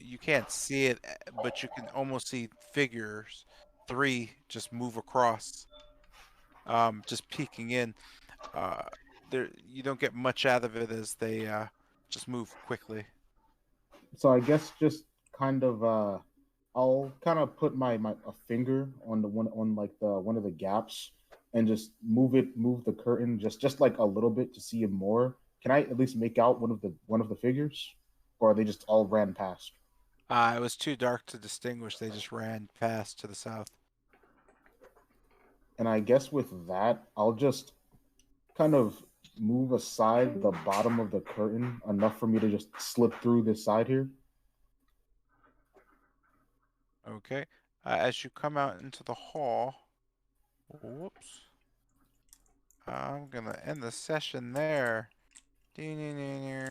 You can't see it, but you can almost see figures, three, just move across, just peeking in. Uh, there, you don't get much out of it as they just move quickly. So I guess just kind of I'll kind of put my a finger on the one on like the one of the gaps and just move the curtain just like a little bit to see him more. Can I at least make out one of the figures, or are they just all ran past? It was too dark to distinguish. They just ran past to the south. And I guess with that, I'll just kind of move aside the bottom of the curtain enough for me to just slip through this side here. Okay. As you come out into the hall, whoops. I'm gonna end the session there. Damn.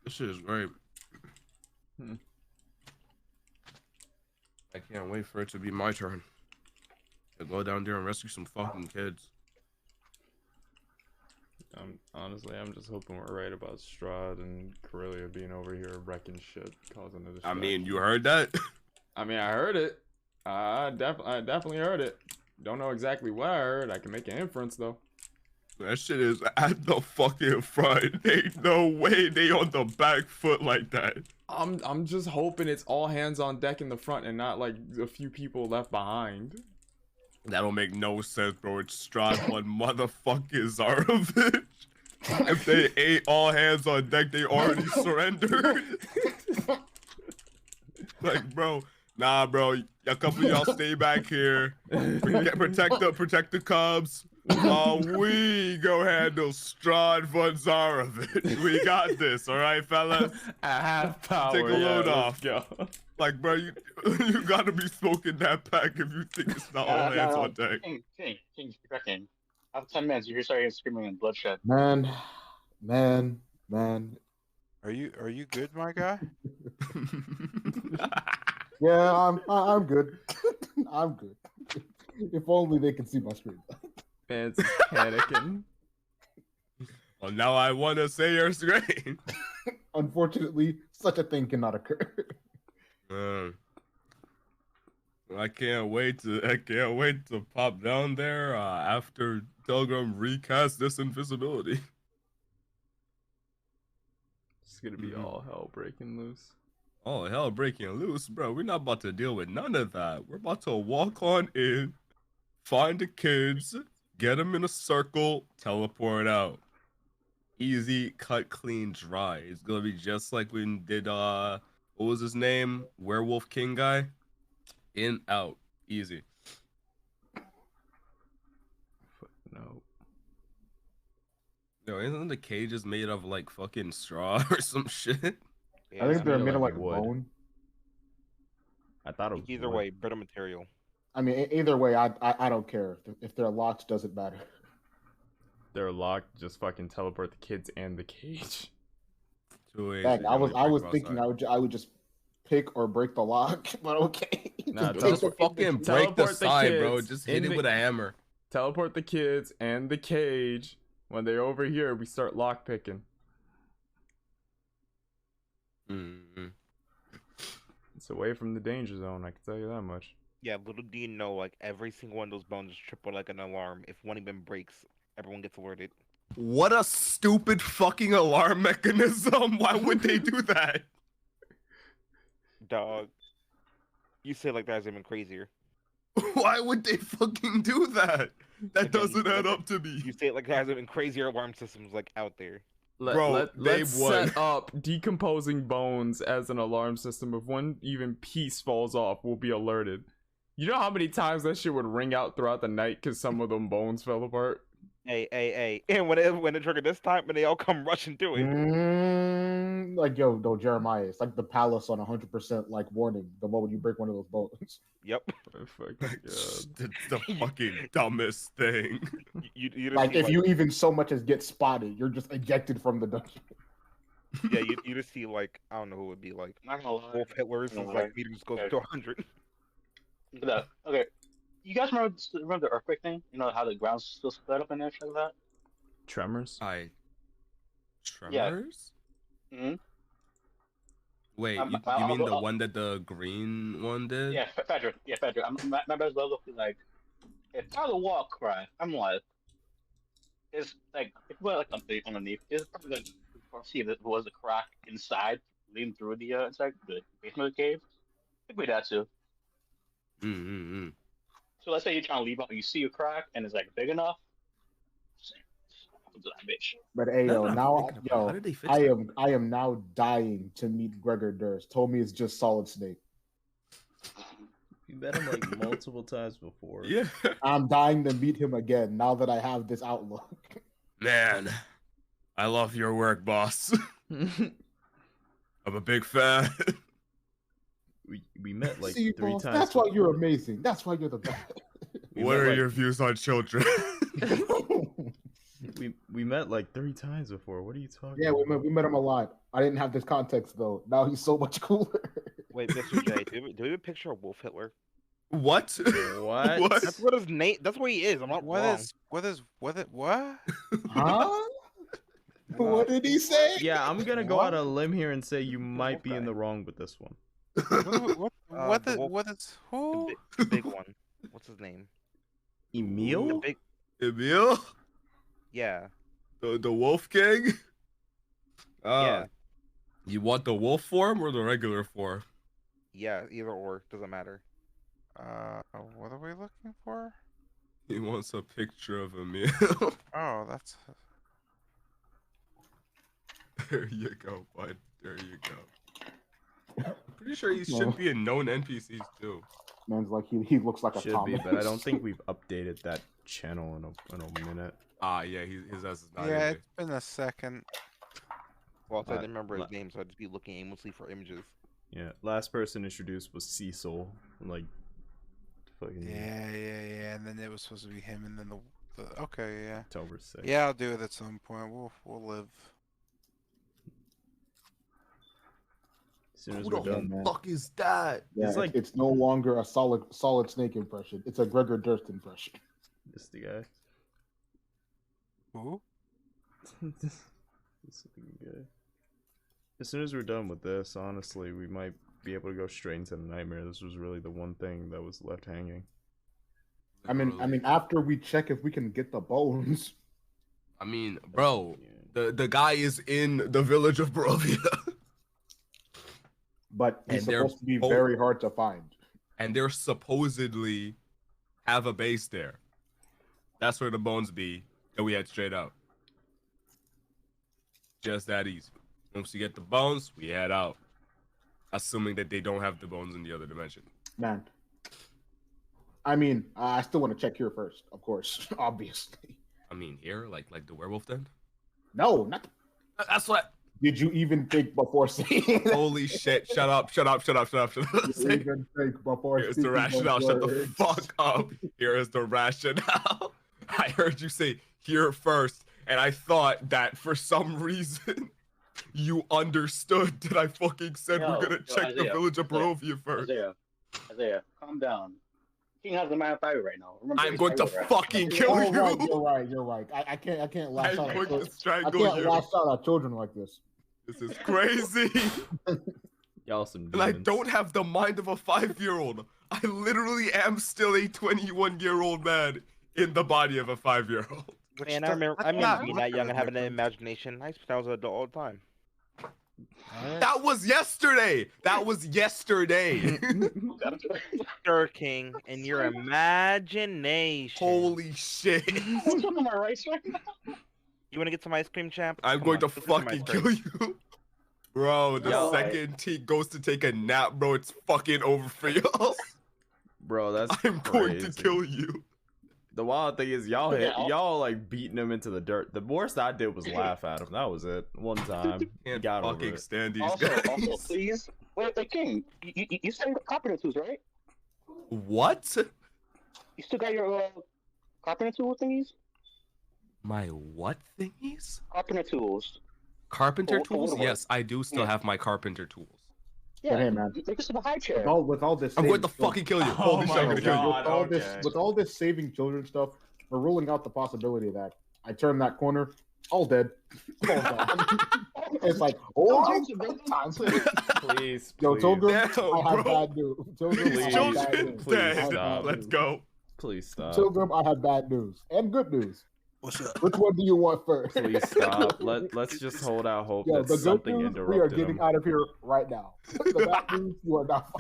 This shit is great. I can't wait for it to be my turn to go down there and rescue some fucking kids. Honestly, I'm just hoping we're right about Strahd and Corellia being over here wrecking shit, causing a distraction. I mean, you heard that? I mean, I heard it. I definitely heard it. Don't know exactly what I heard. I can make an inference though. That shit is at the fucking front. Ain't no way they on the back foot like that. I'm just hoping it's all hands on deck in the front and not like a few people left behind. That don't make no sense, bro. It's Strahd on motherfucking Zarovich. If they ain't all hands on deck, they already surrendered. Like, bro, nah, bro. A couple of y'all stay back here. Protect the cubs. We go handle Strahd von Zarovich. We got this, all right, fellas. At half power. Take a load off. Go. Like, bro, you gotta be smoking that pack if you think it's not all hands on deck. King, back in. After 10 minutes, you're starting screaming and bloodshed. Man. Are you good, my guy? Yeah, I'm good. I'm good. If only they can see my screen. Man's panicking. Well, now I want to say your screen. Unfortunately, such a thing cannot occur. I can't wait to pop down there after Pilgrim recast this invisibility. It's gonna be all hell breaking loose. Oh, hell breaking loose, bro. We're not about to deal with none of that. We're about to walk on in, find the kids, get them in a circle, teleport out. Easy, cut, clean, dry. It's gonna be just like we did, what was his name? Werewolf King guy? In, out. Easy. No. Yo, isn't the cages made of like fucking straw or some shit? I think they're made of like wood. bone. I thought it was Either wood. way, brittle material. I mean, either way, I don't care. If they're locked, doesn't matter. They're locked. Just fucking teleport the kids and the cage. Too easy, Heck, I yo, was break them thinking outside. I would just pick or break the lock, but okay. Nah, Just Just take the fucking inventory. break the Teleport the sign, bro. kids Just hit in it the- with a hammer. Teleport the kids and the cage. When they're over here, we start lockpicking. Mm-hmm. It's away from the danger zone, I can tell you that much. Yeah, little do you know, like every single one of those bones is triple like an alarm. If one even breaks, everyone gets alerted. What a stupid fucking alarm mechanism. Why would they do that? Dog. You say like that's even crazier. Why would they fucking do that? That Again, doesn't add like, up to me. You say it like there's even crazier alarm systems like out there. Bro, Let's Babe won. set up decomposing bones as an alarm system. If one even piece falls off, we'll be alerted. You know how many times that shit would ring out throughout the night because some of them bones fell apart? Hey. And when it triggered this time, and they all come rushing through it. Like yo, no Jeremiah. It's like the palace on 100% like warning the moment you break one of those bones. Yep. Oh, fucking It's God. the fucking dumbest thing. You just Like see, if you even so much as get spotted, you're just ejected from the dungeon. yeah, you just see like I don't know who it would be like Not gonna lie. Wolf Hitler's Not is gonna lie. like meters goes Okay. to 100. Look at that. Okay. You guys remember the earthquake thing? You know how the ground's still split up and everything like that? Tremors? Tremors? Mm-hmm. Wait, Um, you I'll mean go- the I'll- one that the green one did? Yeah, Fedra. Yeah, Fedra. My best well looking like if I the wall cry, I'm like it's like if we like something underneath, it's probably like see if it was a crack inside leading through the inside the basement of the cave. I think we that too. Mm-hmm. So let's say you're trying to leave out and you see a crack and it's like big enough. Do that bitch. But hey, Now yo, that I'm now thinking about it, how yo, did they fix I that? am now dying to meet Gregor Durst. Told me it's just Solid Snake. You met him like multiple times before. Yeah. I'm dying to meet him again now that I have this outlook. Man, I love your work, boss. I'm a big fan. We met like See, three boss, times. that's why before. you're amazing. That's why you're the best. We What met, are like- your views on children? We met like 3 times before. What are you talking? Yeah, about? we met him a lot. I didn't have this context though. Now he's so much cooler. Wait, Mr. J, do we have a picture of Wolf Hitler? What? What? What? That's what his name. That's what he is. I'm not wrong. What? Huh? What did he say? Yeah, I'm gonna go What? out on a limb here and say you might be in the wrong with this one. The wolf- What is who? The big one. What's his name? The Emil? big. Emil? Yeah. The Wolf King? Yeah. You want the wolf form or the regular form? Yeah. Either or doesn't matter. What are we looking for? He wants a picture of Emil. Oh, that's There you go, bud. There you go. I'm pretty sure he should be in known NPCs too. Man's like he looks like a Should Thomas. be, but I don't think we've updated that channel in a minute. Ah, yeah, his ass is not yeah. in It's been a second. Well, if I Uh, didn't remember his la- name, so I'd just be looking aimlessly for images. Yeah, last person introduced was Cecil. Like, fucking Yeah. And then it was supposed to be him, and then the okay, yeah. October 6th. Yeah, I'll do it at some point. We'll live. As soon as Who we're the done. man. fuck is that? Yeah, It's like- it's no longer a solid snake impression. It's a Gregor Durst impression. This the guy. Who? This fucking guy. As soon as we're done with this, honestly, we might be able to go straight into the nightmare. This was really the one thing that was left hanging. I mean, after we check if we can get the bones. Bro, Yeah. the guy is in the village of Barovia, But he's And they're supposed to be both- very hard to find. and they're supposedly have a base there. That's where the bones be, and we head straight out. Just that easy. Once we get the bones, we head out. Assuming that they don't have the bones in the other dimension. Man. I mean, I still want to check here first, of course, obviously. I mean, here, like the werewolf den. No, not. That's what. Did you even think before saying that? Holy shit! Shut up! Shut up! Shut up! Shut up! Shut up! Did you even think before Here's the speaking rationale. those Shut the words? fuck up. Here is the rationale. I heard you say here first, and I thought that for some reason You understood that I fucking said we're gonna check the Isaiah, village of Isaiah, Barovia first. Isaiah, calm down. King has the man fire right now. Remember, I'm he's going to fire right fucking now. kill Oh, you. right, you're right. I can't lash I'm out. going to I strangle can't you. lash out at children like this. This is crazy. Y'all some And I demons. don't have the mind of a 5-year-old. I literally am still a 21-year-old man in the body of a 5-year-old. Man, I remember being that young and having an imagination. I was an adult all the time. That was yesterday. Sir King, and your imagination. Holy shit. What's up with my rice right now? You want to get some ice cream, champ? I'm Come going on, to let's get some fucking ice cream. kill you. Bro, the Yo. second T goes to take a nap, bro, it's fucking over for y'all. Bro, that's I'm going to crazy. kill you. The wild thing is y'all Yeah, I'll- y'all like beating him into the dirt. The worst I did was laugh at him. That was it. One time. Can't Got over fucking it. stand these Also, guys. please. Wait, King, you still got carpenter tools, right? What? You still got your carpenter tool thingies? My what thingies? Carpenter tools. Carpenter For tools? woodwork. Yes, I do still Yeah. have my carpenter tools. Yeah, hey, man. make us a high chair. With all this, I'm going to saving children- fucking kill you. Oh Holy shit, I'm my gonna kill you. God. with all this saving children stuff, we're ruling out the possibility that I turn that corner, all dead. All gone. It's like, time to Please, Yo, please, children, No, I have bro. bad news. Children, These I have Please, bad children news. please I have dead. stop. bad Let's news. go. please stop. Children, I have bad news and good news. What's up? Which one do you want first? Please stop. Let's just hold out hope Yo, that the good something news, we are interrupted getting him. out of here right now. The bad news, you are not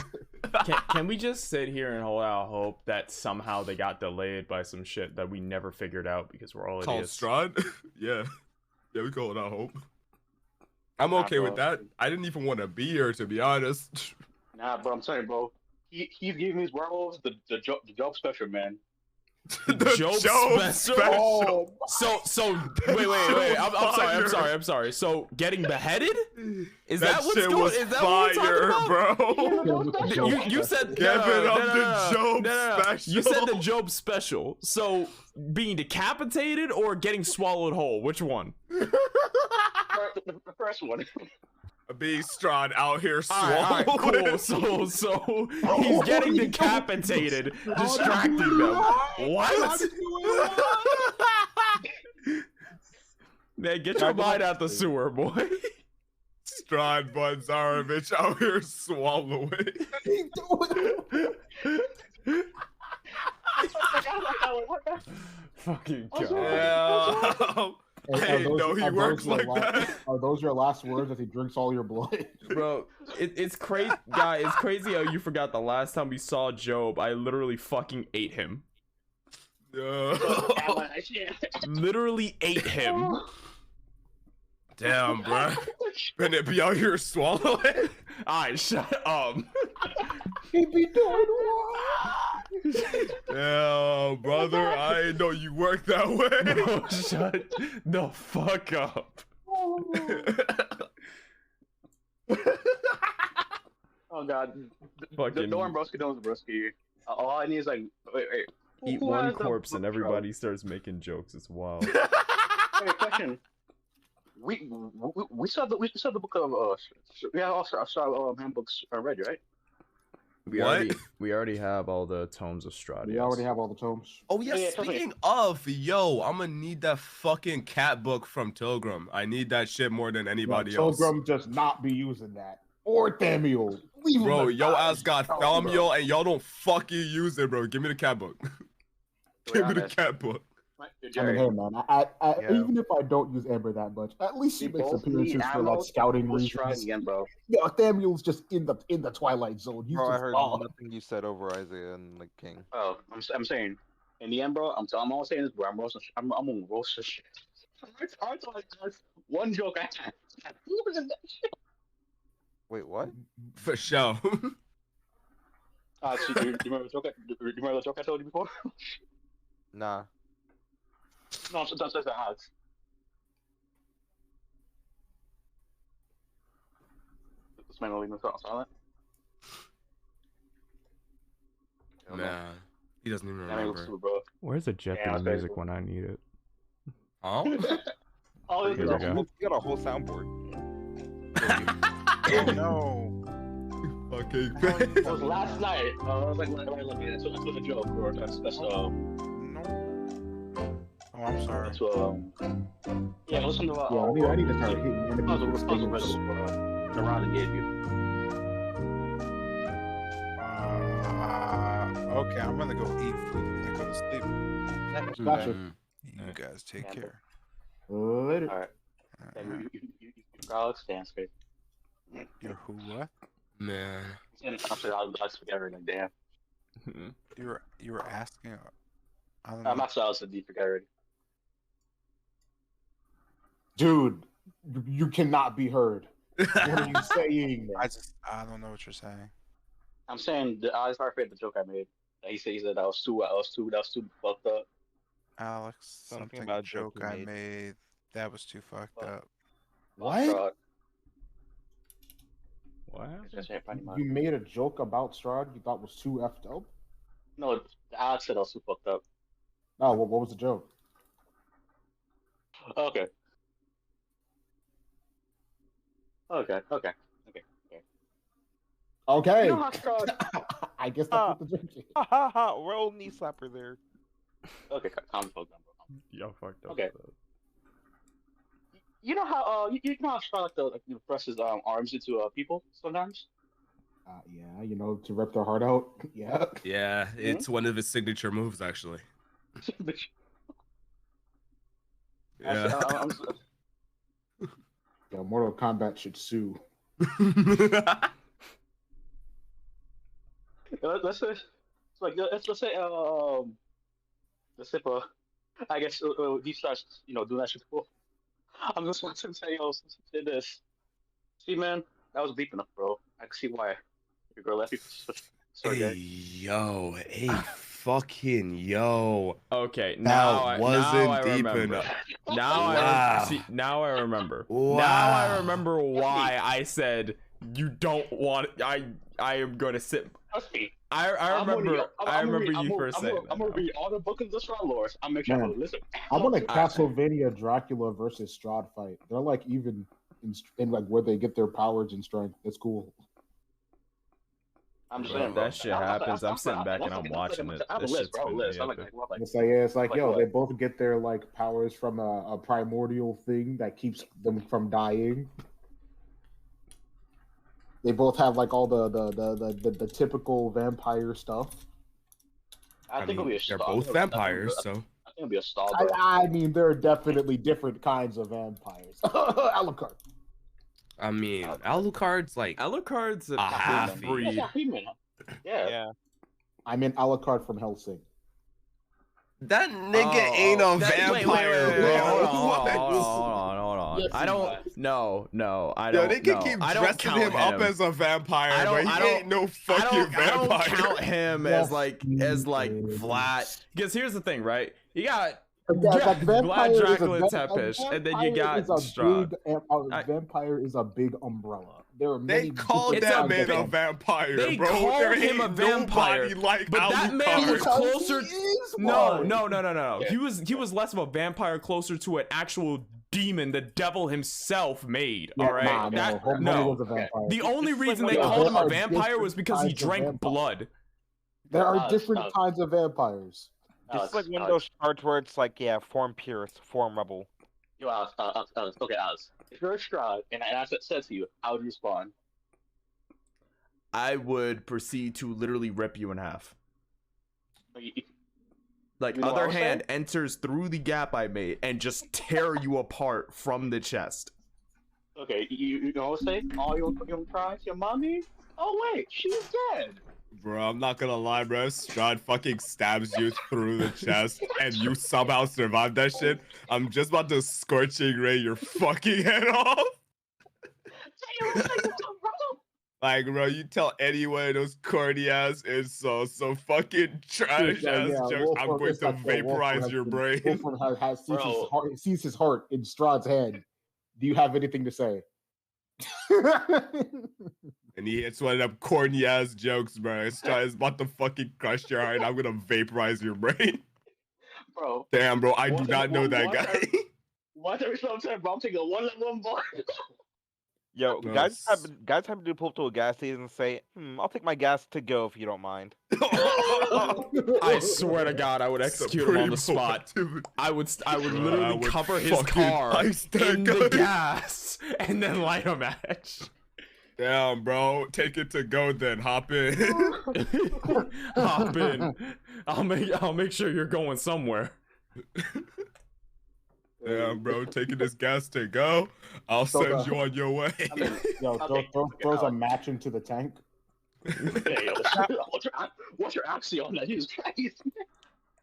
fired. Can we just sit here and hold out hope that somehow they got delayed by some shit that we never figured out because we're all Called idiots? Strahd? Yeah. Yeah, we call it out hope. I'm okay with that. I didn't even want to be here, to be honest. Nah, bro, I'm sorry, bro. He's giving these werewolves the job special, man. The Job Job special? Oh, So wait. I'm sorry. So getting beheaded? Is that what's shit going? was Is that what we're talking fire, about? bro. You said Give it up the no, Job no. special. You said the Job special. So being decapitated or getting swallowed whole? Which one? The first one. Being Strahd out here All right, swallowing. cool. So he's getting decapitated, distracting them. What? Man, get your mind out the sewer, boy. Strahd Bunzarovich out here swallowing. Fucking Also, god. Yeah. I didn't know he works like that. Are those your last words as he drinks all your blood? Bro, it's crazy, guy. It's crazy how you forgot the last time we saw Job. I literally fucking ate him. Literally ate him. Damn, bro. Bennett be out here swallowing. Alright, shut up. He be doing what? Yeah, brother. I didn't know you work that way. Bro, shut the fuck up. Oh god. Fucking The one broski knows broski. All I need is like wait. eat Who one has the corpse and book everybody starts making jokes. It's wild. Wait, question. We saw the book of we have also our handbooks already, right? We already have all the tomes of Strahd. We already have all the tomes. Oh yeah, Yeah, tell me. speaking of, yo, I'm gonna need that fucking cat book from Tilgrim. I need that shit more than anybody else. Pilgrim does not be using that. Or Thamiel. Leave him Bro, alone. yo ass got Oh, Thamiel and y'all don't fucking use it, bro. Give me the cat book. Give me the cat book. I mean, hey man, I Yeah. even if I don't use Amber that much, at least she We makes both appearances need for like ammo. scouting Let's try reasons. again, bro. Yeah, Thamiel's just in the Twilight Zone. He's Bro, I just heard oh. nothing you said over Isaiah and the king. Oh, I'm saying. In the end, bro, I'm all saying is, bro, I'm gonna roast this shit. I'm telling you, one joke I had. Who was in that shit? Wait, what? For sure. So do you remember the joke I told you before? Nah. No, sometimes that's hard. This man will leave me silent. Nah, he doesn't even That man looks remember. stupid, bro. Where's the Yeah, Jeopardy that's music crazy. when I need it? Huh? Oh, Here we go. You got a whole soundboard. Oh no. Fucking. It was last night. I was like, that's a joke, or that's No. Oh, I'm sorry. that's yeah, it was something about. Yeah, I need to start hitting That was enemies a with riddle stingers. for the round it gave you. Okay, I'm gonna go eat food and go to sleep. Gotcha. You guys take Yeah, care. Later. All right. Then you Alex, dance great. You're who? What? Man. And I'm sorry, I forget like damn. You were asking. I don't I'm know. actually Alex and D forget already. Dude, you cannot be heard. What are you saying? I don't know what you're saying. I'm saying I was afraid the joke I made. He said that was too fucked up. Alex, Something something about a a joke joke you I made. made that was too fucked What? up. What? Strahd. What It's happened? just funny, man. You made a joke about Strahd you thought was too effed up? No, Alex said I was too fucked up. Oh, what was the joke? Okay. Okay. You know how Strahd. I guess that's what the joke is. Ha ha ha! Roll knee slapper there. Okay, calm the fuck down, bro. Y'all fucked up. Okay. with that. You know how you know how Strahd presses arms into people sometimes. Yeah, you know, to rip their heart out. Yeah. Yeah, it's one of his signature moves, actually. Actually, Yeah. Yeah, Mortal Kombat should sue. Let's say, I guess he starts doing that shit before. I'm just want to say say this. See, man, that was deep enough, bro. I can see why your girl left you. So Hey, yo, hey, fucking yo. Okay, now I wasn't deep remember. enough. Now Wow. now I remember. Wow. Now I remember why I said you don't want. I am going to sit. Trust me. I remember. I remember you first saying that. I'm gonna read all the books of the Strahd lore. I'm make sure I'm Man, gonna listen. I want a Castlevania Dracula versus Strahd fight. They're like even in like where they get their powers and strength. It's cool. I'm just Bro, saying, bro. that shit happens. I'm sitting back and I'm watching it. I have a This list, shit's bro. I have a gonna be list. I'm like, epic. what, It's like like yo, what? they both get their like powers from a primordial thing that keeps them from dying. They both have like all the typical vampire stuff. I think it'll be a they're star. both vampires, so. I think it'll be a star. I mean, there are definitely different kinds of vampires. Alucard. I mean, Alucard's like Alucard's a half half breed. breed. Yeah. Yeah. I mean Alucard from Helsing. that nigga ain't a vampire, bro. Hold on. Yes, I he don't. No, I Yo, don't. they can no. keep I don't dressing count him up as a vampire, but he ain't no fucking I don't vampire. count him Yes, as like he Vlad. Because here's the thing, right? You got Like, Vlad, Dracula, and Tepish, and then you got Strahd. Vampire is a big umbrella. There are They many called It's that a man big- a vampire, They bro. called There him a ain't vampire, nobody like but that man was Alucard. closer. He is No. one. He was less of a vampire, closer to an actual demon the devil himself made. Yeah, all right, nah, Homeboy no. was a vampire. The only It's reason like they one of called those- him a There are vampire was different because he kinds of drank vampires. blood. There are Alex, different Alex. kinds of vampires. It's like one of those cards where it's like, yeah, form purist, form rebel. Yo, Alex. Okay, Alex. If you're a Strahd and I said to you, how would you respond? I would proceed to literally rip you in half. Like, You know what I other would hand say? enters through the gap I made and just tear you apart from the chest. Okay, you know what I say? Oh, you cry to your mommy? Oh wait, she's dead. Bro, I'm not gonna lie, bro. Strahd fucking stabs you through the chest and you somehow survive that shit. I'm just about to scorching ray your fucking head off. Like, bro, you tell anyone those corny ass insults, so fucking trash ass jokes, I'm going to vaporize your brain. Wolfram Bro. sees his heart in Strahd's hand. Do you have anything to say? And he hits one of them corny ass jokes, bro. Strahd is about to fucking crush your heart. I'm gonna vaporize your brain. Bro. Damn, bro, I do not know that guy. Why every time bro, I'm taking a one-on-one ball? Yo, Gross. guys have to pull up to a gas station and say, I'll take my gas to go if you don't mind. I swear to God, I would execute him on the Supreme spot. activity. I would literally I would cover his fucking car ice that in the guy. gas and then light a match. Damn, bro. Take it to go then. Hop in. Hop in. I'll make sure you're going somewhere. Damn, bro. Taking this gas to go. I'll send you on your way. I mean, Yo, okay, throws a okay. match into the tank. Yeah, yo, what's your axiom on that? Jesus Christ.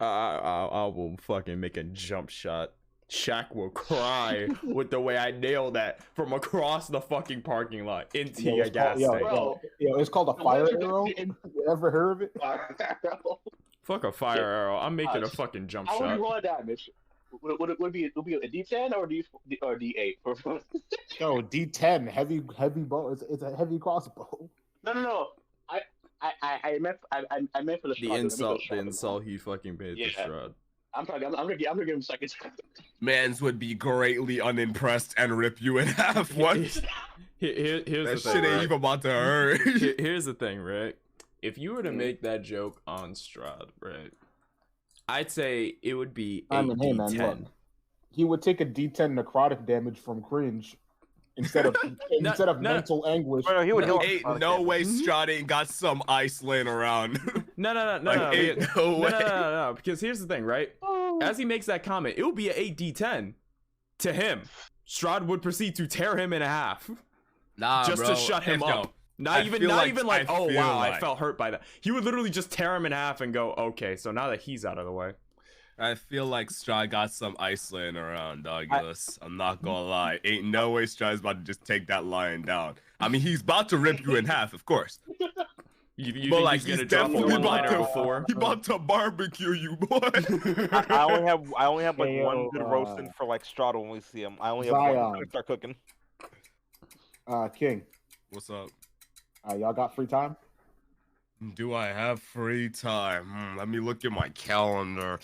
I will fucking make a jump shot. Shaq will cry with the way I nailed that from across the fucking parking lot into Yo, a it's gas called, tank. Bro. it's called a fire arrow. You ever heard of it? Fuck a fire arrow. I'm making a Uh, fucking jump How would shot. you roll damage? Would it be a D10 or D8? Yo, D10, heavy bow. It's a heavy crossbow. No. I meant for the The Strahd, insult he fucking paid Yeah. to Strahd. I'm gonna give him seconds. Mans would be greatly unimpressed and rip you in half. What? Here's That the shit thing, ain't right? even about to hurt. Here's the thing, right? If you were to make that joke on Strahd, right? I'd say it would be a I mean, hey man, D10. look, he would take a D10 necrotic damage from cringe instead of No. mental anguish. Bro, he would heal. Ain't no way Strahd ain't got some ice laying around. No, Ain't no way. no, because here's the thing, right? As he makes that comment, it will be a D10 to him. Strahd would proceed to tear him in half Nah, just bro. to shut him Yo, up. Not I even feel like, oh feel wow, I like- felt hurt by that. He would literally just tear him in half and go, okay, so now that he's out of the way. I feel like Strahd got some ice laying around, Douglas. I'm not gonna lie. Ain't no way Strahd's about to just take that lion down. I mean, he's about to rip you in half, of course. You But think like, he's gonna he's drop a definitely one-liner about to- before? He about to barbecue you, boy. I only have like Hey, one yo, good roasting for like Strahd when we see him. I only have Zion. one to start cooking. King, What's up? y'all got free time? Do I have free time? Let me look at my calendar.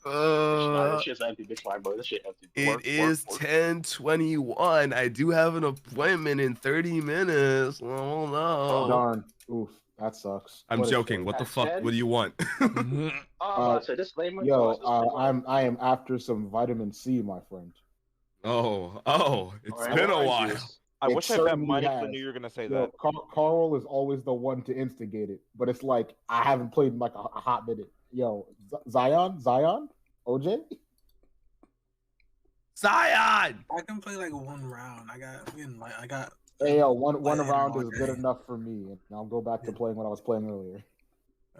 This shit's empty, bitch, line, bro. This shit empty. It is 10:21. I do have an appointment in 30 minutes. Oh no. Darn. Oof, that sucks. I'm What is joking. it? What the At fuck? 10? What do you want? So disclaimer. Yo, disclaimer. I am after some vitamin C, my friend. Oh, it's Alright, been a orange while. juice. I It wish I bet certainly money has. I knew you were gonna say Yo, that. Carl is always the one to instigate it, but it's like I haven't played in like a hot minute. Yo, Zion, OJ. Zion! I can play like one round. I got. Hey, yo, one Playing round all is good day. enough for me, and I'll go back to playing what I was playing earlier.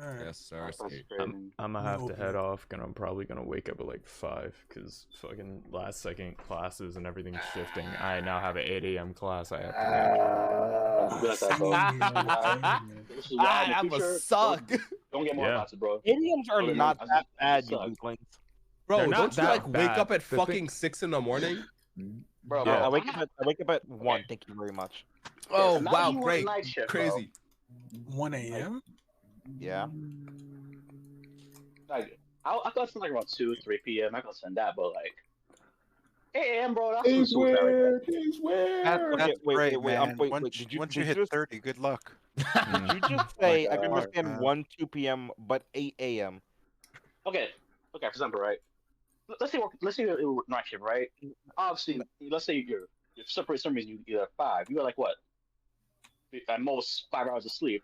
All right. Yes, sir. That's Skate. frustrating. I'm gonna have to No. head off, and I'm probably gonna wake up at like 5 because fucking last second classes and everything's shifting. I now have an 8 a.m. class. I have to Be like that, bro. This is why in the future, suck. Don't get more Yeah. about it, bro. Idioms are Really, not I that just- bad, suck. you weaklings. Bro, They're not don't you that like wake bad. up at The fucking thing- 6 in the morning? Bro, Yeah. I wake up at 1. Thank you very much. Oh, Imagine wow, you work great. night shift, bro. Crazy. 1 a.m. Yeah. Like, I thought something like around 2, 3 p.m. I could send that, but like, 8 a.m., bro. That's He's some suicide right there. weird. He's weird. That's wait, great, wait, man. wait, once did you- once did you you hit just- 30, good luck. Did you just say I can God, understand man. 1, 2 p.m., but 8 a.m.? Okay, for example, right? Let's say you're night shift, right? Obviously, let's say you're separate some reason you're at 5. You got like what? At most 5 hours of sleep.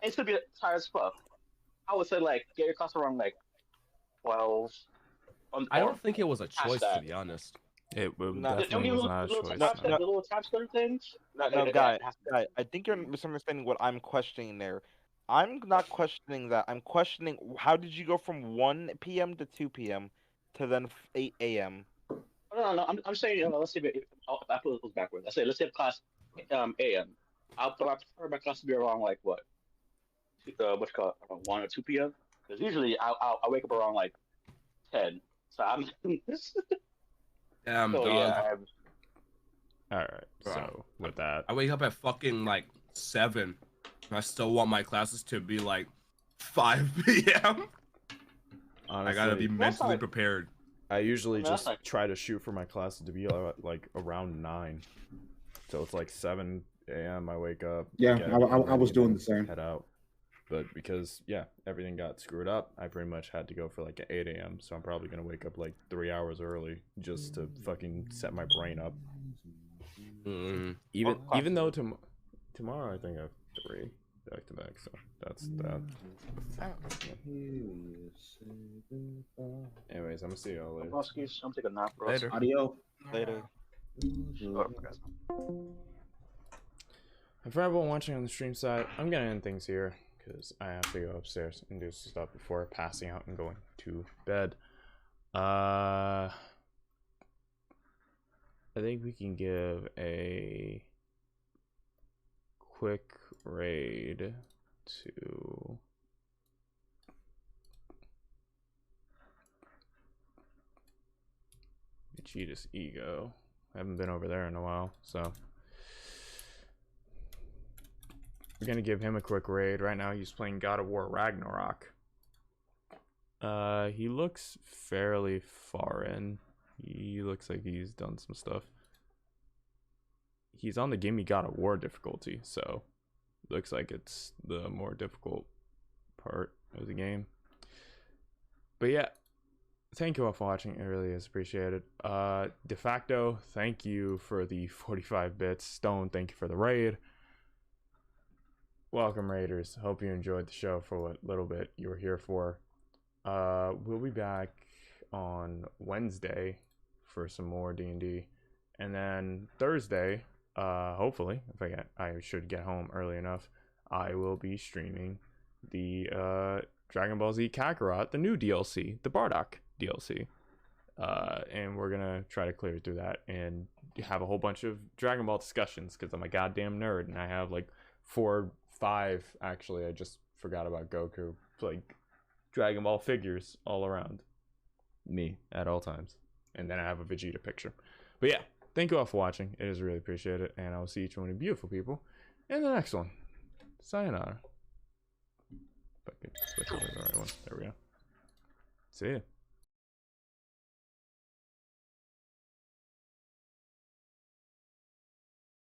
And you still be tired as fuck. I would say like get your class around like 12. I don't think it was a choice, to that. be honest. It No, definitely was not a choice. no. The little time splitter things. No, guy, I think you're misunderstanding what I'm questioning there. I'm not questioning that. I'm questioning how did you go from 1 p.m. to 2 p.m. to then 8 a.m. No. I'm saying, let's say I put it backwards. I say let's say class a.m. I'll prefer my class to be around like what? What's it called 1 or 2 p.m. Because usually I wake up around like 10. So I'm. Damn, So dog. yeah, All right. Bro. So with that, I wake up at fucking like 7. And I still want my classes to be like 5 p.m. I gotta be honestly, mentally fine. prepared. I usually No, that's just fine. try to shoot for my classes to be like around 9. So it's like 7 a.m. I wake up. Yeah, get I everything was ready, doing and the same. head out. But because everything got screwed up, I pretty much had to go for like an 8 a.m. So I'm probably gonna wake up like 3 hours early just to fucking set my brain up. Even though tomorrow I think I have 3 back to back, so that's that. Anyways, I'm gonna see y'all later. Broskies, I'm taking a nap, bro. Later. Adios. Later. Shut up, guys. And for everyone watching on the stream side, I'm gonna end things here because I have to go upstairs and do some stuff before passing out and going to bed. I think we can give a quick raid to Vegeta's Ego. I haven't been over there in a while, so we're gonna give him a quick raid. Right now he's playing God of War Ragnarok. He looks fairly far in. He looks like he's done some stuff. He's on the Gimme God of War difficulty, so looks like it's the more difficult part of the game. But yeah, thank you all for watching. It really is appreciated. De facto, thank you for the 45 bits. Stone, thank you for the raid. Welcome, Raiders. Hope you enjoyed the show for what little bit you were here for. We'll be back on Wednesday for some more D&D, and then Thursday, hopefully, if I should get home early enough, I will be streaming the Dragon Ball Z Kakarot, the new DLC, the Bardock DLC, and we're gonna try to clear through that and have a whole bunch of Dragon Ball discussions because I'm a goddamn nerd and I have like 4, 5 actually. I just forgot about Goku, like Dragon Ball figures all around me at all times, and then I have a Vegeta picture. But yeah, thank you all for watching. It is really appreciated, and I will see each one of you beautiful people in the next one. Sayonara. If I could switch over to the right one. There we go. See ya.